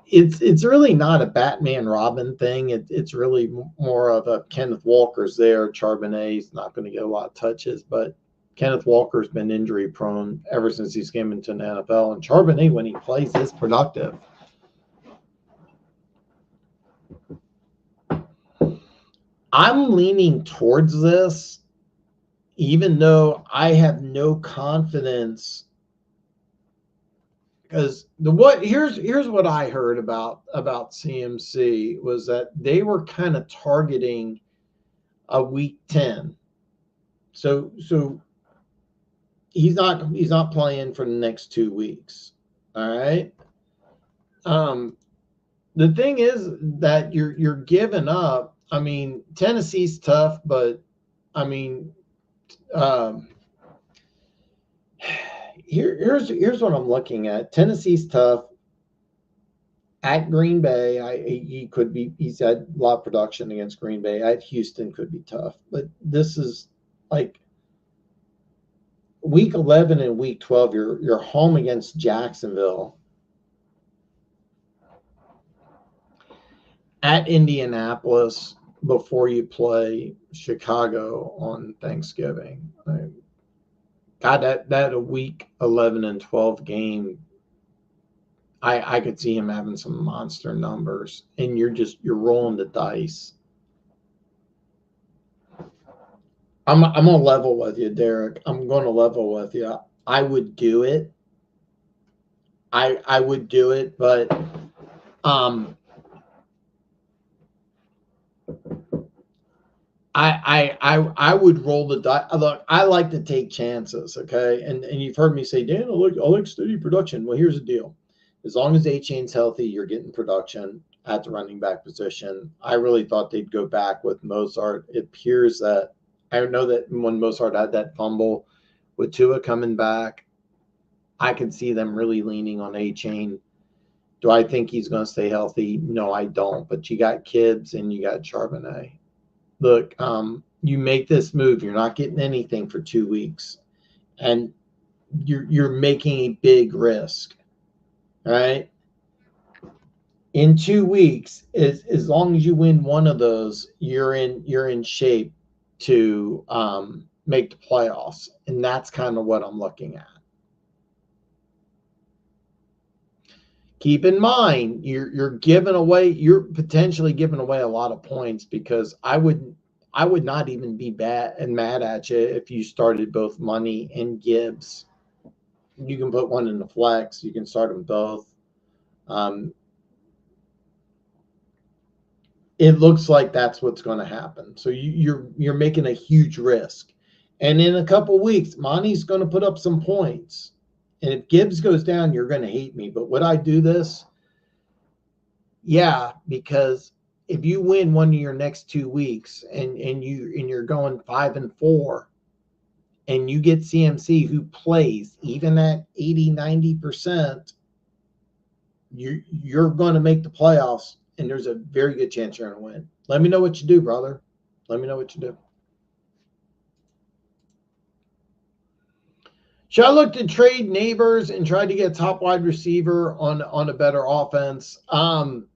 It's really not a Batman Robin thing. It's really more of a Kenneth Walker's there. Charbonnet's not going to get a lot of touches, but Kenneth Walker's been injury prone ever since he's came into the NFL. And Charbonnet, when he plays, is productive. I'm leaning towards this, even though I have no confidence. Because here's what I heard about CMC was that they were kind of targeting a week 10. So he's not playing for the next 2 weeks. All right. The thing is that you're giving up. I mean, Tennessee's tough, but I mean, here's what I'm looking at. Tennessee's tough. At Green Bay, he's had a lot of production against Green Bay. At Houston could be tough, but this is like week 11 and week 12. You're home against Jacksonville. At Indianapolis before you play Chicago on Thanksgiving. God, that a week 11 and 12 game, I could see him having some monster numbers, and you're rolling the dice. I'm gonna level with you, Derek. I'm going to level with you. I would do it. I would do it, but I would roll the dice. Look, I like to take chances, okay? And you've heard me say, Dan, I like steady production. Well, here's the deal. As long as A-Chain's healthy, you're getting production at the running back position. I really thought they'd go back with Mozart. It appears that I know that when Mozart had that fumble with Tua coming back, I can see them really leaning on A-Chain. Do I think he's going to stay healthy? No, I don't. But you got Gibbs and you got Charbonnet. Look, you make this move, you're not getting anything for 2 weeks, and you're making a big risk. All right. In 2 weeks, as long as you win one of those, you're in shape to make the playoffs, and that's kind of what I'm looking at. Keep in mind, you're potentially giving away a lot of points, because I would not even be bad and mad at you if you started both Money and Gibbs. You can put one in the flex. You can start them both. It looks like that's what's going to happen. So you're making a huge risk, and in a couple weeks, Monty's going to put up some points. And if Gibbs goes down, you're going to hate me. But would I do this? Yeah, because if you win one of your next 2 weeks and you're going 5-4, and you get CMC who plays even at 80-90%, you're going to make the playoffs, and there's a very good chance you're going to win. Let me know what you do, brother. Let me know what you do. Should I look to trade Neighbors and try to get a top wide receiver on a better offense? I'm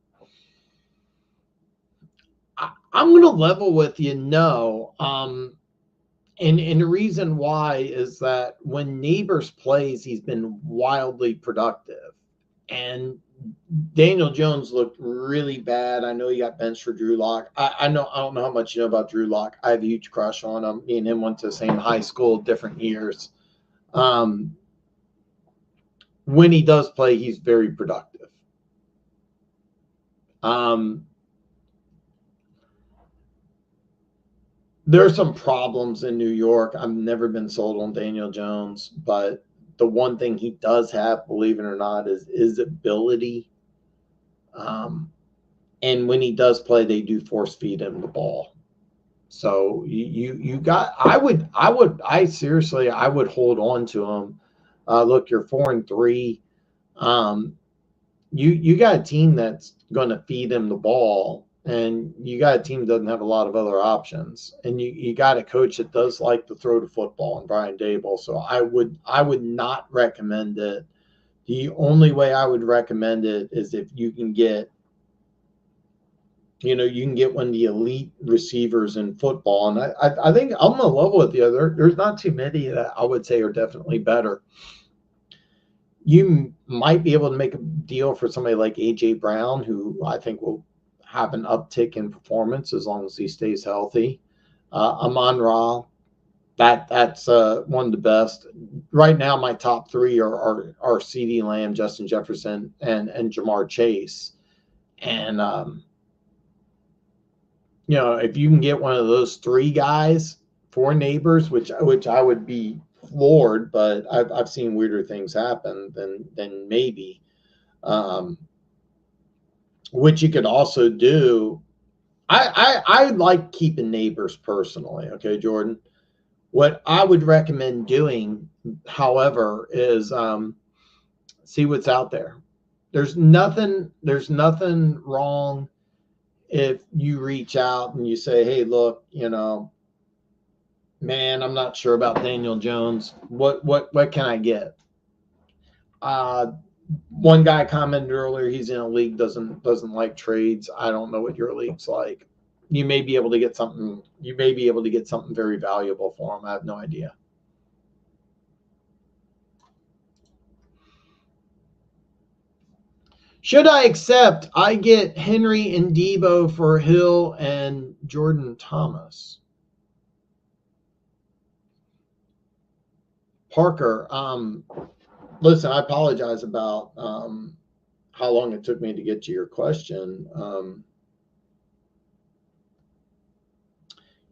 going to level with you, no. And the reason why is that when Neighbors plays, he's been wildly productive. And Daniel Jones looked really bad. I know he got benched for Drew Lock. I don't know how much you know about Drew Lock. I have a huge crush on him. Me and him went to the same high school, different years. When he does play, he's very productive. There are some problems in New York. I've never been sold on Daniel Jones, but the one thing he does have, believe it or not, is ability. And when he does play, they do force feed him the ball. So I would hold on to him. Look, you're 4-3. You got a team that's going to feed him the ball, and you got a team that doesn't have a lot of other options, and you got a coach that does like to throw the football in Brian Daboll. So I would not recommend it. The only way I would recommend it is if you can get one of the elite receivers in football. And I think I'm going to level with you. There's not too many that I would say are definitely better. You might be able to make a deal for somebody like A.J. Brown, who I think will have an uptick in performance as long as he stays healthy. Amon-Ra, that's one of the best. Right now, my top three are CeeDee Lamb, Justin Jefferson, and Jamar Chase. And, if you can get one of those three guys for Neighbors, which I would be floored, but I've seen weirder things happen than maybe. Which you could also do. I like keeping Neighbors personally. Okay, Jordan. What I would recommend doing, however, is see what's out there. There's nothing wrong if you reach out and you say, hey, look, man, I'm not sure about Daniel Jones. What can I get? One guy commented earlier, he's in a league, doesn't like trades. I don't know what your league's like. You may be able to get something. You may be able to get something very valuable for him. I have no idea. Should I accept? I get Henry and Debo for Hill and Jordan Thomas. Parker, listen, I apologize about how long it took me to get to your question.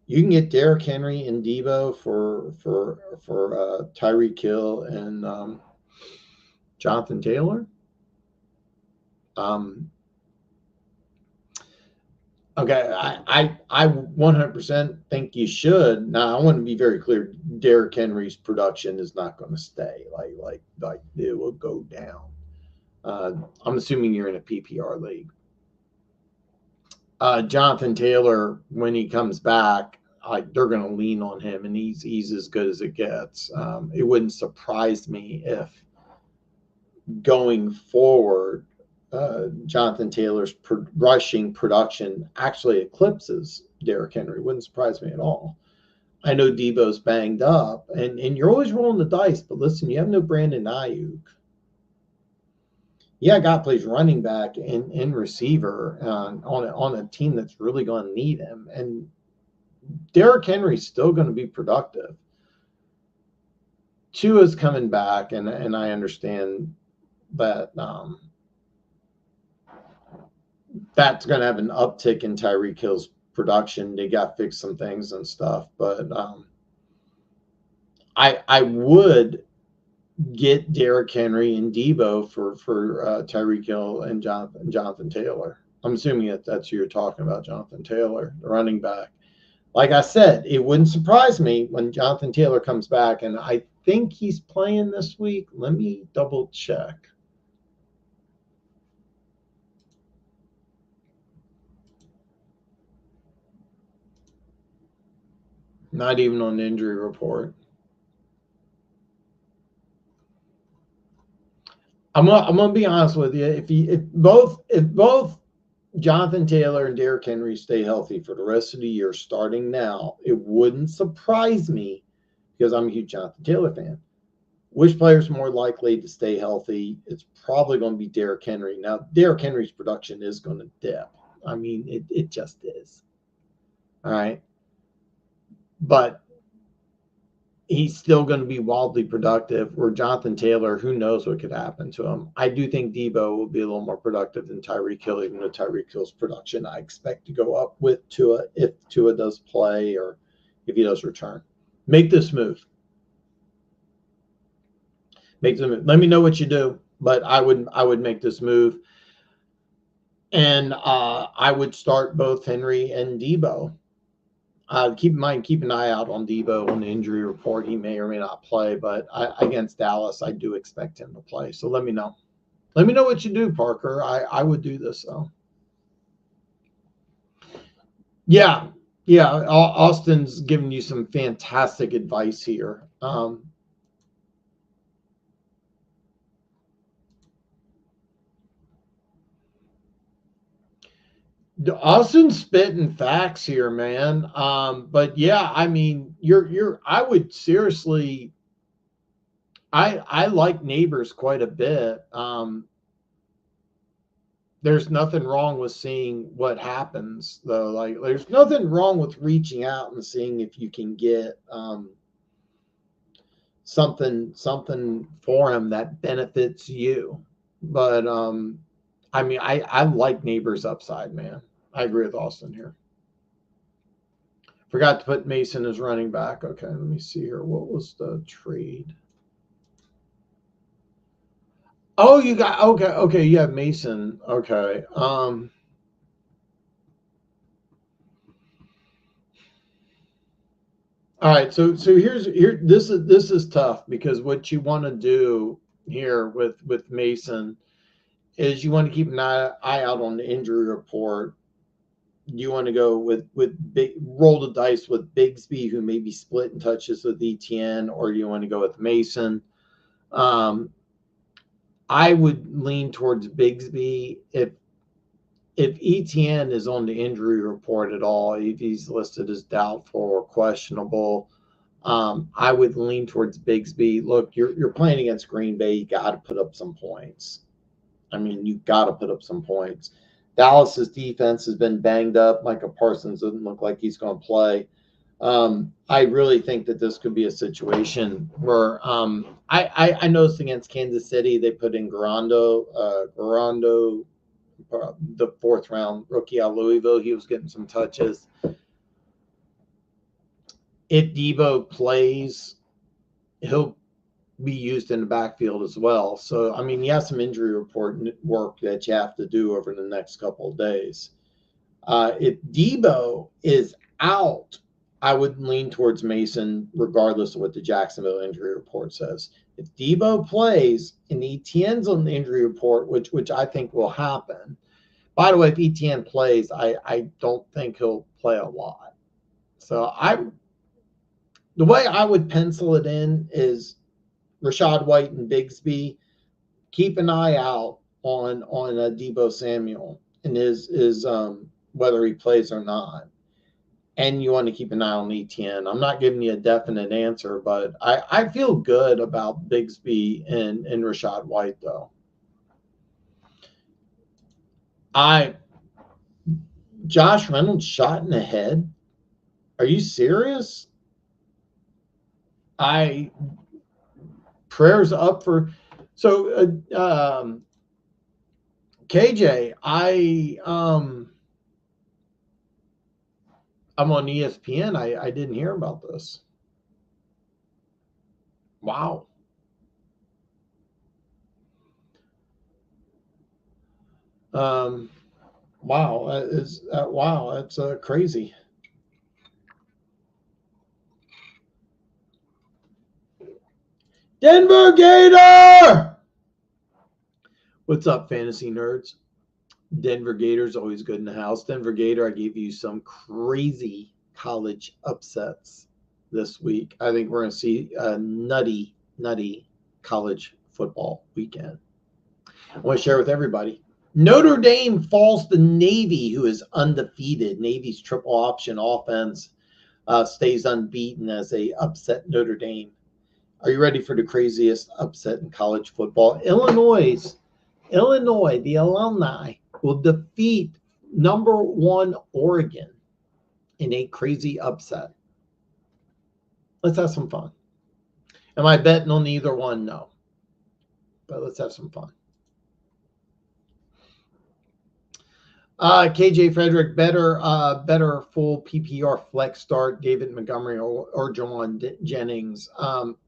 You can get Derrick Henry and Debo for Tyreek Hill and Jonathan Taylor. Okay, I 100% think you should. Now, I want to be very clear. Derrick Henry's production is not going to stay. Like it will go down. I'm assuming you're in a PPR league. Jonathan Taylor, when he comes back, they're going to lean on him, and he's as good as it gets. It wouldn't surprise me if going forward, Jonathan Taylor's rushing production actually eclipses Derrick Henry. Wouldn't surprise me at all. I know Debo's banged up, and you're always rolling the dice, but listen, you have no Brandon Ayuk. Yeah, God plays running back and receiver on a team that's really going to need him. And Derrick Henry's still going to be productive. Tua's coming back, and I understand that that's going to have an uptick in Tyreek Hill's production. They got to fix some things and stuff, but I would get Derrick Henry and Debo for Tyreek Hill and Jonathan Taylor. I'm assuming that's who you're talking about, Jonathan Taylor, the running back. Like I said, it wouldn't surprise me when Jonathan Taylor comes back, and I think he's playing this week. Let me double check. Not even on the injury report. I'm gonna be honest with you. If both Jonathan Taylor and Derrick Henry stay healthy for the rest of the year, starting now, it wouldn't surprise me, because I'm a huge Jonathan Taylor fan. Which player's more likely to stay healthy? It's probably going to be Derrick Henry. Now, Derrick Henry's production is going to dip. I mean, it just is. All right. But he's still going to be wildly productive. Where Jonathan Taylor, who knows what could happen to him. I do think Debo will be a little more productive than Tyreek Hill, even though Tyreek Hill's production I expect to go up with Tua if Tua does play or if he does return. Make this move. Make the move. Let me know what you do, but I would make this move. And I would start both Henry and Debo. Keep in mind, keep an eye out on Debo on the injury report. He may or may not play, but against Dallas, I do expect him to play. So let me know. Let me know what you do, Parker. I would do this, though. Yeah. Austin's giving you some fantastic advice here. Austin's spitting facts here, man. But yeah, I mean, I would seriously, I like Neighbors quite a bit. There's nothing wrong with seeing what happens, though. Like, there's nothing wrong with reaching out and seeing if you can get something for him that benefits you. But I mean, I like Neighbors upside, man. I agree with Austin here. Forgot to put Mason as running back. Okay, let me see here. What was the trade? Oh, you got okay. You have Mason. Okay. All right. So this is tough, because what you want to do here with Mason is you want to keep an eye out on the injury report. You want to go with roll the dice with Bigsby, who may be splitting touches with ETN, or you want to go with Mason. I would lean towards Bigsby if ETN is on the injury report at all. If he's listed as doubtful or questionable, I would lean towards Bigsby. Look, you're playing against Green Bay. You got to put up some points. I mean, you got to put up some points. Dallas's defense has been banged up. Micah Parsons doesn't look like he's going to play. I really think that this could be a situation where I noticed against Kansas City they put in Garando, the 4th round rookie out of Louisville. He was getting some touches. If Debo plays, he'll be used in the backfield as well. So, I mean, you have some injury report work that you have to do over the next couple of days. If Debo is out, I would lean towards Mason regardless of what the Jacksonville injury report says. If Debo plays and Etienne's on the injury report, which I think will happen. By the way, if Etienne plays, I don't think he'll play a lot. So the way I would pencil it in is Rachaad White and Bigsby. Keep an eye out on Debo Samuel and his whether he plays or not. And you want to keep an eye on Etienne. I'm not giving you a definite answer, but I feel good about Bigsby and Rachaad White, though. Josh Reynolds shot in the head? Are you serious? Prayers up for... So, KJ, I'm on ESPN. I didn't hear about this. Wow. Wow. That's crazy. Denver Gator! What's up, fantasy nerds? Denver Gators always good in the house. Denver Gator, I gave you some crazy college upsets this week. I think we're going to see a nutty college football weekend. I want to share with everybody. Notre Dame falls to Navy, who is undefeated. Navy's triple option offense stays unbeaten as they upset Notre Dame. Are you ready for the craziest upset in college football? Illinois, the alumni, will defeat number 1 Oregon in a crazy upset. Let's have some fun. Am I betting on either one? No. But let's have some fun. KJ Frederick, better full PPR flex start, David Montgomery or Jawan Jennings.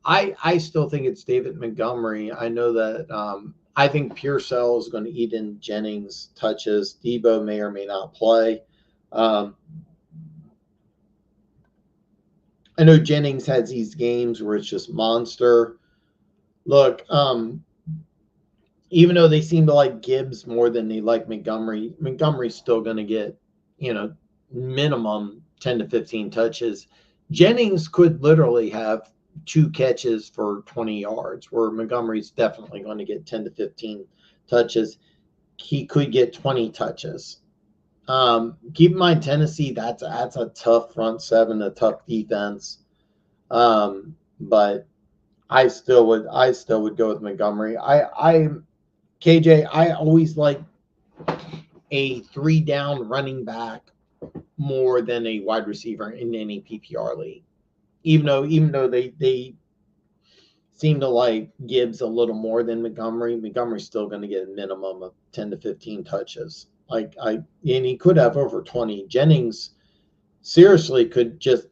I still think it's David Montgomery. I know that I think Pearsall is going to eat in Jennings' touches. Debo may or may not play. I know Jennings has these games where it's just monster. Look, even though they seem to like Gibbs more than they like Montgomery, Montgomery's still going to get, minimum 10 to 15 touches. Jennings could literally have 2 catches for 20 yards, where Montgomery's definitely going to get 10 to 15 touches. He could get 20 touches. Keep in mind, Tennessee, that's a tough front seven, a tough defense. But I still would go with Montgomery. KJ, I always like a 3-down running back more than a wide receiver in any PPR league. Even though they seem to like Gibbs a little more than Montgomery, Montgomery's still going to get a minimum of 10 to 15 touches. And he could have over 20. Jennings seriously could just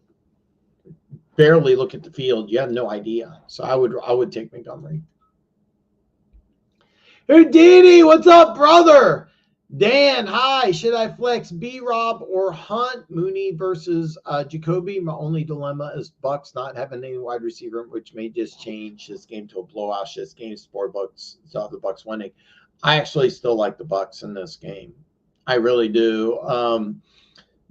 barely look at the field. You have no idea. So I would take Montgomery. Houdini, what's up, brother? Dan, hi. Should I flex B-Rob or Hunt? Mooney versus Jacoby. My only dilemma is Bucks not having any wide receiver, which may just change this game to a blowout. This game sport Bucks saw the Bucks winning. I actually still like the Bucks in this game. I really do.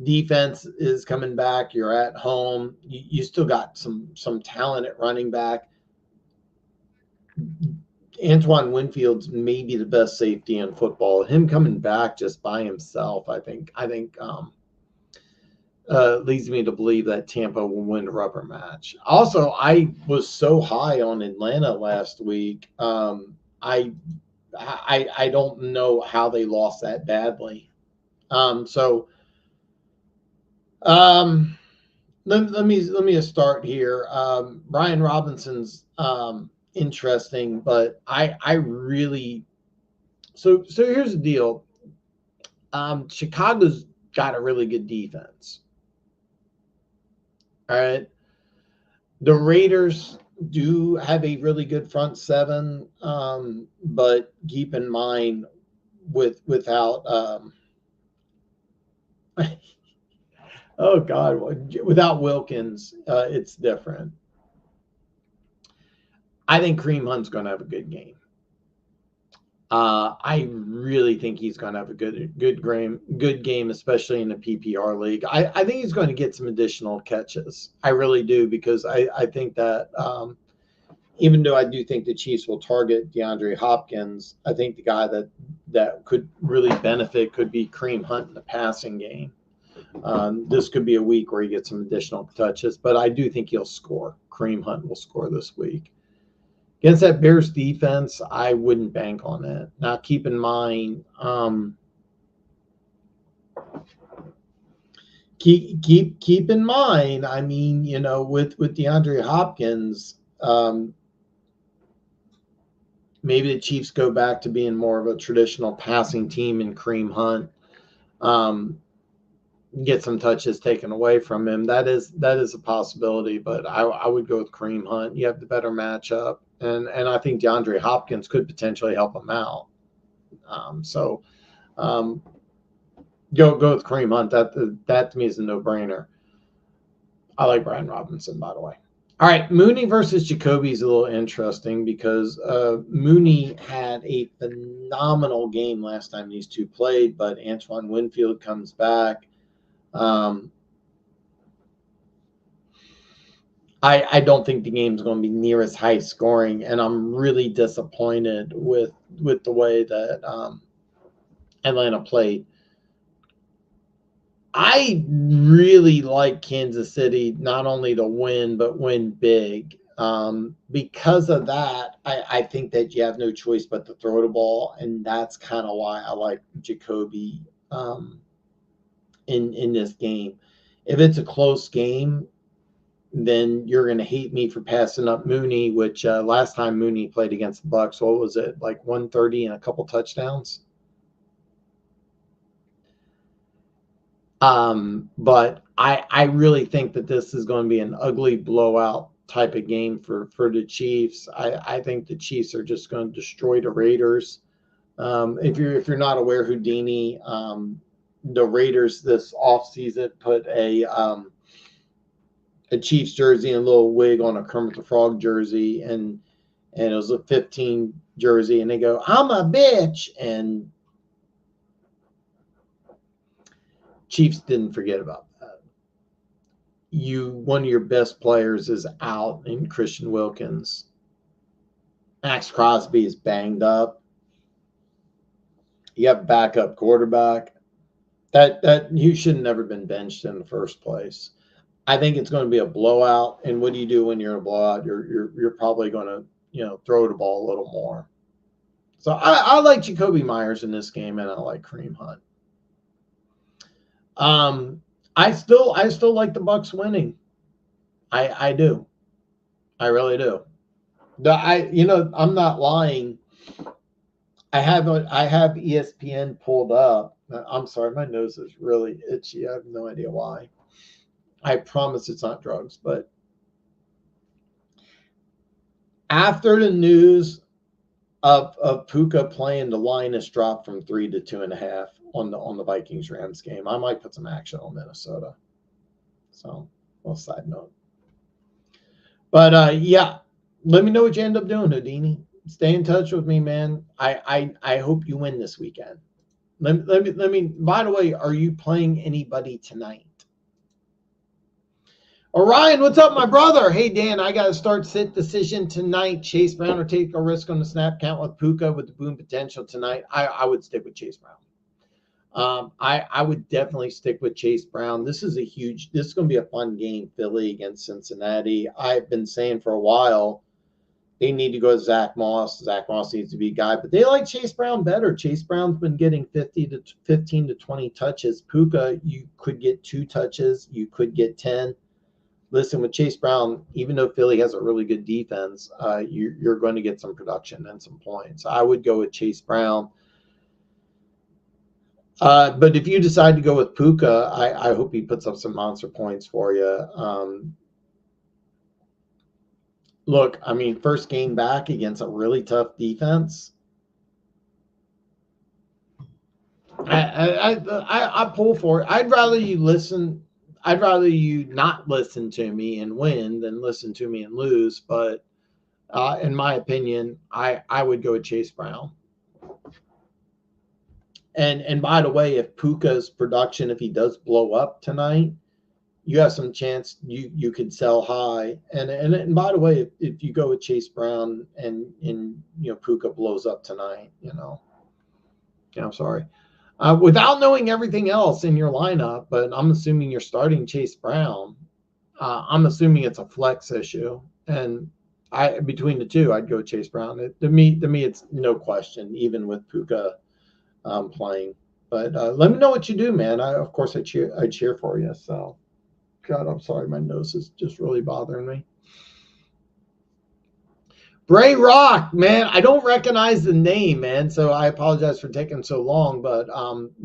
Defense is coming back. You're at home. You still got some talent at running back. Antoine Winfield's maybe the best safety in football. Him coming back just by himself, I think leads me to believe that Tampa will win the rubber match. Also, I was so high on Atlanta last week. I I don't know how they lost that badly. Let me just start here. Brian Robinson's interesting, but I really so here's the deal. Chicago's got a really good defense. All right. The Raiders do have a really good front seven, but keep in mind without oh God, without Wilkins, it's different. I think Kareem Hunt's going to have a good game. I really think he's going to have a good game, especially in the PPR league. I think he's going to get some additional catches. I really do, because I think that even though I do think the Chiefs will target DeAndre Hopkins, I think the guy that could really benefit could be Kareem Hunt in the passing game. This could be a week where he gets some additional touches, but I do think he'll score. Kareem Hunt will score this week. Against that Bears defense, I wouldn't bank on it. Now, keep in mind, keep in mind. I mean, with DeAndre Hopkins, maybe the Chiefs go back to being more of a traditional passing team, and Kareem Hunt get some touches taken away from him. That is a possibility, but I would go with Kareem Hunt. You have the better matchup. And I think DeAndre Hopkins could potentially help him out. Go with Kareem Hunt. That to me is a no-brainer. I like Brian Robinson, by the way. All right, Mooney versus Jacoby is a little interesting, because Mooney had a phenomenal game last time these two played, but Antoine Winfield comes back. I don't think the game's going to be near as high scoring, and I'm really disappointed with the way that Atlanta played. I really like Kansas City not only to win, but win big. Because of that, I think that you have no choice but to throw the ball, and that's kind of why I like Jacoby in this game. If it's a close game, then you're going to hate me for passing up Mooney, which last time Mooney played against the Bucs, what was it, like 130 and a couple touchdowns? But I really think that this is going to be an ugly blowout type of game for the Chiefs. I think the Chiefs are just going to destroy the Raiders. If you're not aware, Houdini, the Raiders this offseason put a Chiefs jersey and a little wig on a Kermit the Frog jersey, and it was a 15 jersey, and they go, "I'm a bitch," and Chiefs didn't forget about that. One of your best players is out in Christian Wilkins. Max Crosby is banged up. You have a backup quarterback. That you should have never been benched in the first place. I think it's going to be a blowout. And what do you do when you're in a blowout? You're probably going to throw the ball a little more. So I like Jacoby Myers in this game, and I like Kareem Hunt. I still like the Bucs winning. I do. I really do. I'm not lying. I have ESPN pulled up. I'm sorry, my nose is really itchy. I have no idea why. I promise it's not drugs, but after the news of Puka playing, the line has dropped from 3 to 2.5 on the Vikings Rams game. I might put some action on Minnesota. So, well, side note. But yeah, let me know what you end up doing, Houdini. Stay in touch with me, man. I hope you win this weekend. Let me. By the way, are you playing anybody tonight? Orion, what's up, my brother? Hey, Dan, I got to start sit decision tonight. Chase Brown or take a risk on the snap count with Puka with the boom potential tonight. I would stick with Chase Brown. I would definitely stick with Chase Brown. This is going to be a fun game, Philly against Cincinnati. I've been saying for a while they need to go with Zach Moss. Zach Moss needs to be a guy, but they like Chase Brown better. Chase Brown's been getting 15 to 20 touches. Puka, you could get 2 touches. You could get 10. Listen, with Chase Brown, even though Philly has a really good defense, you're going to get some production and some points. I would go with Chase Brown. But if you decide to go with Puka, I hope he puts up some monster points for you. Look, I mean, first game back against a really tough defense. I pull for it. I'd rather you not listen to me and win than listen to me and lose. But in my opinion, I would go with Chase Brown. And by the way, if Puka's production, if he does blow up tonight, you have some chance you could sell high. And by the way, if you go with Chase Brown and Puka blows up tonight, I'm sorry. Without knowing everything else in your lineup, but I'm assuming you're starting Chase Brown. I'm assuming it's a flex issue, and between the two, I'd go Chase Brown. To me, it's no question, even with Puka playing. But let me know what you do, man. Of course, I cheer for you. So, God, I'm sorry, my nose is just really bothering me. Bray Rock, man, I don't recognize the name, man, so I apologize for taking so long, but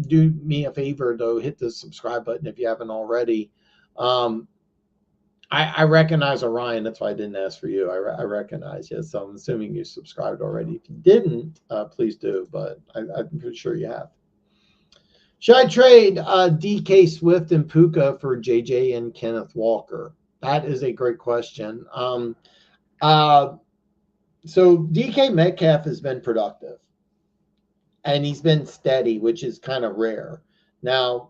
do me a favor, though, hit the subscribe button if you haven't already. I recognize Orion, that's why I didn't ask for you. I recognize you, so I'm assuming you subscribed already. If you didn't, please do, but I'm pretty sure you have. Should I trade DK Swift and Puka for JJ and Kenneth Walker? That is a great question. So DK Metcalf has been productive, and he's been steady, which is kind of rare. Now,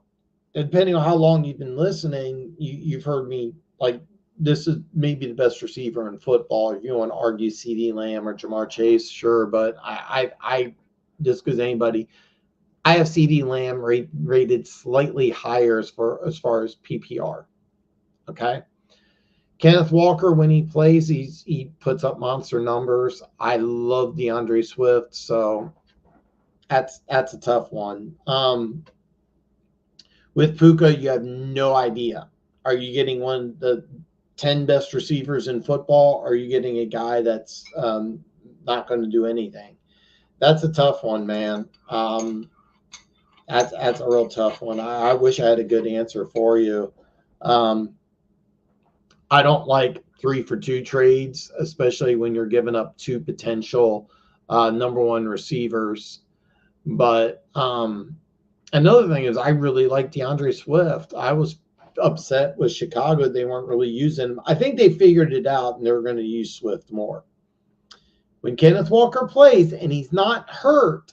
depending on how long you've been listening, you've heard me, like, this is maybe the best receiver in football. If you want to argue CeeDee Lamb or Jamar Chase, sure, but I just because anybody, I have CeeDee Lamb rated slightly higher as far as PPR. Okay. Kenneth Walker, when he plays, he puts up monster numbers. I love DeAndre Swift, so that's a tough one. With Puka, you have no idea. Are you getting one of the 10 best receivers in football? Or are you getting a guy that's not going to do anything? That's a tough one, man. That's a real tough one. I wish I had a good answer for you. I don't like 3-for-2 trades, especially when you're giving up 2 potential number 1 receivers. But another thing is I really like DeAndre Swift. I was upset with Chicago. They weren't really using him. I think they figured it out, and they were going to use Swift more. When Kenneth Walker plays and he's not hurt,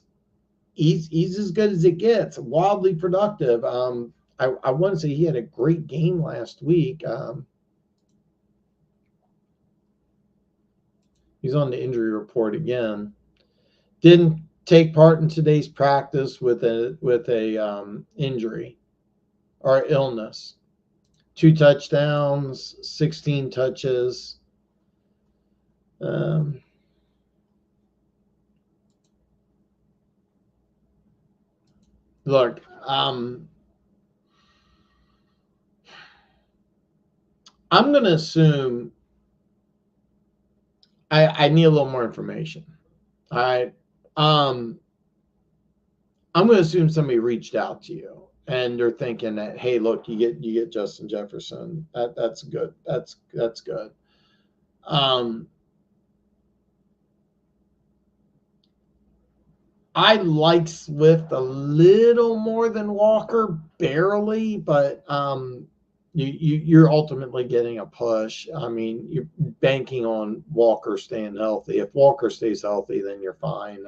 he's as good as it gets, wildly productive. I want to say he had a great game last week. He's on the injury report again. Didn't take part in today's practice with a injury or illness. 2 touchdowns, 16 touches. Look, I'm going to assume I need a little more information. All right. I'm going to assume somebody reached out to you and they're thinking that, hey, look, you get Justin Jefferson. That's good. That's good. I like Swift a little more than Walker, barely, but you're ultimately getting a push. I mean, you're banking on Walker staying healthy. If Walker stays healthy, then you're fine.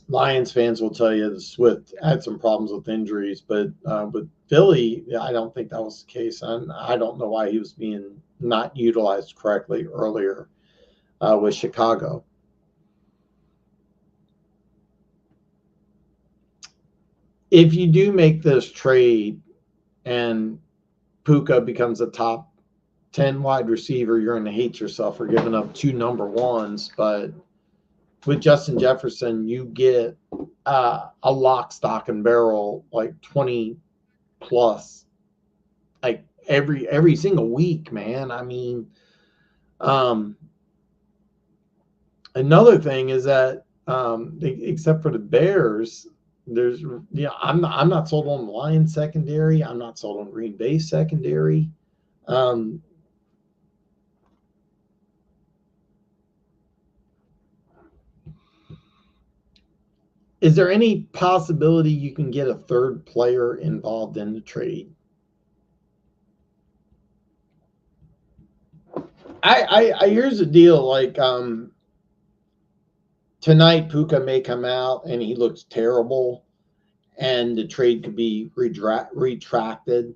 Lions fans will tell you that Swift had some problems with injuries, but with Philly, I don't think that was the case. I don't know why he was being not utilized correctly earlier with Chicago. If you do make this trade and Puka becomes a top 10 wide receiver, you're going to hate yourself for giving up 2 number ones. But with Justin Jefferson, you get a lock, stock, and barrel, like 20 plus, like every single week, man. I mean, another thing is that except for the Bears, there's I'm not sold on the Lions secondary. I'm not sold on Green Bay secondary. Is there any possibility you can get a third player involved in the trade? I here's the deal. Like tonight, Puka may come out and he looks terrible, and the trade could be retracted.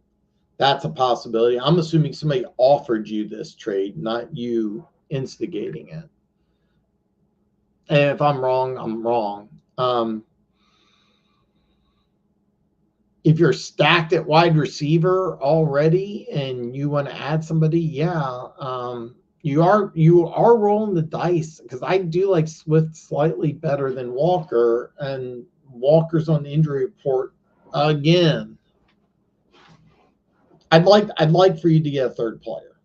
That's a possibility. I'm assuming somebody offered you this trade, not you instigating it. And if I'm wrong, I'm wrong. If you're stacked at wide receiver already and you want to add somebody, you are rolling the dice, because I do like Swift slightly better than Walker, and Walker's on the injury report again. I'd like for you to get a third player.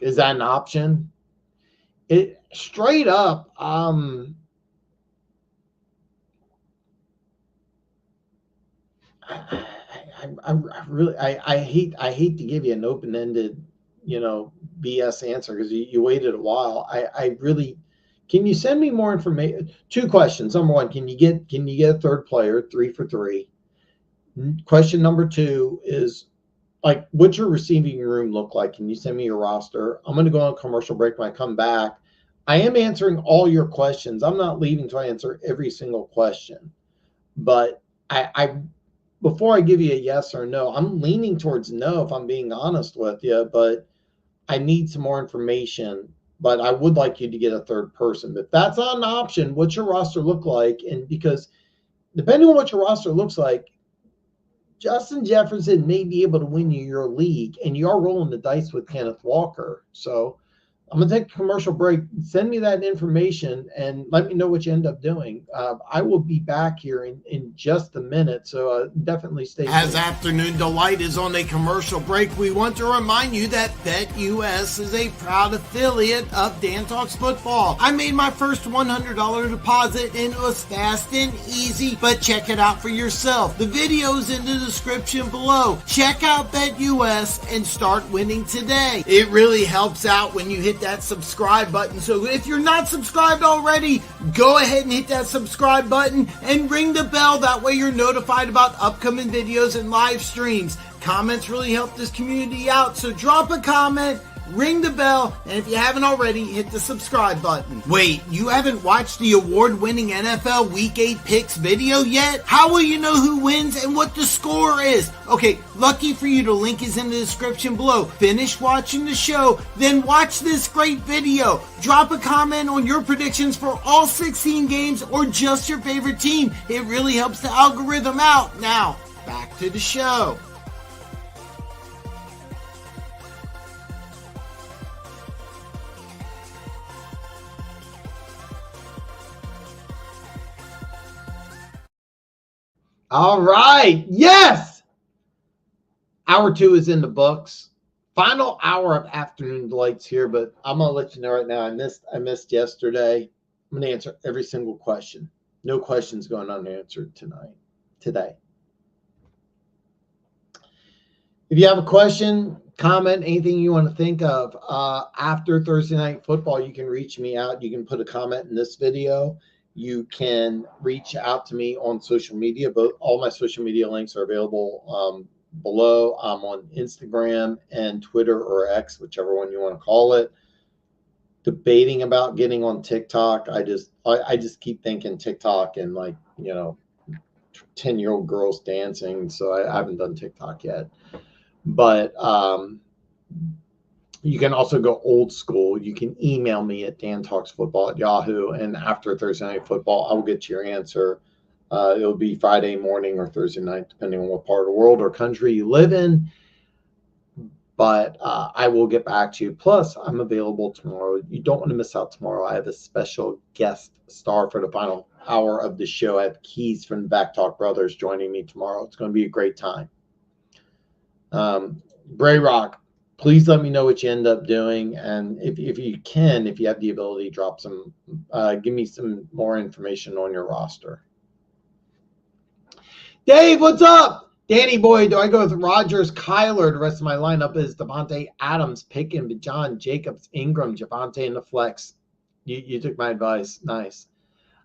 Is that an option? It straight up. I hate to give you an open-ended, BS answer, because you waited a while. Can you send me more information? 2 questions. Number 1, can you get a third player, 3 for 3? Question number 2 is, like, what's your receiving room look like? Can you send me your roster? I'm going to go on a commercial break. When I come back, I am answering all your questions. I'm not leaving until I answer every single question. But before I give you a yes or no, I'm leaning towards no, if I'm being honest with you, but I need some more information. But I would like you to get a third person. If that's not an option, what's your roster look like? And because depending on what your roster looks like, Justin Jefferson may be able to win you your league, and you are rolling the dice with Kenneth Walker. So I'm going to take a commercial break. Send me that information and let me know what you end up doing. I will be back here in just a minute, so definitely stay tuned. As Afternoon Delight is on a commercial break, we want to remind you that BetUS is a proud affiliate of Dan Talks Football. I made my first $100 deposit, and it was fast and easy, but check it out for yourself. The video is in the description below. Check out BetUS and start winning today. It really helps out when you hit that subscribe button. So if you're not subscribed already, go ahead and hit that subscribe button and ring the bell. That way you're notified about upcoming videos and live streams. Comments really help this community out, so drop a comment, ring the bell, and if you haven't already, hit the subscribe button. Wait, you haven't watched the award-winning NFL Week 8 picks video yet? How will you know who wins and what the score is? Okay, lucky for you, the link is in the description below. Finish watching the show, then watch this great video. Drop a comment on your predictions for all 16 games or just your favorite team. It really helps the algorithm out. Now, back to the show. All right. Yes. Hour 2 is in the books. Final hour of Afternoon Delights here, but I'm going to let you know right now, I missed yesterday. I'm going to answer every single question. No questions going unanswered today. If you have a question, comment, anything you want to think of after Thursday Night Football, you can reach me out. You can put a comment in this video. You can reach out to me on social media. But all my social media links are available below. I'm on Instagram and Twitter, or X, whichever one you want to call it. Debating about getting on TikTok. I just keep thinking TikTok and 10-year-old girls dancing. So I haven't done TikTok yet. But you can also go old school. You can email me at dantalksfootball@yahoo, and after Thursday Night Football, I will get your answer. It'll be Friday morning or Thursday night, depending on what part of the world or country you live in. but I will get back to you. Plus, I'm available tomorrow. You don't want to miss out tomorrow. I have a special guest star for the final hour of the show. I have Keys from the Back Talk Brothers joining me tomorrow. It's going to be a great time. Bray Rock, please let me know what you end up doing. And if you can, if you have the ability, drop some, give me some more information on your roster. Dave, what's up? Danny boy, do I go with Rodgers, Kyler? The rest of my lineup is Devontae Adams, Pickens, John Jacobs, Ingram, Javonte in the flex. You took my advice. Nice.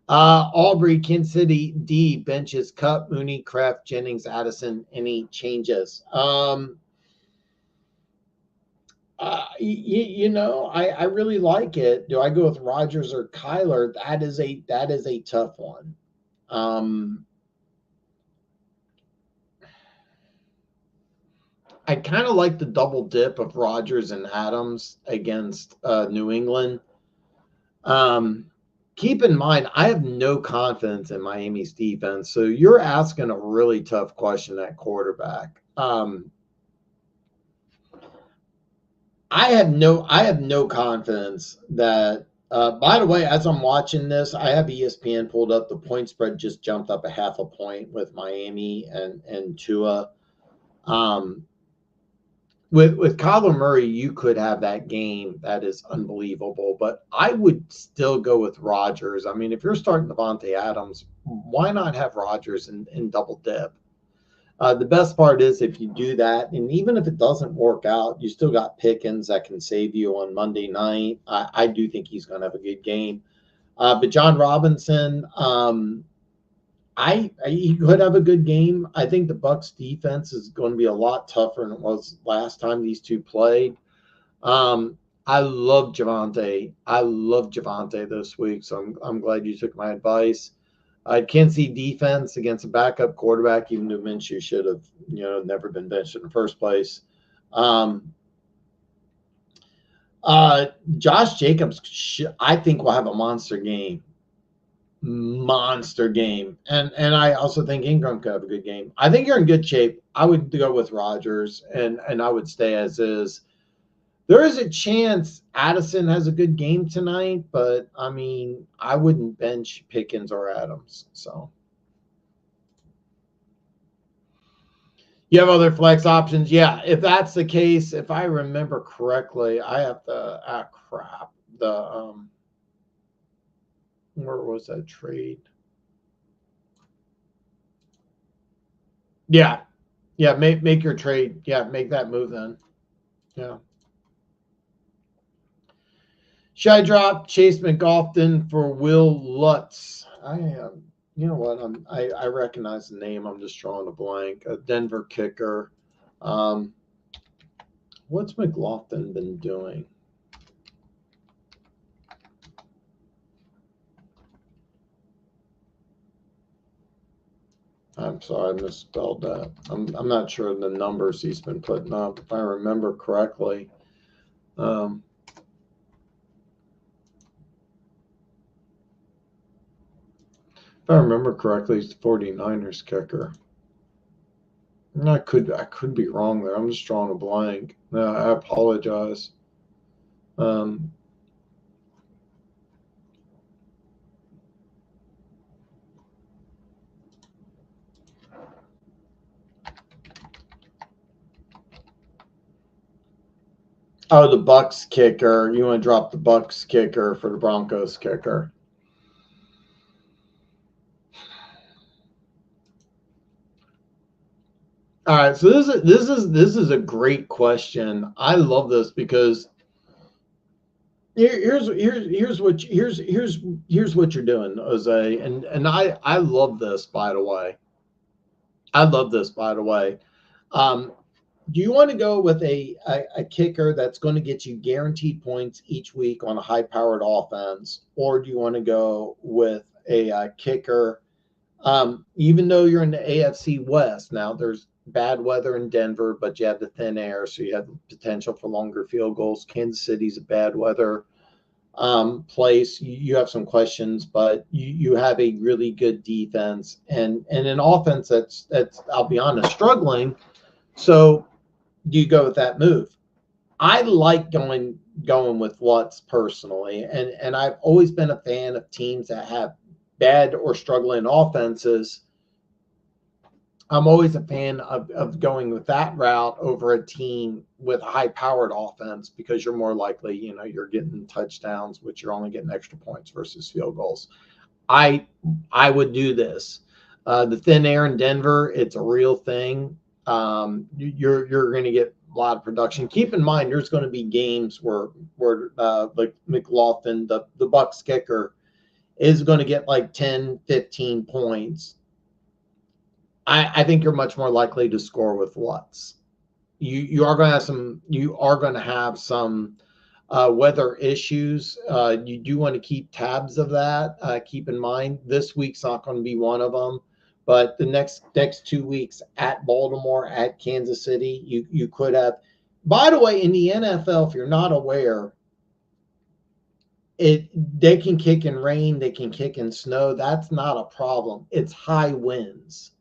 Aubrey, Kansas City, D, benches, Cup, Mooney, Kraft, Jennings, Addison. Any changes? I really like it. Do I go with Rodgers or Kyler? That is a tough one. I kind of like the double dip of Rodgers and Adams against New England. Keep in mind, I have no confidence in Miami's defense. So you're asking a really tough question at quarterback. I have no confidence that. By the way, as I'm watching this, I have ESPN pulled up. The point spread just jumped up 0.5 point with Miami and Tua. With Kyler Murray, you could have that game. That is unbelievable. But I would still go with Rodgers. I mean, if you're starting Devontae Adams, why not have Rodgers in double dip? The best part is if you do that, and even if it doesn't work out, you still got Pickens that can save you on Monday night. I do think he's going to have a good game. But John Robinson, he could have a good game. I think the Bucs defense is going to be a lot tougher than it was last time these two played. I love Javonte. This week, so I'm glad you took my advice. I can't see defense against a backup quarterback, even though Minshew should have, never been benched in the first place. Josh Jacobs, I think will have a monster game. And I also think Ingram could have a good game. I think you're in good shape. I would go with Rodgers, and I would stay as is. There is a chance Addison has a good game tonight, but I mean, I wouldn't bench Pickens or Adams. So you have other flex options? Yeah, if that's the case, if I remember correctly, I have to where was that trade? Yeah. Make your trade. Yeah, make that move then. Yeah. Should I drop Chase McGolfton for Will Lutz? You know what? I recognize the name. I'm just drawing a blank. A Denver kicker. What's McLaughlin been doing? I'm sorry, I misspelled that. I'm not sure of the numbers he's been putting up. If I remember correctly, if I remember correctly, he's the 49ers kicker. And I could be wrong there. I'm just drawing a blank. I apologize. Oh, the Bucs kicker. You want to drop the Bucs kicker for the Broncos kicker? All right, so this is a great question. I love this because here's what you're doing, Jose, and I love this, by the way. Do you want to go with a kicker that's going to get you guaranteed points each week on a high-powered offense, or do you want to go with a kicker, even though you're in the AFC West? Now, there's bad weather in Denver, but you have the thin air, so you have the potential for longer field goals. Kansas City's a bad weather place. You have some questions, but you have a really good defense and an offense that's I'll be honest, struggling. So do you go with that move? I like going with Lutz personally, and I've always been a fan of teams that have bad or struggling offenses. I'm always a fan of going with that route over a team with a high-powered offense because you're more likely, you're getting touchdowns, which you're only getting extra points versus field goals. I would do this. The thin air in Denver, it's a real thing. You're going to get a lot of production. Keep in mind, there's going to be games where like McLaughlin, the Bucks kicker, is going to get like 10, 15 points. I think you're much more likely to score with Lutz. You are going to have some weather issues. You do want to keep tabs of that. Keep in mind this week's not going to be one of them, but the next 2 weeks at Baltimore, at Kansas City, you could have. By the way, in the NFL, if you're not aware, they can kick in rain, they can kick in snow. That's not a problem. It's high winds.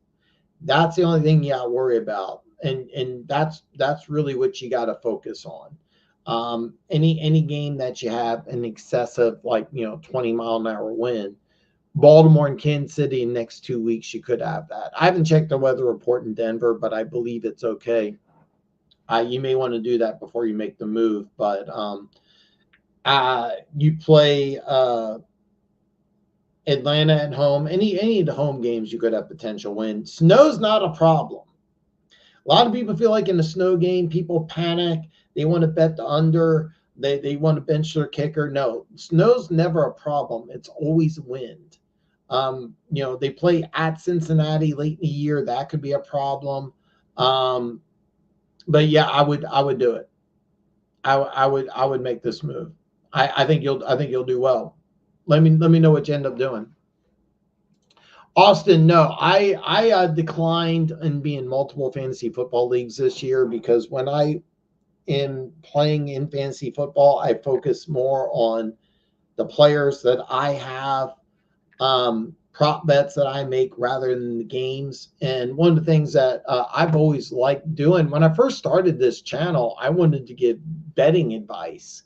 That's the only thing you got to worry about, and that's really what you got to focus on. Any game that you have an excessive 20-mile-an-hour wind, Baltimore and Kansas City in next 2 weeks, you could have that. I haven't checked the weather report in Denver, but I believe it's okay. You may want to do that before you make the move, but you play Atlanta at home. Any of the home games, you could have potential win. Snow's not a problem. A lot of people feel like in the snow game, people panic. They want to bet the under. They want to bench their kicker. No, snow's never a problem. It's always wind. They play at Cincinnati late in the year. That could be a problem. But yeah, I would do it. I would make this move. I think you'll do well. Let me know what you end up doing. Austin, no, I declined in being multiple fantasy football leagues this year because when I am playing in fantasy football, I focus more on the players that I have, prop bets that I make rather than the games. And one of the things that I've always liked doing when I first started this channel, I wanted to give betting advice.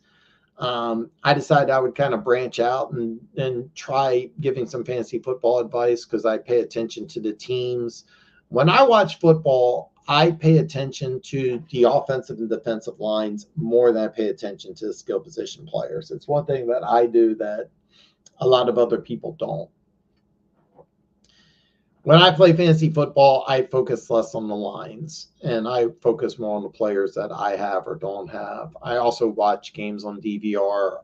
I decided I would kind of branch out and try giving some fantasy football advice because I pay attention to the teams. When I watch football, I pay attention to the offensive and defensive lines more than I pay attention to the skill position players. It's one thing that I do that a lot of other people don't. When I play fantasy football, I focus less on the lines and I focus more on the players that I have or don't have. I also watch games on DVR.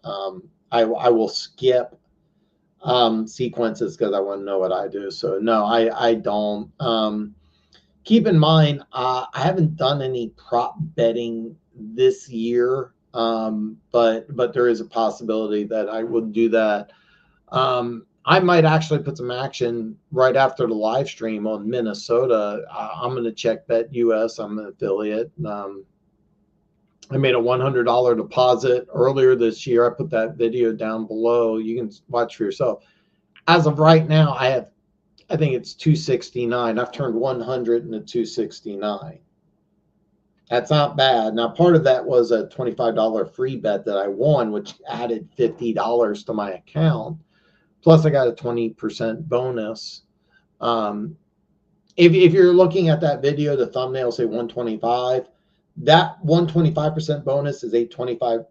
I will skip sequences because I want to know what I do. So no, I don't. Keep in mind, I haven't done any prop betting this year, but there is a possibility that I would do that. I might actually put some action right after the live stream on Minnesota. I'm going to check Bet US. I'm an affiliate. I made a $100 deposit earlier this year. I put that video down below. You can watch for yourself. As of right now, I think it's 269. I've turned 100 into 269. That's not bad. Now, part of that was a $25 free bet that I won, which added $50 to my account. Plus, I got a 20% bonus. If you're looking at that video, the thumbnail say 125. That 125% bonus is a 25%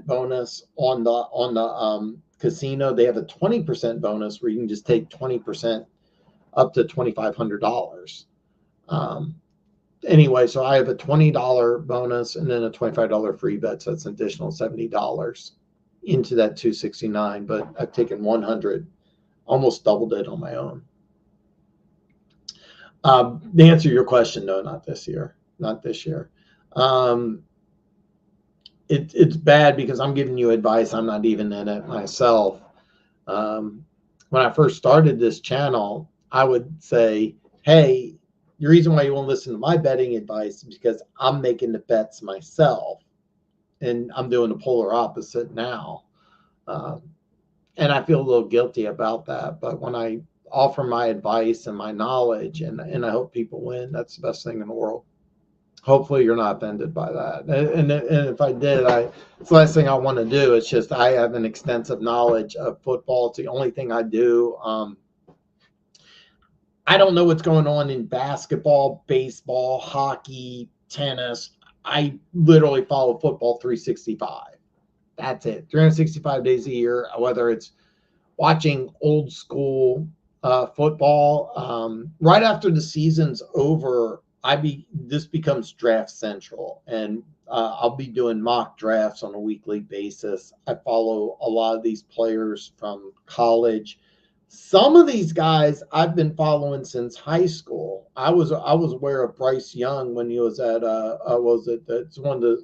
bonus on the casino. They have a 20% bonus where you can just take 20% up to $2,500. Anyway, so I have a $20 bonus and then a $25 free bet, so that's an additional $70 into that 269, but I've taken 100, almost doubled it on my own. To answer your question, no, not this year. It's bad because I'm giving you advice. I'm not even in it myself. When I first started this channel, I would say, hey, the reason why you won't listen to my betting advice is because I'm making the bets myself. And I'm doing the polar opposite now. And I feel a little guilty about that. But when I offer my advice and my knowledge and I hope people win, that's the best thing in the world. Hopefully you're not offended by that. And if I did, it's the last thing I want to do. It's just I have an extensive knowledge of football. It's the only thing I do. I don't know what's going on in basketball, baseball, hockey, tennis. I literally follow football 365. That's it. 365 days a year, whether it's watching old school football. Right after the season's over, this becomes draft central, and I'll be doing mock drafts on a weekly basis. I follow a lot of these players from college. Some of these guys I've been following since high school. I was aware of Bryce Young when he was at it's one of the.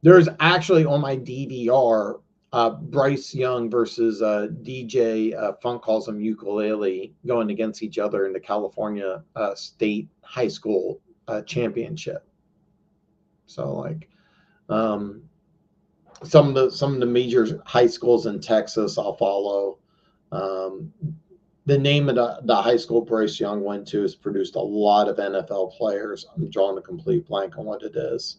There's actually on my DVR Bryce Young versus DJ Funk calls him Ukulele going against each other in the California State High School Championship. So like some of the major high schools in Texas I'll follow. The name of the high school Bryce Young went to has produced a lot of NFL players. I'm drawing a complete blank on what it is.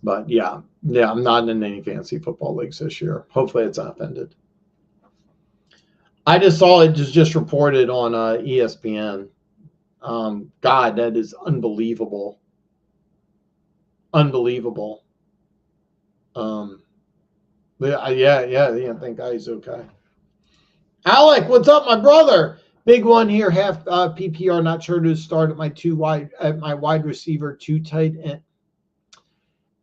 But yeah, I'm not in any fancy football leagues this year. Hopefully it's not ended. I just saw it just reported on ESPN. God, that is unbelievable. Unbelievable. Yeah, I think he's okay. Alec, what's up, my brother? Big one here, half PPR. Not sure to start at my wide receiver, 2 tight end.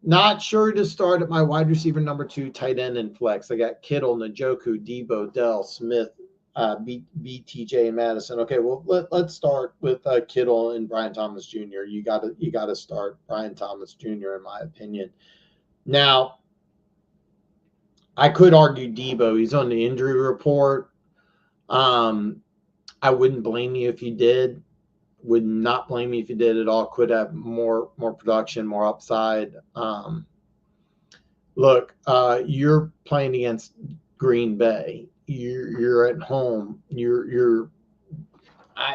Not sure to start at my wide receiver number 2 tight end in flex. I got Kittle, Njoku, Debo, Dell, Smith, BTJ, and Madison. Okay, well let's start with Kittle and Brian Thomas Jr. You got to start Brian Thomas Jr. in my opinion. Now, I could argue Debo. He's on the injury report. I wouldn't blame you if you did. Would not blame you if you did at all. Could have more production, more upside. Look, you're playing against Green Bay. You're at home. It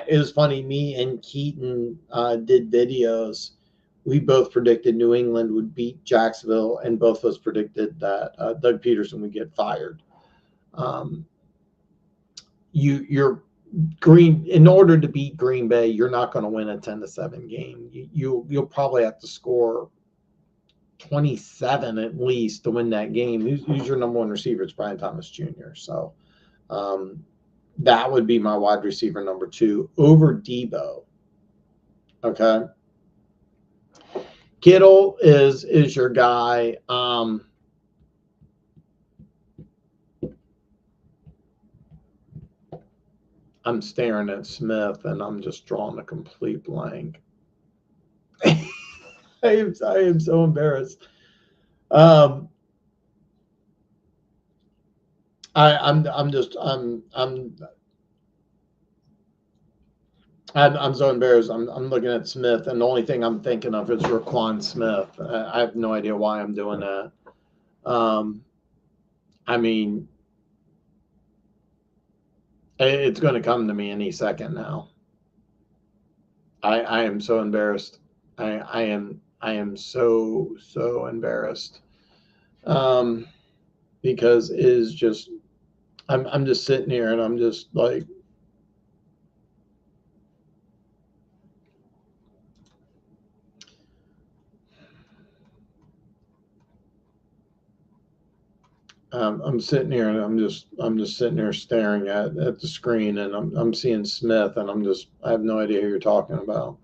was funny. Me and Keaton did videos. We both predicted New England would beat Jacksonville, and both of us predicted that Doug Peterson would get fired. You're in order to beat Green Bay, you're not going to win a 10-7 game. You'll probably have to score 27 at least to win that game. Who's your number 1 receiver? It's Brian Thomas Jr. So that would be my wide receiver number 2 over Debo. Okay. Kittle is your guy. I'm staring at Smith, and I'm just drawing a complete blank. I am so embarrassed. I'm so embarrassed. I'm looking at Smith, and the only thing I'm thinking of is Raquan Smith. I have no idea why I'm doing that. I mean, it's going to come to me any second now. I am so embarrassed. I am so embarrassed. Because it is just I'm just sitting here and I'm just like I'm sitting here and I'm just sitting here staring at the screen, and I'm seeing Smith, and I have no idea who you're talking about.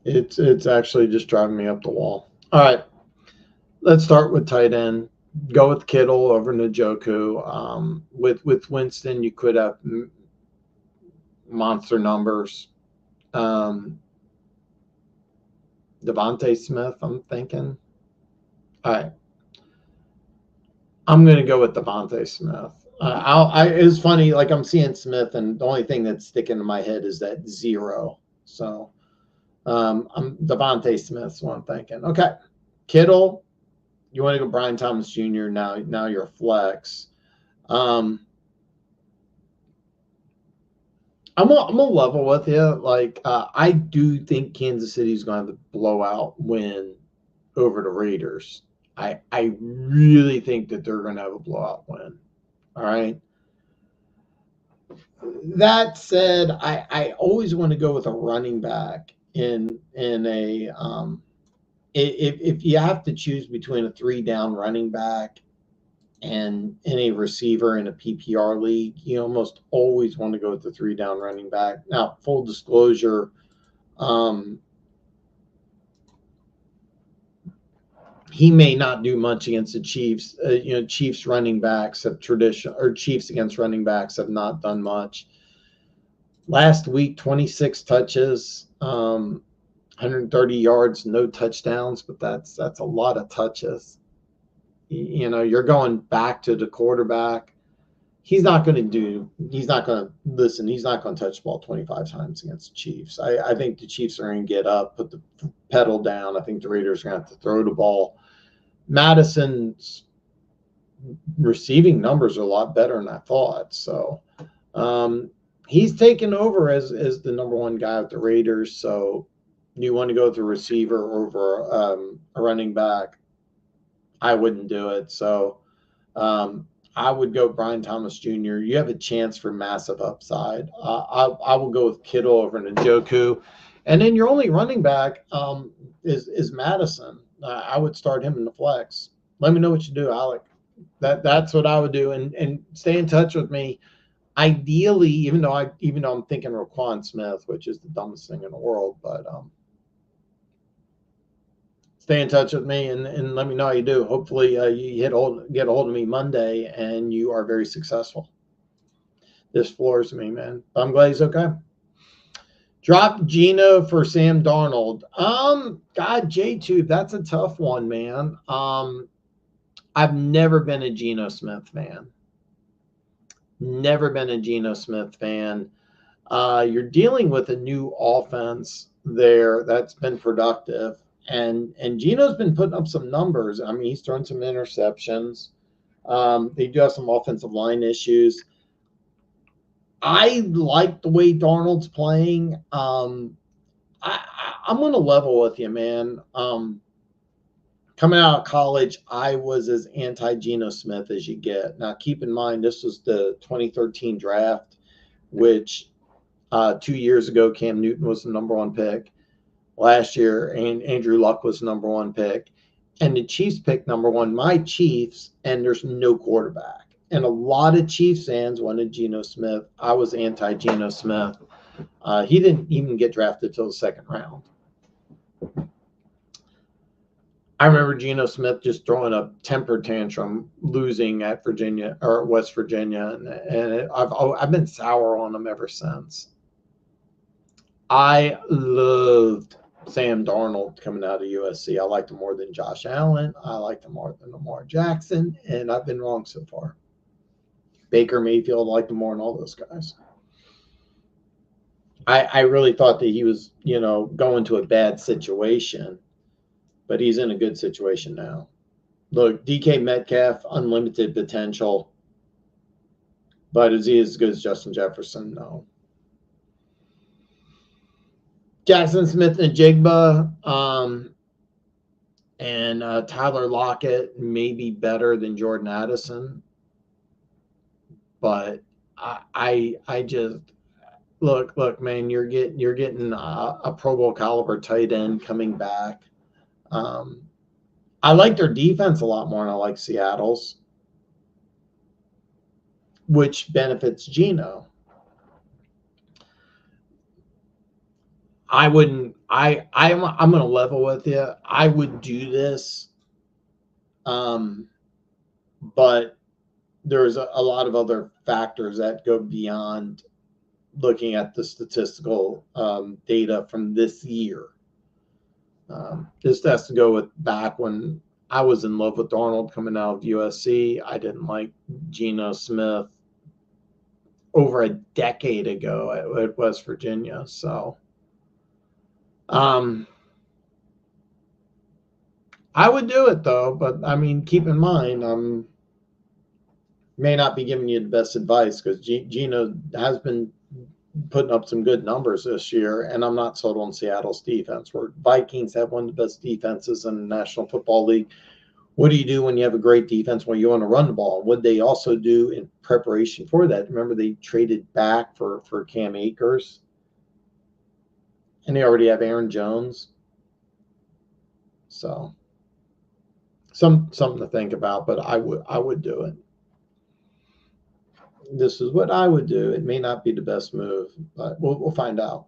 It's actually just driving me up the wall. All right, let's start with tight end. Go with Kittle over Njoku. With Winston, you could have monster numbers. Devontae Smith, I'm thinking. All right. I'm going to go with Devontae Smith. It's funny. Like I'm seeing Smith, and the only thing that's sticking in my head is that 0. So, I'm Devontae Smith's what I'm thinking. Okay, Kittle. You want to go Brian Thomas Jr. Now you're a flex. I'm gonna level with you. Like I do think Kansas City's going to have a blowout win over the Raiders. I really think that they're going to have a blowout win. All right. That said, I always want to go with a running back in a if you have to choose between a 3-down running back and a receiver in a PPR league, you almost always want to go with the 3-down running back. Now, full disclosure, he may not do much against the Chiefs. Chiefs running backs have Chiefs against running backs have not done much. Last week, 26 touches, 130 yards, no touchdowns, but that's a lot of touches. You're going back to the quarterback. He's not going to touch the ball 25 times against the Chiefs. I think the Chiefs are going to get up, put the pedal down. I think the Raiders are going to have to throw the ball. Madison's receiving numbers are a lot better than I thought. So he's taken over as the number one guy with the Raiders. So you want to go with a receiver over a running back? I wouldn't do it. So I would go Brian Thomas Jr. You have a chance for massive upside. I will go with Kittle over Njoku. And then your only running back is Madison. I would start him in the flex. Let me know what you do, Alec. That's what I would do. And stay in touch with me. Ideally, even though I'm thinking Roquan Smith, which is the dumbest thing in the world, but stay in touch with me and let me know how you do. Hopefully you get a hold of me Monday and you are very successful. This floors me, man. I'm glad he's okay. Drop Geno for Sam Darnold. God, J-Tube, that's a tough one, man. I've never been a Geno Smith fan. Never been a Geno Smith fan. You're dealing with a new offense there that's been productive. And Geno's been putting up some numbers. I mean, he's thrown some interceptions. They do have some offensive line issues. I like the way Darnold's playing. I'm going to level with you, man. Coming out of college, I was as anti-Geno Smith as you get. Now, keep in mind, this was the 2013 draft, which 2 years ago, Cam Newton was the number one pick. Last year, and Andrew Luck was the number one pick. And the Chiefs picked number one, my Chiefs, and there's no quarterback. And a lot of Chiefs fans wanted Geno Smith. I was anti-Geno Smith. He didn't even get drafted till the second round. I remember Geno Smith just throwing a temper tantrum, losing at Virginia or West Virginia, and I've been sour on him ever since. I loved Sam Darnold coming out of USC. I liked him more than Josh Allen. I liked him more than Lamar Jackson, and I've been wrong so far. Baker Mayfield, liked him more than all those guys. I really thought that he was, going to a bad situation, but he's in a good situation now. Look, DK Metcalf, unlimited potential, but is he as good as Justin Jefferson? No. Jackson Smith and Jigba and Tyler Lockett may be better than Jordan Addison, but I just look, man, you're getting a Pro Bowl caliber tight end coming back. I like their defense a lot more than I like Seattle's, which benefits Geno. I'm going to level with you. I would do this, but there's a lot of other factors that go beyond looking at the statistical data from this year. This has to go with back when I was in love with Darnold coming out of USC. I didn't like Geno Smith over a decade ago at West Virginia. So I would do it though, but I mean, keep in mind, may not be giving you the best advice because Geno has been putting up some good numbers this year, and I'm not sold on Seattle's defense. Where Vikings have one of the best defenses in the National Football League. What do you do when you have a great defense when you want to run the ball? What they also do in preparation for that? Remember, they traded back for Cam Akers, and they already have Aaron Jones. So something to think about, but I would do it. This is what I would do. It may not be the best move, but we'll find out.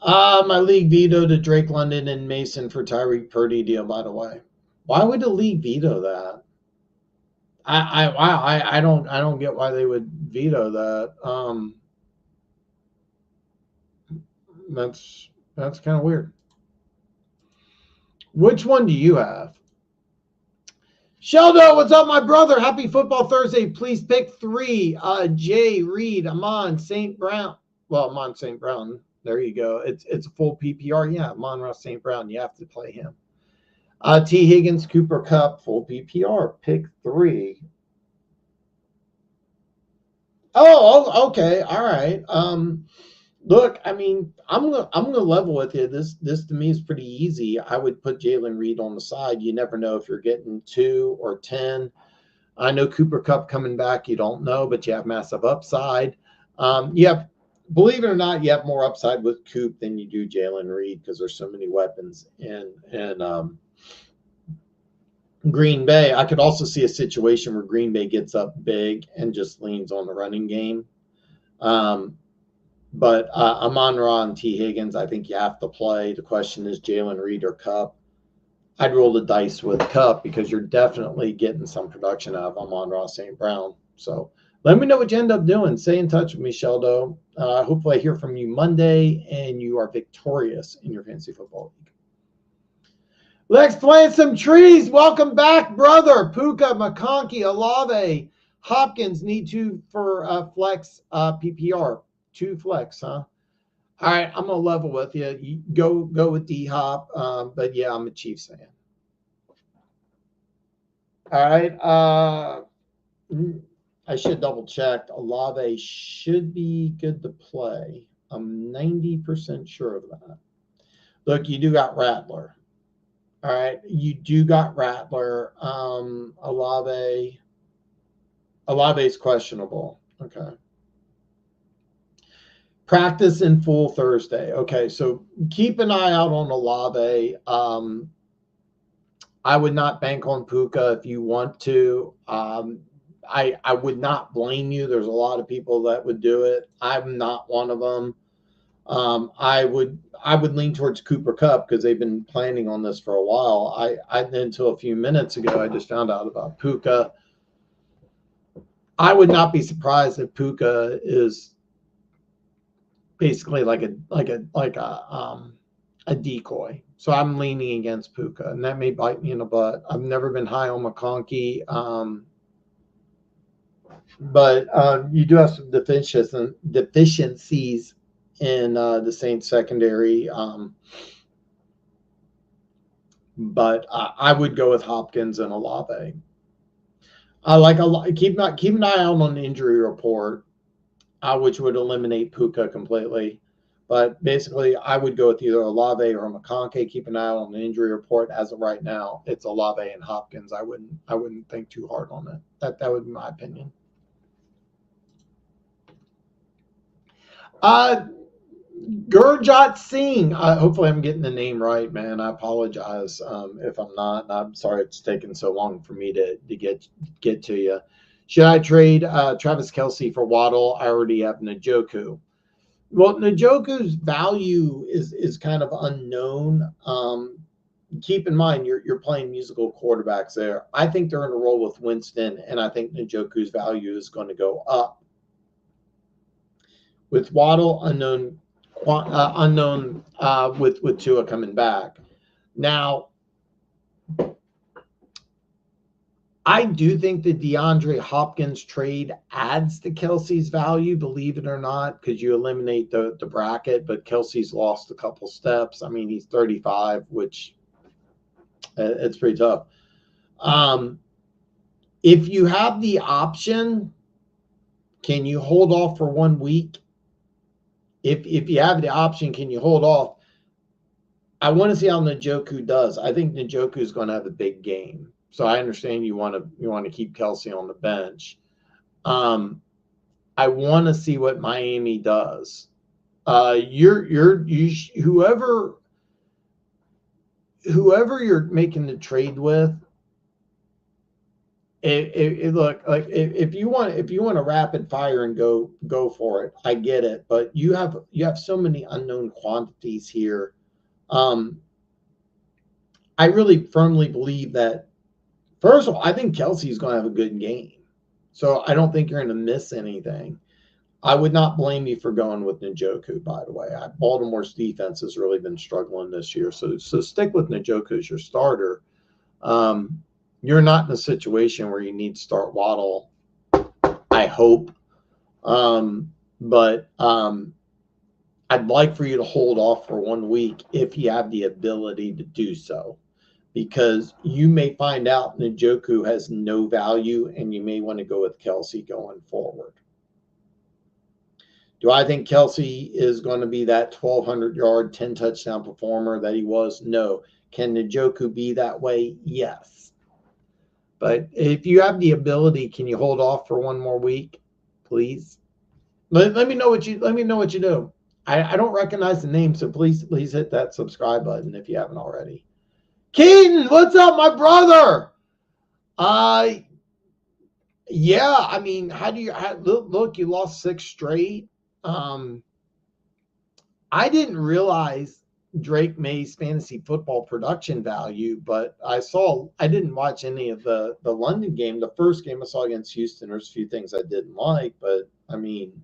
My league vetoed the Drake London and Mason for Tyreek Purdy deal, by the way. Why would the league veto that? I don't get why they would veto that. That's kind of weird. Which one do you have? Sheldo, what's up, my brother? Happy Football Thursday. Please pick 3. Jay, Reed, Amon, St. Brown. Well, Amon St. Brown. There you go. It's a full PPR. Yeah, Amon-Ra St. Brown. You have to play him. T. Higgins, Cooper Kupp, full PPR. Pick 3. Oh, okay. All right. Look, I mean, I'm gonna level with you. This to me is pretty easy. I would put Jalen Reed on the side. You never know if you're getting 2 or 10. I know Cooper Kupp coming back. You don't know, but you have massive upside. Believe it or not, you have more upside with Coop than you do Jalen Reed because there's so many weapons in Green Bay. I could also see a situation where Green Bay gets up big and just leans on the running game. But Amon-Ra and T. Higgins, I think you have to play. The question is Jalen Reed or Kupp. I'd roll the dice with Kupp because you're definitely getting some production out of Amon-Ra St. Brown. So let me know what you end up doing. Stay in touch with me, Sheldo. Hopefully I hear from you Monday and you are victorious in your fantasy football league. Let's plant some trees. Welcome back, brother. Puka, McConkey, Olave, Hopkins need 2 for flex PPR. 2 flex, huh? All right, I'm gonna level with you. You go with D-Hop, but yeah, I'm a Chiefs fan. All right, I should double check. Olave should be good to play. I'm 90% sure of that. Look, you do got Rattler. All right, you do got Rattler. Olave's questionable. Okay. Practice in full Thursday. Okay, so keep an eye out on Olave. I would not bank on Puka if you want to. I would not blame you. There's a lot of people that would do it. I'm not one of them. I would lean towards Cooper Kupp because they've been planning on this for a while. Until a few minutes ago, I just found out about Puka. I would not be surprised if Puka is basically like a decoy. So I'm leaning against Puka, and that may bite me in the butt. I've never been high on McConkey, but you do have some deficiencies in the Saints secondary. But I would go with Hopkins and Olave. Keep an eye out on the injury report, which would eliminate Puka completely. But basically, I would go with either Olave or McConkey. Keep an eye on the injury report. As of right now, it's Olave and Hopkins. I wouldn't think too hard on it. That would be my opinion. Gurjot Singh. Hopefully, I'm getting the name right, man. I apologize if I'm not. I'm sorry it's taken so long for me to get to you. Should I trade Travis Kelce for Waddle? I already have Njoku. Well, Njoku's value is kind of unknown. Keep in mind, you're playing musical quarterbacks there. I think they're going to roll with Winston, and I think Njoku's value is going to go up. With Waddle unknown with Tua coming back. Now, I do think the DeAndre Hopkins trade adds to Kelsey's value, believe it or not, because you eliminate the bracket, but Kelsey's lost a couple steps. I mean, he's 35, which it's pretty tough. If you have the option, can you hold off for 1 week? If you have the option, can you hold off? I want to see how Njoku does. I think Njoku is going to have a big game. So I understand you want to keep Kelsey on the bench. I want to see what Miami does. Whoever you're making the trade with, if you want to rapid fire and go for it, I get it. But you have so many unknown quantities here. I really firmly believe that. First of all, I think Kelsey's going to have a good game. So I don't think you're going to miss anything. I would not blame you for going with Njoku, by the way. Baltimore's defense has really been struggling this year. So stick with Njoku as your starter. You're not in a situation where you need to start Waddle, I hope. But I'd like for you to hold off for 1 week if you have the ability to do so. Because you may find out Njoku has no value and you may want to go with Kelsey going forward. Do I think Kelsey is going to be that 1,200-yard, 10-touchdown performer that he was? No. Can Njoku be that way? Yes. But if you have the ability, can you hold off for 1 more week, please? Let me know what you do. I don't recognize the name, so please hit that subscribe button if you haven't already. Keaton, what's up, my brother? Yeah, I mean, look, you lost 6 straight. I didn't realize Drake May's fantasy football production value, but I didn't watch any of the London game. The first game I saw against Houston, there's a few things I didn't like, but I mean,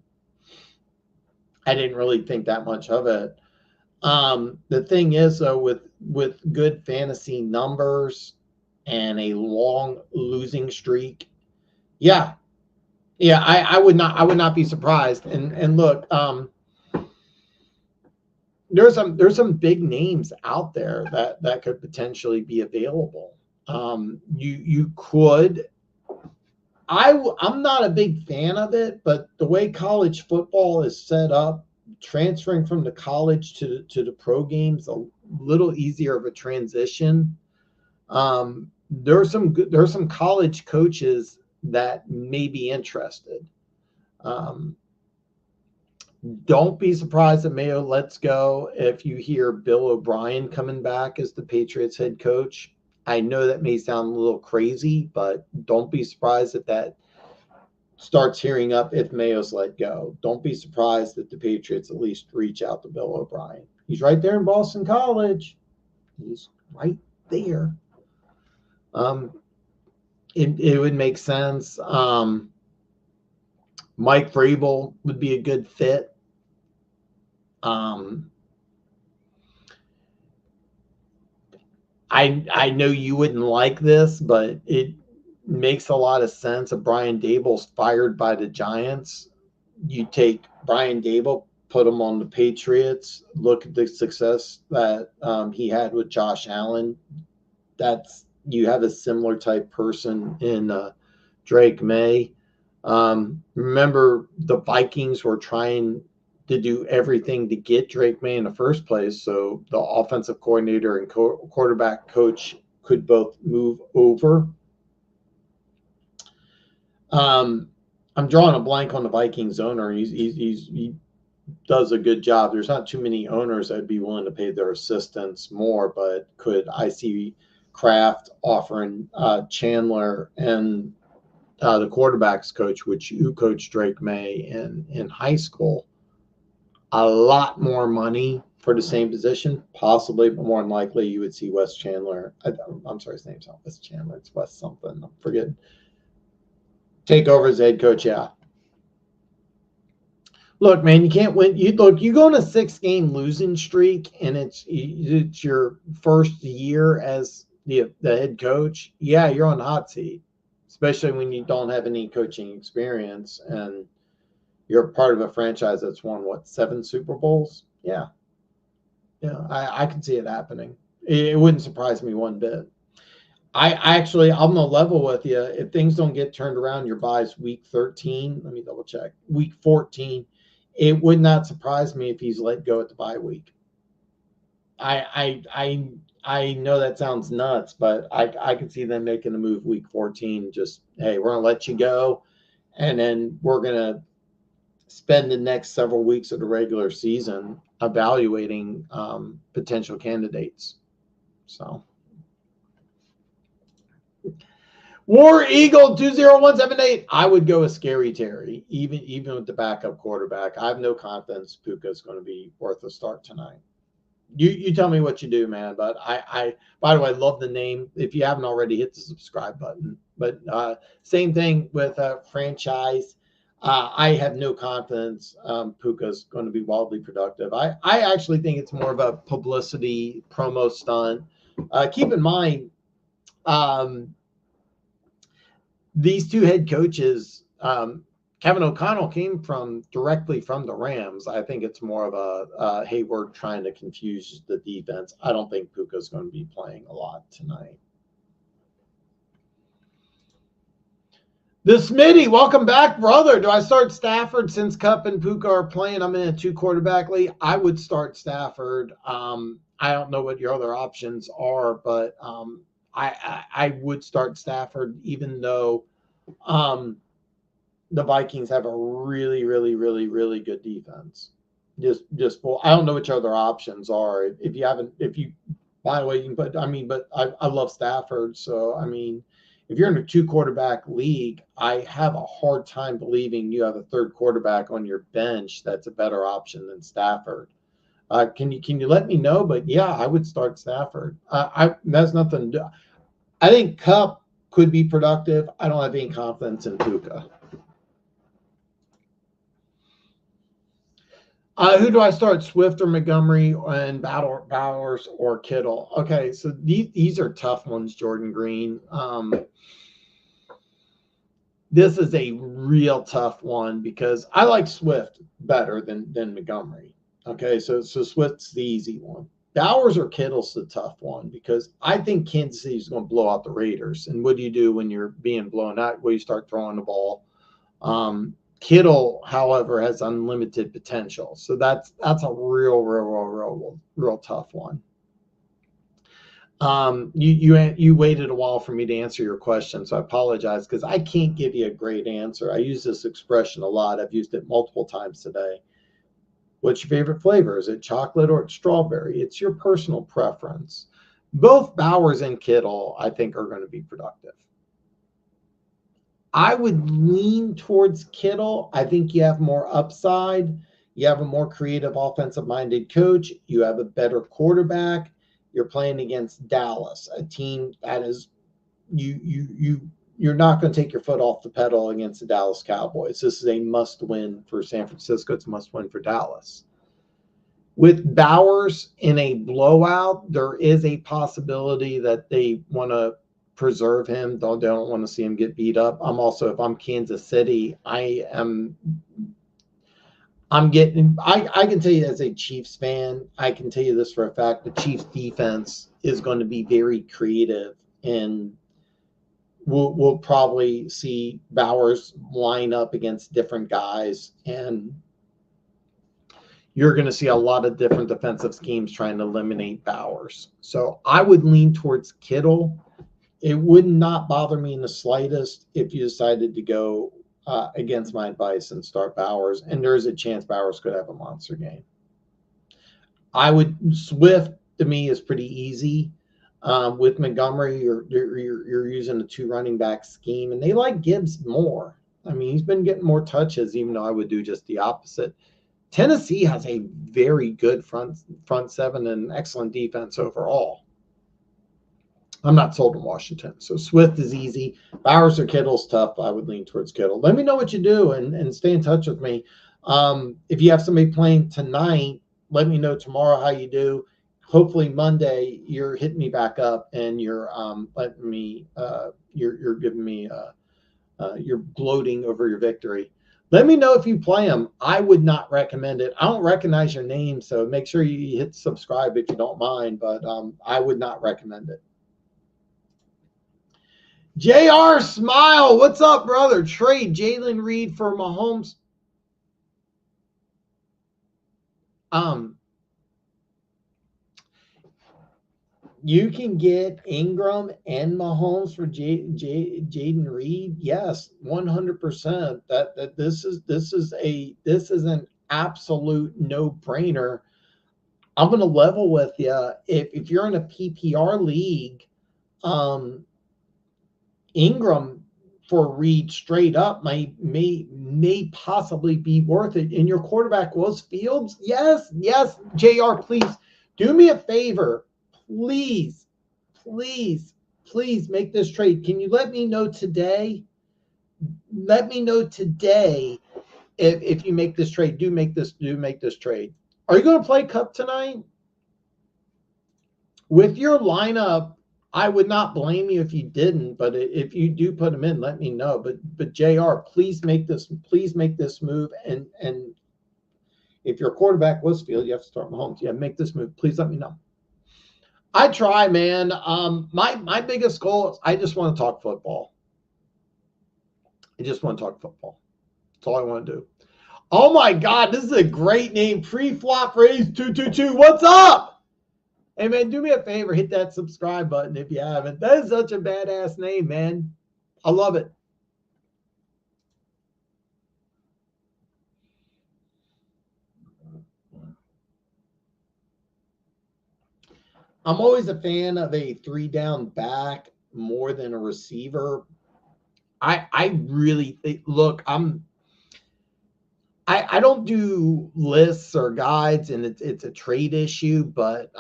I didn't really think that much of it. The thing is, though, with good fantasy numbers and a long losing streak, I would not be surprised. And look, there's some big names out there that could potentially be available. You could. I'm not a big fan of it, but the way college football is set up, transferring from the college to the pro games a little easier of a transition. There's some college coaches that may be interested. Don't be surprised that Mayo lets go if you hear Bill O'Brien coming back as the Patriots head coach. I know that may sound a little crazy, but don't be surprised if that starts hearing up if Mayo's let go. Don't be surprised that the Patriots at least reach out to Bill O'Brien. He's right there in Boston College. He's right there. It would make sense. Mike Vrabel would be a good fit. I know you wouldn't like this, but it makes a lot of sense. If Brian Dable's fired by the Giants, you take Brian Dable, put him on the Patriots, look at the success that he had with Josh Allen. You have a similar type person in Drake May. Remember, the Vikings were trying to do everything to get Drake May in the first place, so the offensive coordinator and quarterback coach could both move over. I'm drawing a blank on the Vikings owner. He does a good job. There's not too many owners that'd be willing to pay their assistants more, but I see Kraft offering Chandler and the quarterback's coach, who coached Drake May in high school, a lot more money for the same position, possibly, but more than likely you would see Wes Chandler. I'm sorry, his name's not Wes Chandler. It's Wes something. I'm forgetting. Take over as head coach, yeah. Look, man, you can't win. You go on a 6-game losing streak, and it's your first year as the head coach. Yeah, you're on the hot seat, especially when you don't have any coaching experience and you're part of a franchise that's won 7 Super Bowls. Yeah, I can see it happening. It wouldn't surprise me one bit. I'm gonna level with you. If things don't get turned around, your bye's week 13. Let me double check. Week 14. It would not surprise me if he's let go at the bye week. I know that sounds nuts, but I can see them making a move week 14. Just, hey, we're gonna let you go, and then we're gonna spend the next several weeks of the regular season evaluating potential candidates. So. War Eagle 20178. I would go with Scary Terry, even with the backup quarterback. I have no confidence Puka is going to be worth a start tonight. You tell me what you do, man. But I by the way, love the name. If you haven't already, hit the subscribe button. But same thing with franchise. I have no confidence Puka is going to be wildly productive. I actually think it's more of a publicity promo stunt. Keep in mind, these two head coaches, Kevin O'Connell came directly from the Rams. I think it's more of a hey, we're trying to confuse the defense. I don't think Puka's going to be playing a lot tonight. The Smitty, welcome back, brother. Do I start Stafford since Kupp and Puka are playing? I'm in a 2-quarterback league. I would start Stafford. I don't know what your other options are, but I would start Stafford, even though the Vikings have a really, really, really, really good defense. I don't know which other options are. By the way, you can put. But I love Stafford, so if you're in a 2-quarterback league, I have a hard time believing you have a third quarterback on your bench that's a better option than Stafford. Can you let me know? But yeah, I would start Stafford. That's nothing to do. I think Kupp could be productive. I don't have any confidence in Puka. Who do I start? Swift or Montgomery and Bowers or Kittle? Okay, so these are tough ones, Jordan Green. This is a real tough one because I like Swift better than Montgomery. Okay, so Swift's the easy one. Bowers or Kittle's the tough one because I think Kansas City is going to blow out the Raiders. And what do you do when you're being blown out? Well, you start throwing the ball. Kittle, however, has unlimited potential. So that's a real tough one. You waited a while for me to answer your question, so I apologize because I can't give you a great answer. I use this expression a lot. I've used it multiple times today. What's your favorite flavor? Is it chocolate or strawberry? It's your personal preference. Both Bowers and Kittle, I think, are going to be productive. I would lean towards Kittle. I think you have more upside. You have a more creative offensive-minded coach. You have a better quarterback. You're playing against Dallas, a team that is you're not going to take your foot off the pedal against the Dallas Cowboys. This is a must-win for San Francisco. It's a must-win for Dallas. With Bowers in a blowout, there is a possibility that they want to preserve him. They don't want to see him get beat up. If I'm Kansas City, I can tell you as a Chiefs fan, I can tell you this for a fact, the Chiefs defense is going to be very creative, and we'll probably see Bowers line up against different guys, and you're going to see a lot of different defensive schemes trying to eliminate Bowers. So I would lean towards Kittle. It would not bother me in the slightest if you decided to go against my advice and start Bowers, and there is a chance Bowers could have a monster game. Swift to me is pretty easy. With Montgomery, you're using a 2 running back scheme, and they like Gibbs more. He's been getting more touches, even though I would do just the opposite. Tennessee has a very good front seven and excellent defense overall. I'm not sold on Washington. So Swift is easy. Bowers or Kittle's tough. I would lean towards Kittle. Let me know what you do and stay in touch with me. If you have somebody playing tonight, let me know tomorrow how you do. Hopefully Monday you're hitting me back up and you're letting me you're giving me you're gloating over your victory. Let me know if you play them. I would not recommend it. I don't recognize your name, so make sure you hit subscribe if you don't mind, but I would not recommend it. JR Smile, what's up, brother? Trade Jalen Reed for Mahomes. You can get Ingram and Mahomes for Jaden Reed. Yes, 100%. That this is an absolute no-brainer. I'm going to level with you. If you're in a PPR league, Ingram for Reed straight up may possibly be worth it. And your quarterback was Fields. Yes, JR, please do me a favor. Please make this trade. Can you let me know today? Let me know today if you make this trade. Do make this trade. Are you going to play Cup tonight? With your lineup, I would not blame you if you didn't, but if you do put him in, let me know. But JR, please make this move. And if your quarterback was Field, you have to start Mahomes. Yeah, make this move. Please let me know. I try, man. My biggest goal is I just want to talk football. That's all I want to do. Oh my God, this is a great name. Pre-flop raise 222. What's up? Hey man, do me a favor, hit that subscribe button if you haven't. That is such a badass name, man. I love it. I'm always a fan of a 3-down back more than a receiver. I really think, look, I don't do lists or guides, and it's a trade issue, but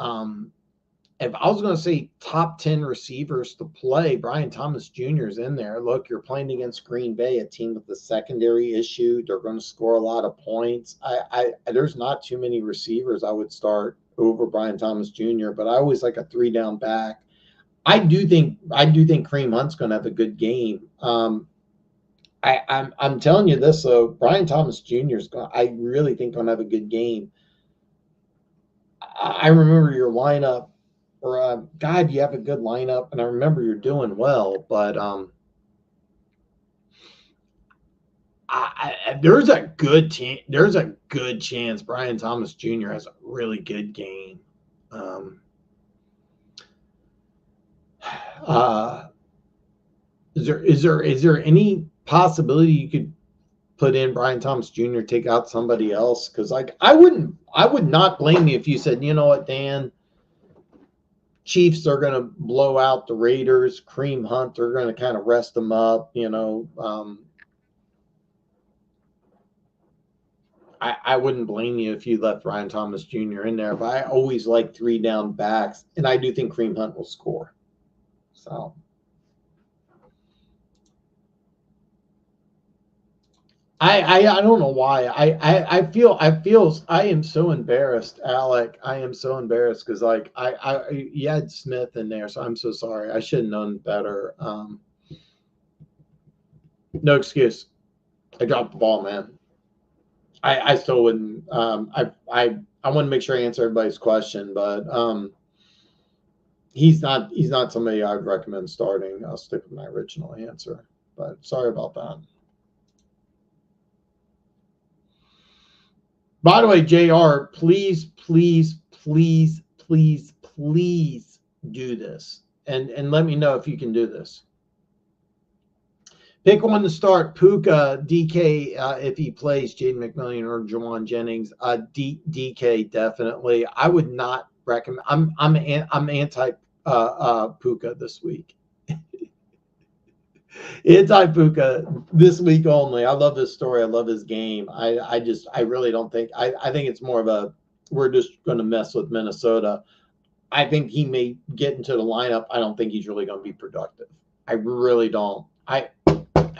if I was going to say top 10 receivers to play, Brian Thomas Jr. is in there. Look, you're playing against Green Bay, a team with a secondary issue. They're going to score a lot of points. There's not too many receivers I would start over Brian Thomas Jr., but I always like a 3-down back. I do think Kareem Hunt's going to have a good game. I'm telling you this, though, Brian Thomas Jr. I really think going to have a good game. I remember your lineup, or God, you have a good lineup, and I remember you're doing well, but there's a good chance Brian Thomas Jr. has a really good game. Is there any possibility you could put in Brian Thomas Jr., take out somebody else? Because I would not blame you if you said, you know what, Dan, Chiefs are going to blow out the Raiders. Kareem Hunt, they're going to kind of rest them up, I wouldn't blame you if you left Brian Thomas Jr. in there, but I always like 3-down backs, and I do think Kareem Hunt will score. So I don't know why. I feel I am so embarrassed, Alec. I am so embarrassed because you had Smith in there, so I'm so sorry. I should have known better. No excuse. I dropped the ball, man. I still wouldn't. I want to make sure I answer everybody's question, but he's not somebody I would recommend starting. I'll stick with my original answer, but sorry about that. By the way, JR, please do this, and let me know if you can do this. Pick one to start: Puka, DK, if he plays, Jaden McMillian or Jawan Jennings. DK definitely. I would not recommend. I'm anti Puka this week. Anti-Puka this week only. I love his story. I love his game. I really don't think. I think it's more of a, we're just going to mess with Minnesota. I think he may get into the lineup. I don't think he's really going to be productive. I really don't.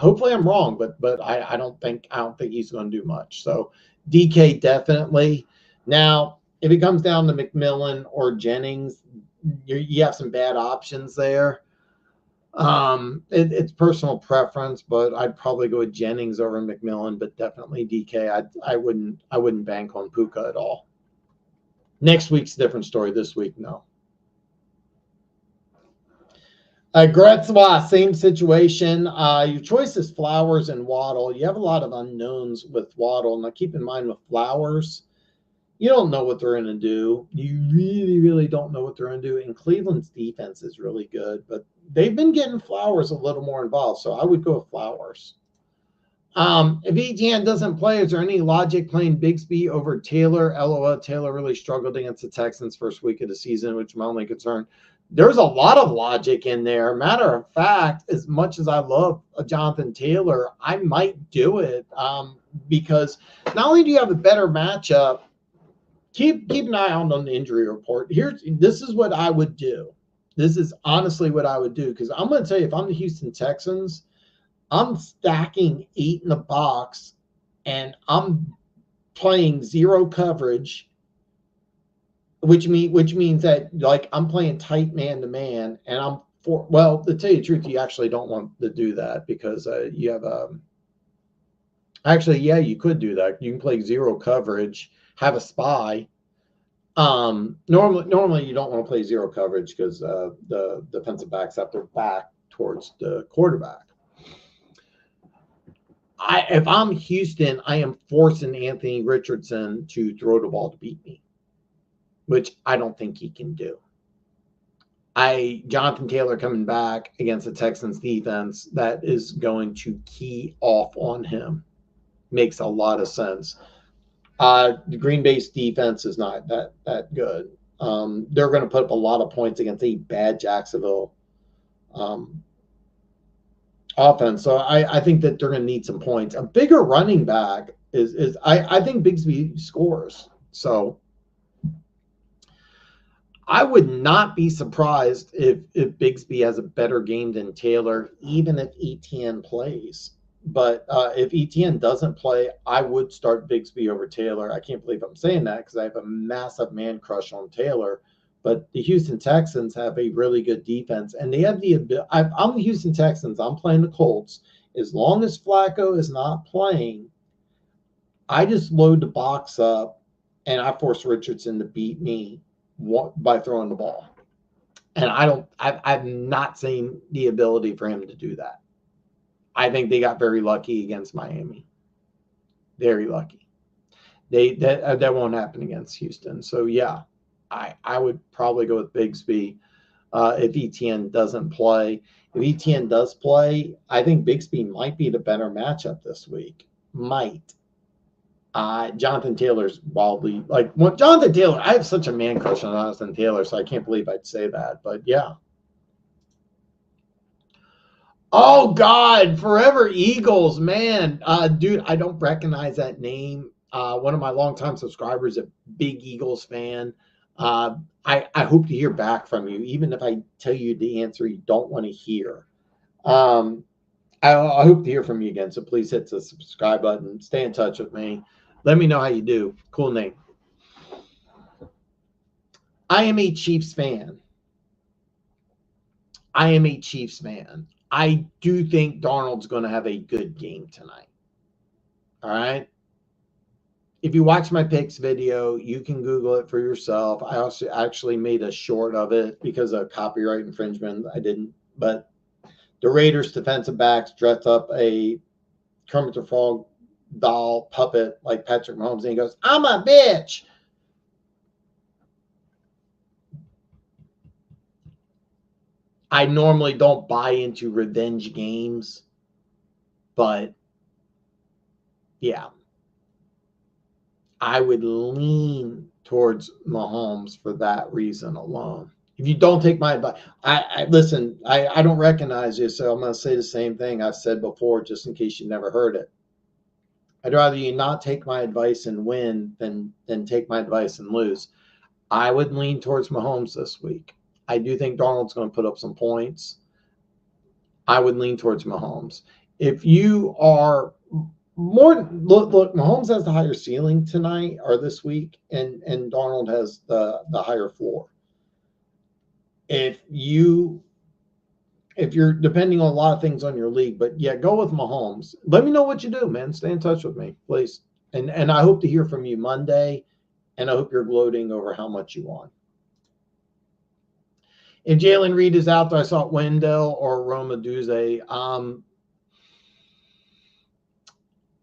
Hopefully I'm wrong, but I don't think he's going to do much. So DK definitely. Now, if it comes down to McMillan or Jennings, you have some bad options there. It's personal preference, but I'd probably go with Jennings over McMillan, but definitely DK. I wouldn't bank on Puka at all. Next week's a different story. This week, no. Gretzky, same situation. Your choice is Flowers and Waddle. You have a lot of unknowns with Waddle. Now, keep in mind with Flowers, you don't know what they're going to do. You really, really don't know what they're going to do. And Cleveland's defense is really good, but they've been getting Flowers a little more involved, so I would go with Flowers. If Etienne doesn't play, is there any logic playing Bigsby over Taylor? LOL, Taylor really struggled against the Texans first week of the season, which is my only concern. There's a lot of logic in there. Matter of fact, as much as I love Jonathan Taylor, I might do it because not only do you have a better matchup, keep an eye out on the injury report. This is what I would do. This is honestly what I would do, because I'm going to tell you, if I'm the Houston Texans, I'm stacking 8 in the box, and I'm playing zero coverage, which means that, like, I'm playing tight man-to-man, and to tell you the truth, you actually don't want to do that because you have you could do that. You can play zero coverage, have a spy. Normally you don't want to play zero coverage because the defensive backs have their back towards the quarterback. If I'm Houston, I am forcing Anthony Richardson to throw the ball to beat me, which I don't think he can do. Jonathan Taylor coming back against the Texans defense that is going to key off on him makes a lot of sense. The Green Bay's defense is not that good. They're going to put up a lot of points against a bad Jacksonville offense. So I think that they're going to need some points. A bigger running back is I think Bigsby scores. So I would not be surprised if Bigsby has a better game than Taylor, even if Etienne plays. But if Etienne doesn't play, I would start Bigsby over Taylor. I can't believe I'm saying that because I have a massive man crush on Taylor. But the Houston Texans have a really good defense, and they have the ability. I'm the Houston Texans. I'm playing the Colts. As long as Flacco is not playing, I just load the box up, and I force Richardson to beat me by throwing the ball. And I've not seen the ability for him to do that. I think they got very lucky against Miami. Very lucky. That won't happen against Houston. So, yeah, I would probably go with Bigsby if Etienne doesn't play. If Etienne does play, I think Bigsby might be the better matchup this week. Might. Jonathan Taylor's wildly Jonathan Taylor. I have such a man crush on Jonathan Taylor, so I can't believe I'd say that. But yeah. Oh God, Forever Eagles, man, dude, I don't recognize that name. One of my longtime subscribers, a big Eagles fan. I hope to hear back from you, even if I tell you the answer you don't want to hear. I hope to hear from you again. So please hit the subscribe button. Stay in touch with me. Let me know how you do. Cool name. I am a Chiefs fan. I do think Darnold's going to have a good game tonight. All right. If you watch my picks video, you can Google it for yourself. I also actually made a short of it because of copyright infringement. I didn't, but the Raiders defensive backs dressed up a Kermit the Frog doll puppet like Patrick Mahomes, and he goes, "I'm a bitch." I normally don't buy into revenge games, but yeah, I would lean towards Mahomes for that reason alone. If you don't take my advice, listen, I don't recognize you, so I'm going to say the same thing I've said before, just in case you never heard it. I'd rather you not take my advice and win than take my advice and lose. I would lean towards Mahomes this week. I do think Darnold's going to put up some points. I would lean towards Mahomes. If you are more look, Mahomes has the higher ceiling tonight or this week, and Darnold has the higher floor. If you're depending on a lot of things on your league, but yeah, go with Mahomes. Let me know what you do, man. Stay in touch with me, please. And I hope to hear from you Monday, and I hope you're gloating over how much you won. If Jalen Reed is out there, I saw Wendell or Roma Duze.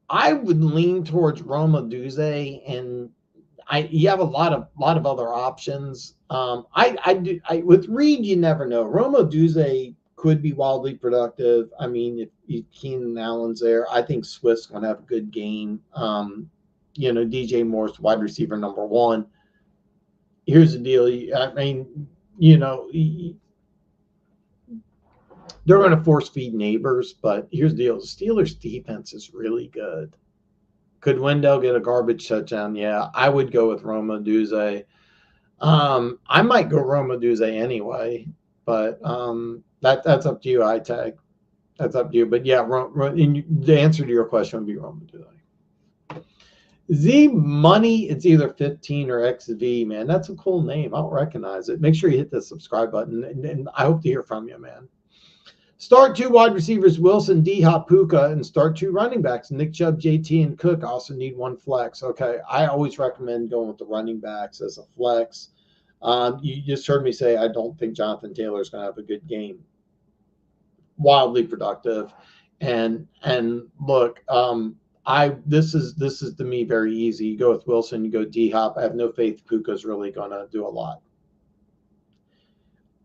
I would lean towards Roma Duze, and you have a lot of other options. With Reed, you never know. Roma Duze could be wildly productive. I mean, if Keenan Allen's there, I think Swift's going to have a good game. DJ Moore's wide receiver number 1. Here's the deal. I mean, they're going to force feed Neighbors, but here's the deal. The Steelers' defense is really good. Could Wendell get a garbage touchdown? Yeah, I would go with Roma Duze. I might go Roma Duze anyway, but that's up to you, iTag. That's up to you. But yeah, the answer to your question would be Roma Duze. Z Money, it's either 15 or XV, man. That's a cool name. I don't recognize it. Make sure you hit the subscribe button, and I hope to hear from you, man. Start 2 wide receivers, Wilson, D-Hop, Puka, and start 2 running backs, Nick Chubb, JT, and Cook. I also need 1 flex. Okay, I always recommend going with the running backs as a flex. You just heard me say I don't think Jonathan Taylor is going to have a good game. Wildly productive, and look, this is to me very easy. You go with Wilson, you go D-Hop. I have no faith Puka's really going to do a lot.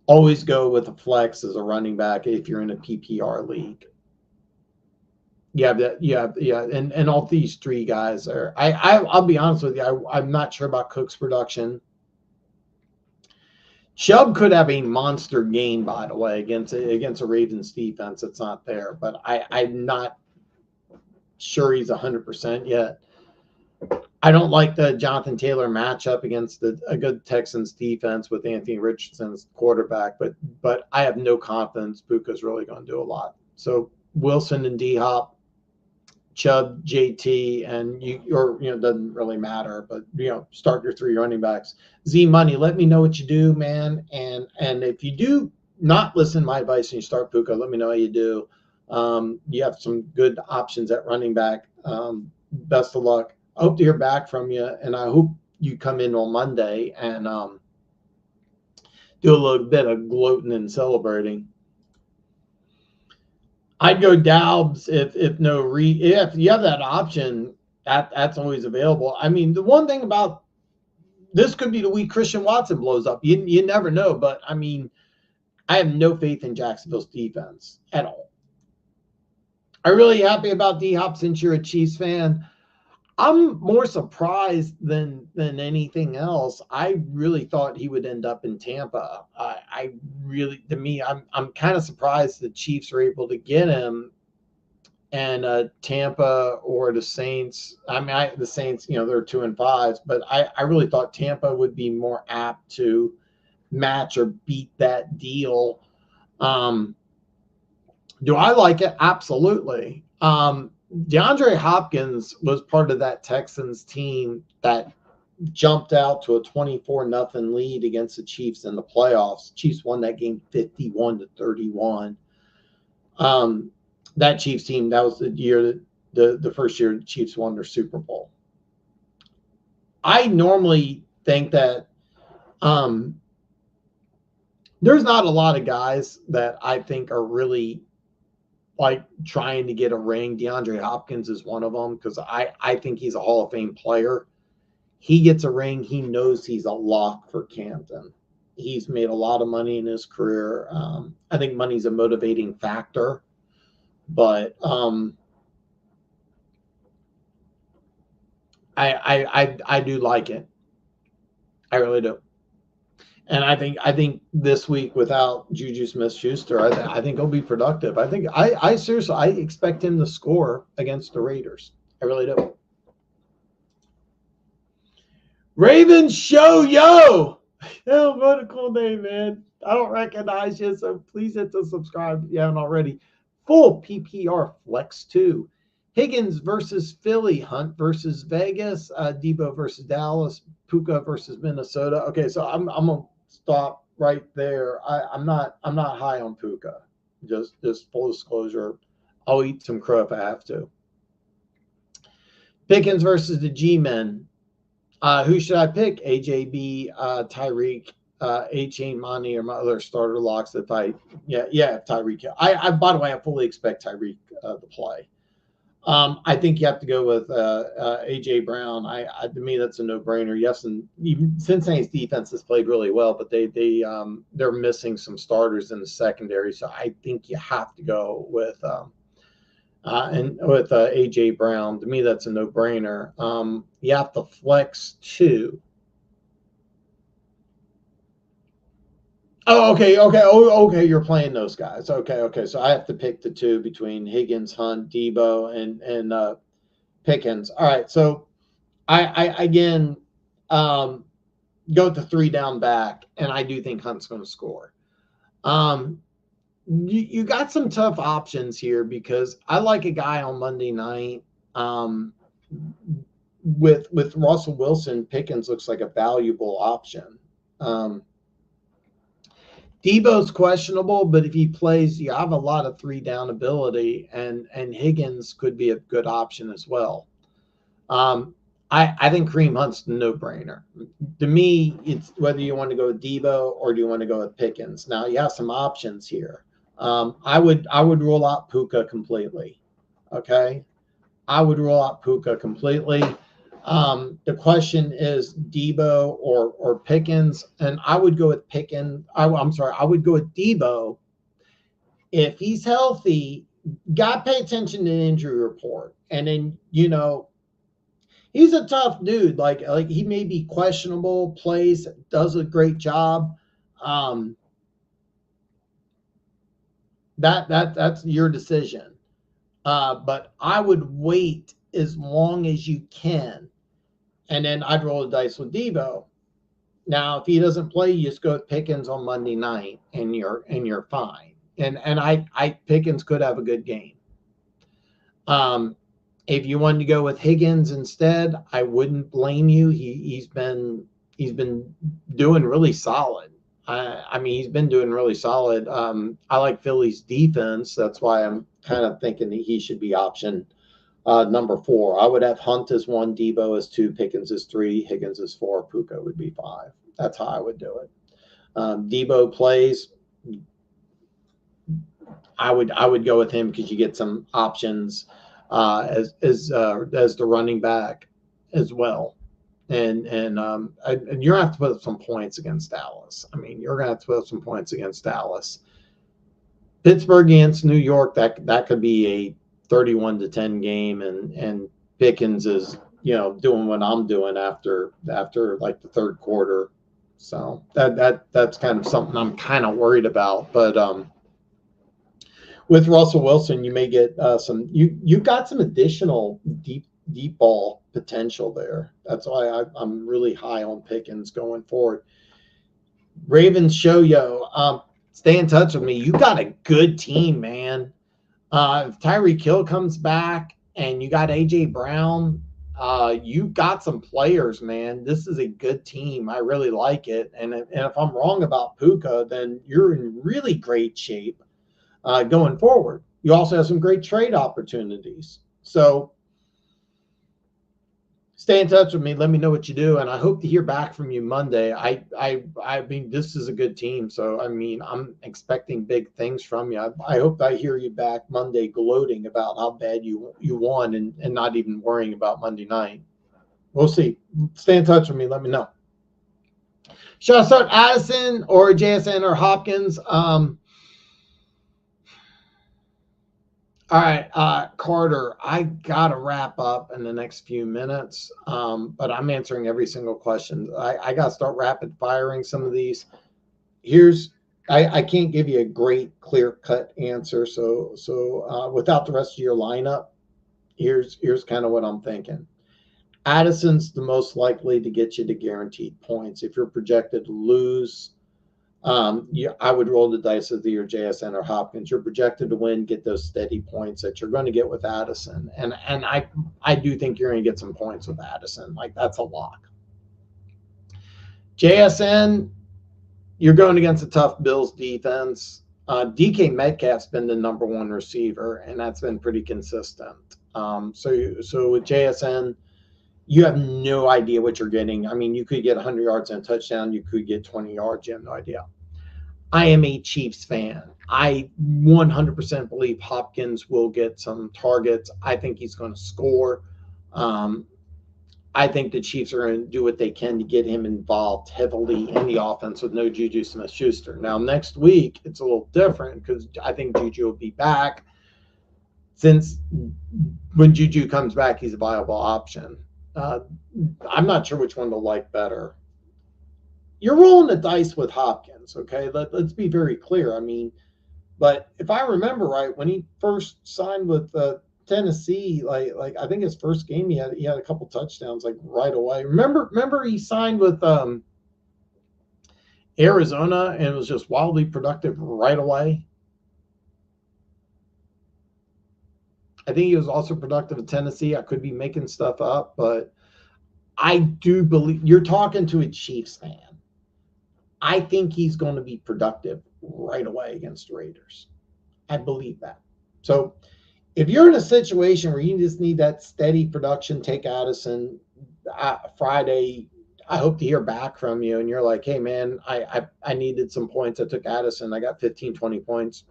Always go with a flex as a running back if you're in a PPR league. And all these 3 guys are. I'll be honest with you. I'm not sure about Cook's production. Chubb could have a monster game, by the way, against a Ravens defense that's not there. But I'm not sure he's 100% yet. I don't like the Jonathan Taylor matchup against a good Texans defense with Anthony Richardson's quarterback, but I have no confidence Puka's really going to do a lot. So Wilson and D-Hop, Chubb, JT, and it doesn't really matter, but start your 3 running backs. Z Money, let me know what you do, man. And if you do not listen to my advice and you start Puka, let me know how you do. You have some good options at running back. Best of luck. I hope to hear back from you, and I hope you come in on Monday and do a little bit of gloating and celebrating. I'd go Daubs if you have that option, that's always available. I mean, the one thing about this could be the week Christian Watson blows up. You never know, but I mean, I have no faith in Jacksonville's defense at all. I'm really happy about D-Hop since you're a Chiefs fan. I'm more surprised than anything else. I really thought he would end up in Tampa. I'm kind of surprised the Chiefs are able to get him, and Tampa or the Saints. I mean, the Saints, they're 2-5, but I really thought Tampa would be more apt to match or beat that deal. Do I like it? Absolutely. DeAndre Hopkins was part of that Texans team that jumped out to a 24-0 lead against the Chiefs in the playoffs. Chiefs won that game 51-31. That Chiefs team, that was the year the first year the Chiefs won their Super Bowl. I normally think that there's not a lot of guys that I think are really like trying to get a ring. DeAndre Hopkins is one of them because I think he's a Hall of Fame player. He gets a ring. He knows he's a lock for Camden. He's made a lot of money in his career. I think money's a motivating factor, but I do like it. I really do. And I think this week without Juju Smith-Schuster, I think he'll be productive. I seriously expect him to score against the Raiders. I really do. Ravens Show Yo. Oh, what a cool name, man. I don't recognize you, so please hit the subscribe if you haven't already. Full PPR flex 2. Higgins versus Philly, Hunt versus Vegas, Debo versus Dallas, Puka versus Minnesota. Okay, so I'm gonna stop right there. I'm not high on Puka. Just full disclosure, I'll eat some crow if I have to. Pickens versus the G-Men. Who should I pick? AJB, Tyreek, A-Chain, Monty, or my other starter locks. If Tyreek. By the way, I fully expect Tyreek to play. I think you have to go with AJ Brown. To me, that's a no-brainer. Yes, and even Cincinnati's defense has played really well, but they're missing some starters in the secondary. So I think you have to go with AJ Brown. To me, that's a no-brainer. You have to flex 2. Oh, okay. Okay. You're playing those guys. Okay. So I have to pick the 2 between Higgins, Hunt, Debo, and Pickens. All right. So I again go with the 3 down back, and I do think Hunt's going to score. You got some tough options here because I like a guy on Monday night. With Russell Wilson, Pickens looks like a valuable option. Debo's questionable, but if he plays, you have a lot of 3 down ability, and Higgins could be a good option as well. I think Kareem Hunt's the no-brainer. To me, it's whether you want to go with Debo or do you want to go with Pickens. Now, you have some options here. I would rule out Puka completely. Okay? I would rule out Puka completely. The question is Debo or Pickens, and I would go with Pickens. I would go with Debo. If he's healthy, got to pay attention to the injury report. And then, he's a tough dude. Like he may be questionable, plays, does a great job. That's your decision. But I would wait as long as you can. And then I'd roll the dice with Debo. Now, if he doesn't play, you just go with Pickens on Monday night, and you're fine. And I Pickens could have a good game. If you wanted to go with Higgins instead, I wouldn't blame you. He's been doing really solid. He's been doing really solid. I like Philly's defense. That's why I'm kind of thinking that he should be option number 4. I would have Hunt as 1, Debo as 2, Pickens as 3, Higgins as 4, Puka would be 5. That's how I would do it. Debo plays. I would go with him because you get some options as the running back as well. And you're gonna have to put up some points against Dallas. You're gonna have to put up some points against Dallas. Pittsburgh against New York, that could be a 31-10 game, and Pickens is doing what I'm doing after like the third quarter. So that's kind of something I'm kind of worried about. But with Russell Wilson, you may get you got some additional deep ball potential there. That's why I'm really high on Pickens going forward. Ravens show stay in touch with me. You got a good team, man. If Tyreek Hill comes back and you got AJ Brown, you got some players, man. This is a good team. I really like it. And if I'm wrong about Puka, then you're in really great shape going forward. You also have some great trade opportunities. So stay in touch with me. Let me know what you do, and I hope to hear back from you Monday. This is a good team, so I'm expecting big things from you. I hope I hear you back Monday gloating about how bad you won and not even worrying about Monday night. We'll see. Stay in touch with me. Let me know. Should I start Addison or JSN or Hopkins? All right, Carter, I got to wrap up in the next few minutes, but I'm answering every single question. I got to start rapid firing some of these. I can't give you a great clear-cut answer, so without the rest of your lineup, here's kind of what I'm thinking. Addison's the most likely to get you to guaranteed points. If you're projected to lose, I would roll the dice with either JSN or Hopkins. You're projected to win, get those steady points that you're going to get with Addison. And I do think you're going to get some points with Addison. Like, that's a lock. JSN, you're going against a tough Bills defense. DK Metcalf's been the number one receiver, and that's been pretty consistent. So with JSN, you have no idea what you're getting. I mean, you could get 100 yards and a touchdown. You could get 20 yards. You have no idea. I am a Chiefs fan. I 100% believe Hopkins will get some targets. I think he's going to score. I think the Chiefs are going to do what they can to get him involved heavily in the offense with no Juju Smith-Schuster. Now, next week, it's a little different because I think Juju will be back. Since when Juju comes back, he's a viable option. I'm not sure which one to like better. You're rolling the dice with Hopkins, okay? Let's be very clear. I mean, but if I remember right, when he first signed with Tennessee, like I think his first game, he had a couple touchdowns like right away. Remember he signed with Arizona and was just wildly productive right away. I think he was also productive at Tennessee. I could be making stuff up, but I do believe you're talking to a Chiefs fan. I think he's going to be productive right away against the Raiders. I believe that. So if you're in a situation where you just need that steady production, take Addison. Friday, I hope to hear back from you, and you're like, hey, man, I needed some points. I took Addison. I got 15, 20 points.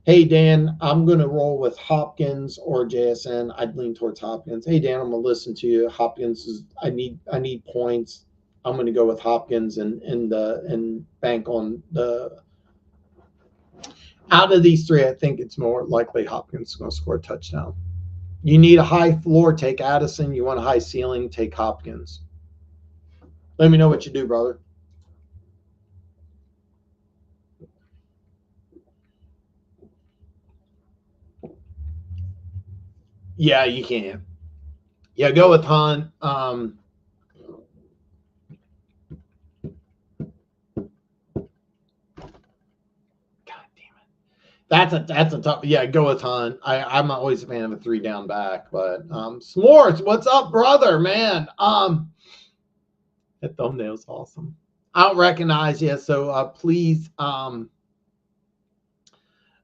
Hey, Dan, I'm going to roll with Hopkins or JSN. I'd lean towards Hopkins. Hey, Dan, I'm going to listen to you. Hopkins is I need points. I'm going to go with Hopkins and bank on the out of these three. I think it's more likely Hopkins is going to score a touchdown. You need a high floor, take Addison. You want a high ceiling, take Hopkins. Let me know what you do, brother. Yeah, you can. Yeah, go with Hunt. God damn it. That's a tough. Yeah, go with Hunt. I'm always a fan of a 3 down back, but S'mores, what's up, brother? Man, that thumbnail's awesome. I don't recognize you, so please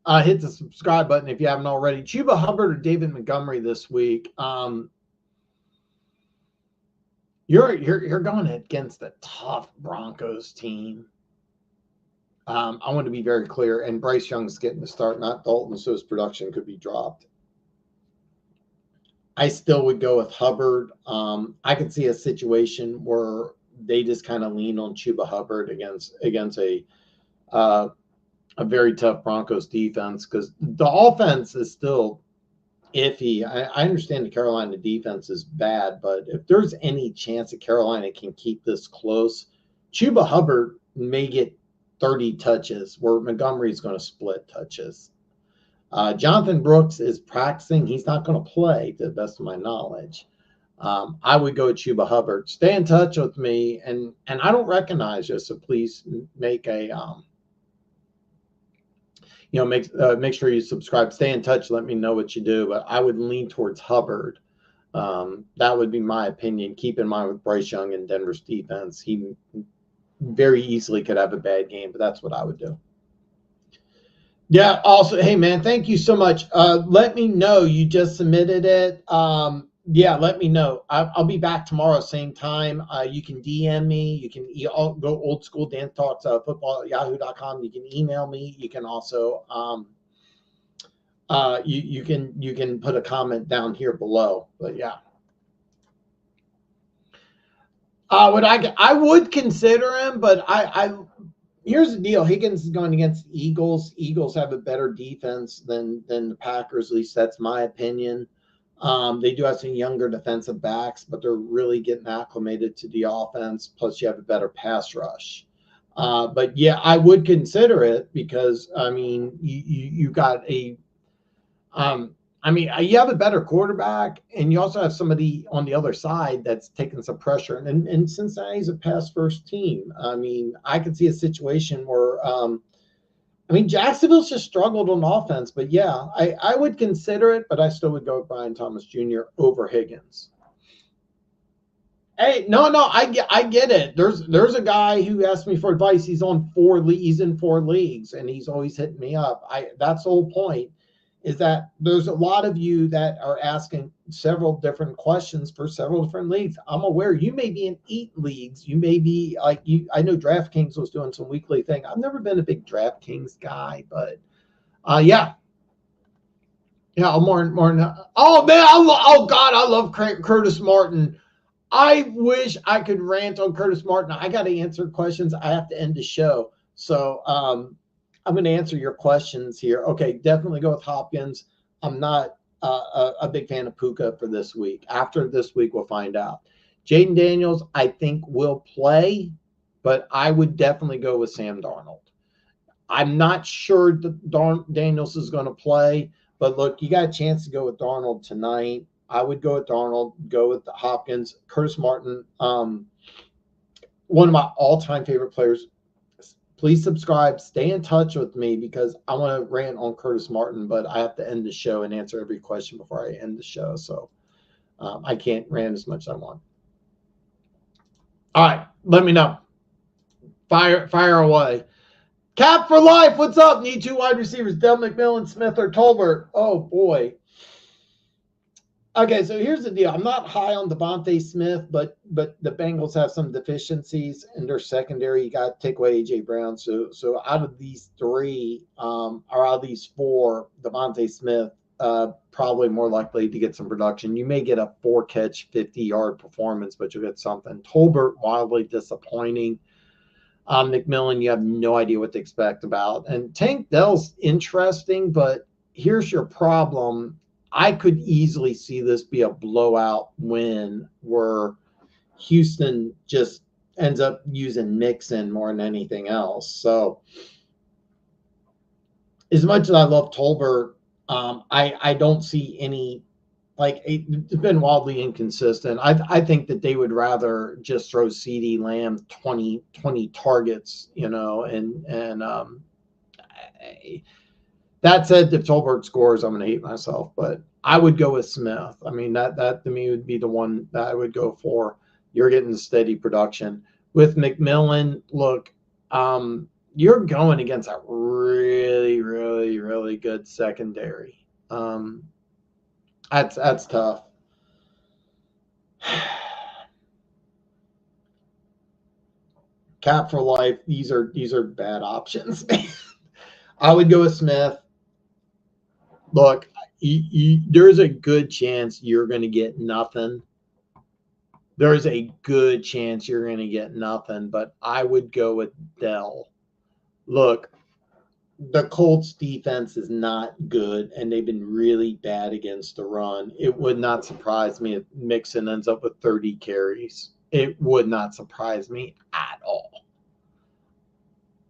hit the subscribe button if you haven't already. Chuba Hubbard or David Montgomery this week. You're going against a tough Broncos team. I want to be very clear, and Bryce Young's getting the start, not Dalton, so his production could be dropped. I still would go with Hubbard. I could see a situation where they just kind of lean on Chuba Hubbard against a very tough Broncos defense, because the offense is still iffy. I understand the Carolina defense is bad, but if there's any chance that Carolina can keep this close, Chuba Hubbard may get 30 touches where Montgomery's going to split touches. Jonathan Brooks is practicing. He's not going to play, to the best of my knowledge. I would go Chuba Hubbard. Stay in touch with me, and I don't recognize you, so please make a make sure you subscribe. Stay in touch. Let me know what you do. But I would lean towards Hubbard. That would be my opinion. Keep in mind with Bryce Young and Denver's defense, he very easily could have a bad game, but that's what I would do. Yeah. Also, hey, man, thank you so much. Let me know. You just submitted it. Yeah, let me know. I'll be back tomorrow, same time. You can DM me. You can go old school Dan Talks football at yahoo.com. You can email me. You can also you can put a comment down here below. But yeah. I would consider him, but I here's the deal. Higgins is going against the Eagles. Eagles have a better defense than the Packers. At least that's my opinion. They do have some younger defensive backs, but they're really getting acclimated to the offense. Plus, you have a better pass rush. But yeah, I would consider it because I mean, you got a. I mean, you have a better quarterback, and you also have somebody on the other side that's taking some pressure. And Cincinnati's a pass-first team. I mean, I could see a situation where, I mean, Jacksonville's just struggled on offense. But, yeah, I would consider it, but I still would go with Brian Thomas Jr. over Higgins. Hey, no, I get it. There's a guy who asked me for advice. He's in 4 leagues, and he's always hitting me up. That's the whole point. Is that there's a lot of you that are asking several different questions for several different leagues. I'm aware you may be in 8 leagues. You may be like you. I know DraftKings was doing some weekly thing. I've never been a big DraftKings guy, but yeah. More. Oh man, oh God, I love Curtis Martin. I wish I could rant on Curtis Martin. I got to answer questions. I have to end the show, so I'm going to answer your questions here. Okay, definitely go with Hopkins. I'm not a big fan of Puka for this week. After this week, we'll find out. Jaden Daniels, I think, will play, but I would definitely go with Sam Darnold. I'm not sure that Daniels is going to play, but look, you got a chance to go with Darnold tonight. I would go with Darnold, go with Hopkins. Curtis Martin, one of my all-time favorite players. Please subscribe. Stay in touch with me because I want to rant on Curtis Martin, but I have to end the show and answer every question before I end the show. So I can't rant as much as I want. All right. Let me know. Fire away. Cap for life. What's up? Need 2 wide receivers, Del McMillan, Smith, or Tolbert. Oh, boy. Okay, so here's the deal. I'm not high on Devontae Smith, but the Bengals have some deficiencies in their secondary. You got to take away A.J. Brown. So out of these 3, or out of these 4, Devontae Smith probably more likely to get some production. You may get a 4-catch, 50-yard performance, but you'll get something. Tolbert, wildly disappointing. McMillan, you have no idea what to expect about. And Tank Dell's interesting, but here's your problem. I could easily see this be a blowout win where Houston just ends up using Mixon more than anything else. So as much as I love Tolbert, I don't see any, like, it's been wildly inconsistent. I think that they would rather just throw CeeDee Lamb 20 targets, and that said, if Tolbert scores, I'm going to hate myself. But I would go with Smith. I mean, that to me would be the one that I would go for. You're getting steady production. With McMillan, look, you're going against a really, really, really good secondary. That's tough. Cap for life. These are bad options. I would go with Smith. Look, there's a good chance you're going to get nothing. There's a good chance you're going to get nothing, but I would go with Dell. Look, the Colts defense is not good, and they've been really bad against the run. It would not surprise me if Mixon ends up with 30 carries. It would not surprise me at all.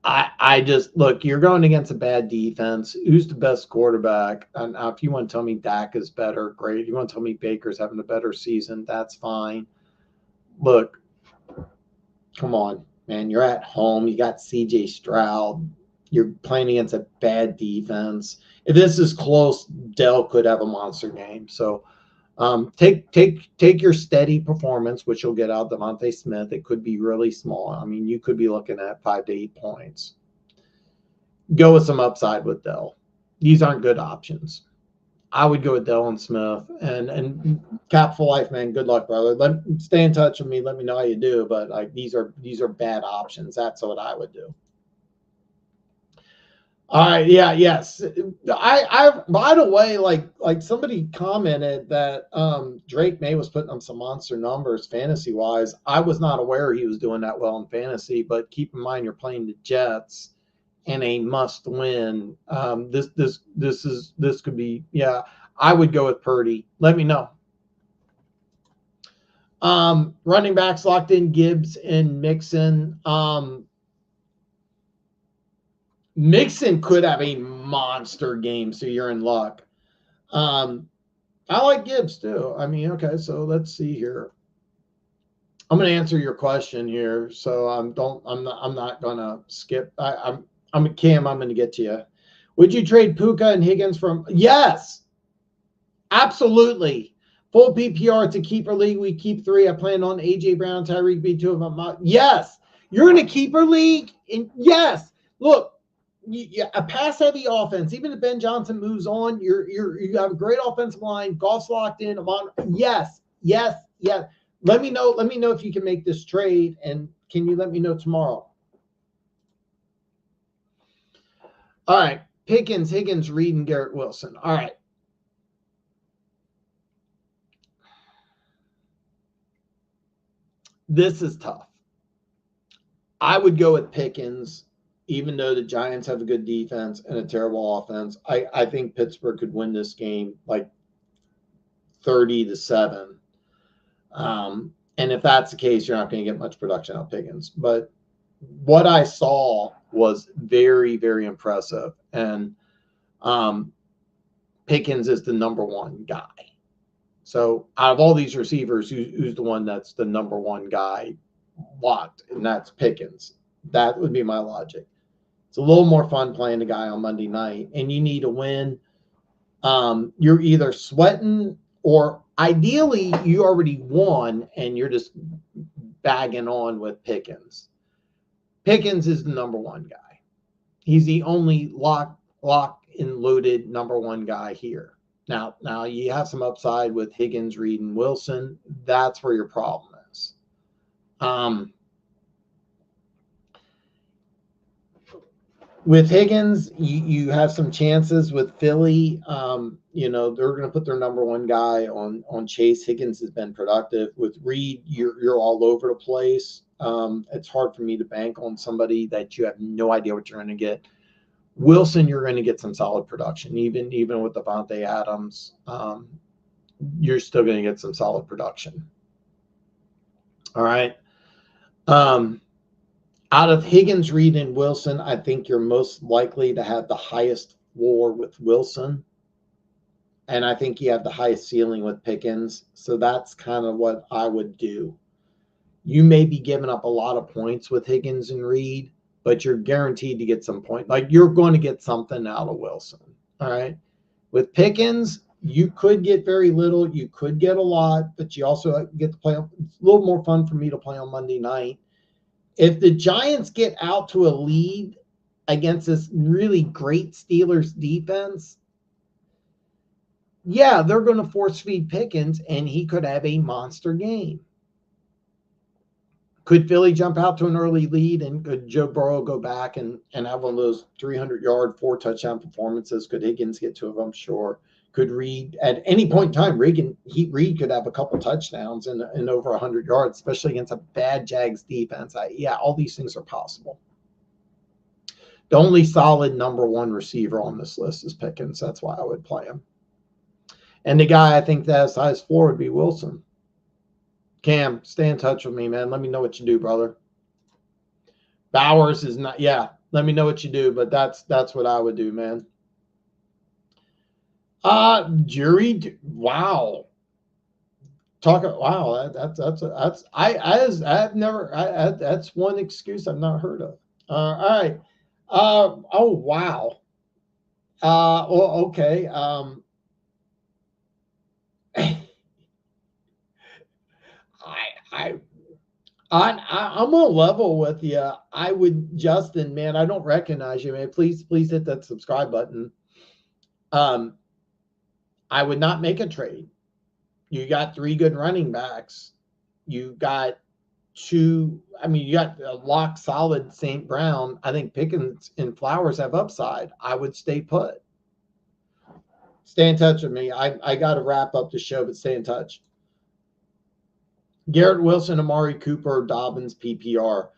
I just, look, you're going against a bad defense. Who's the best quarterback? And if you want to tell me Dak is better, great. If you want to tell me Baker's having a better season, that's fine. Look, come on, man. You're at home. You got C.J. Stroud. You're playing against a bad defense. If this is close, Dell could have a monster game. So take your steady performance, which you'll get out of Devontae Smith. It could be really small. I mean, you could be looking at 5 to 8 points. Go with some upside with Dell. These aren't good options. I would go with Dell and Smith. And Cap for life, man. Good luck, brother. Stay in touch with me. Let me know how you do. But like these are bad options. That's what I would do. All right, yes. I by the way, like somebody commented that Drake May was putting up some monster numbers fantasy wise. I was not aware he was doing that well in fantasy, but keep in mind you're playing the Jets in a must win. This could be, yeah. I would go with Purdy. Let me know. Running backs locked in, Gibbs and Mixon. Mixon could have a monster game, so you're in luck. I like Gibbs too. I mean, okay, so let's see here. I'm going to answer your question here, so I'm not going to skip. I'm Cam. I'm going to get to you. Would you trade Puka and Higgins from? Yes, absolutely. Full PPR to keeper league. We keep 3. I plan on AJ Brown, Tyreek B, 2 of them. Yes, you're in a keeper league, and yes, look. A pass-heavy offense. Even if Ben Johnson moves on, you have a great offensive line. Goff's locked in. Yes. Let me know if you can make this trade, and can you let me know tomorrow? All right, Pickens, Higgins, Reed, and Garrett Wilson. All right. This is tough. I would go with Pickens. Even though the Giants have a good defense and a terrible offense, I think Pittsburgh could win this game like 30-7. And if that's the case, you're not going to get much production out of Pickens. But what I saw was very, very impressive. And Pickens is the number 1 guy. So out of all these receivers, who's the one that's the number 1 guy locked? And that's Pickens. That would be my logic. It's a little more fun playing a guy on Monday night, and you need a win. You're either sweating or ideally you already won and you're just bagging on with Pickens. Pickens is the number 1 guy. He's the only lock and loaded number 1 guy here. Now you have some upside with Higgins, Reed, and Wilson. That's where your problem is. With Higgins, you have some chances with Philly. They're going to put their number 1 guy on Chase. Higgins has been productive. With Reed, you're all over the place. It's hard for me to bank on somebody that you have no idea what you're going to get. Wilson, you're going to get some solid production. Even with Devontae Adams, you're still going to get some solid production. All right. Out of Higgins, Reed, and Wilson, I think you're most likely to have the highest floor with Wilson. And I think you have the highest ceiling with Pickens. So that's kind of what I would do. You may be giving up a lot of points with Higgins and Reed, but you're guaranteed to get some points. Like, you're going to get something out of Wilson. All right. With Pickens, you could get very little. You could get a lot, but you also get to play. It's a little more fun for me to play on Monday night. If the Giants get out to a lead against this really great Steelers defense, yeah, they're going to force feed Pickens, and he could have a monster game. Could Philly jump out to an early lead, and could Joe Burrow go back and have one of those 300-yard, 4-touchdown performances? Could Higgins get 2 of them? Sure. Could Reed, at any point in time, Reed could have a couple touchdowns and over 100 yards, especially against a bad Jags defense. All these things are possible. The only solid number 1 receiver on this list is Pickens. That's why I would play him. And the guy I think that has highest floor would be Wilson. Cam, stay in touch with me, man. Let me know what you do, brother. Bowers is not, let me know what you do, but that's what I would do, man. Jury, wow. That's one excuse I've not heard of. All right. Oh, wow. Well, okay. I'm gonna level with you. I would, Justin, man. I don't recognize you, man. Please hit that subscribe button. I would not make a trade. You got 3 good running backs. You got 2. I mean, you got a lock solid St. Brown. I think Pickens and Flowers have upside. I would stay put. Stay in touch with me. I got to wrap up the show, but stay in touch. Garrett Wilson, Amari Cooper, Dobbins, PPR.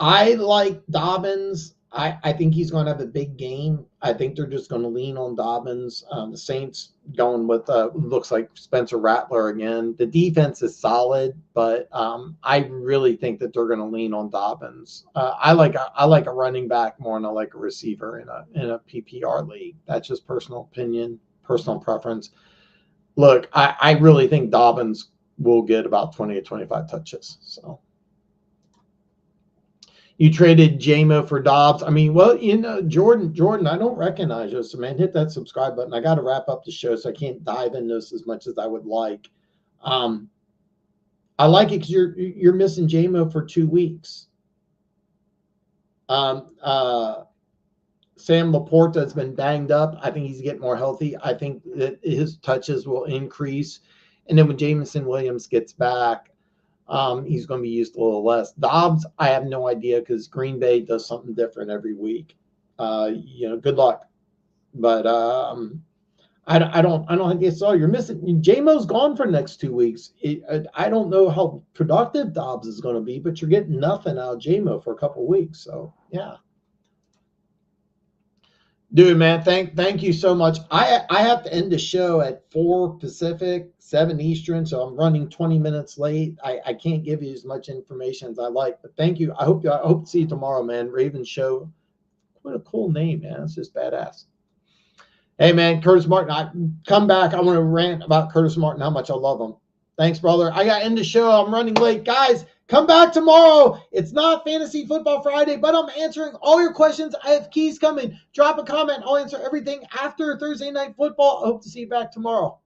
I like Dobbins. I think he's going to have a big game. I think they're just going to lean on Dobbins. The Saints going with looks like Spencer Rattler again. The defense is solid, but I really think that they're going to lean on Dobbins. I like a running back more than I like a receiver in a PPR league. That's just personal opinion. personal preference. Look, I really think Dobbins will get about 20 to 25 touches. So you traded JMO for Dobbs. I mean, well, Jordan, I don't recognize you. So, man, hit that subscribe button. I got to wrap up the show, so I can't dive into this as much as I would like. I like it because you're missing JMO for 2 weeks. Sam Laporta has been banged up. I think he's getting more healthy. I think that his touches will increase. And then when Jameson Williams gets back, he's going to be used a little less. Dobbs, I have no idea because Green Bay does something different every week. Good luck. But I don't think it's all. You're missing. JMO's gone for the next 2 weeks. I don't know how productive Dobbs is going to be, but you're getting nothing out of JMO for a couple of weeks. So yeah, dude, man, thank you so much. I have to end the show at 4 Pacific, 7 Eastern, so I'm running 20 minutes late. I can't give you as much information as I like, but thank you. I hope to see you tomorrow, man. Raven Show. What a cool name, man. It's just badass. Hey, man, Curtis Martin, I come back. I want to rant about Curtis Martin, how much I love him. Thanks, brother. I got to end the show. I'm running late. Guys, come back tomorrow. It's not Fantasy Football Friday, but I'm answering all your questions. I have keys coming. Drop a comment. I'll answer everything after Thursday Night Football. I hope to see you back tomorrow.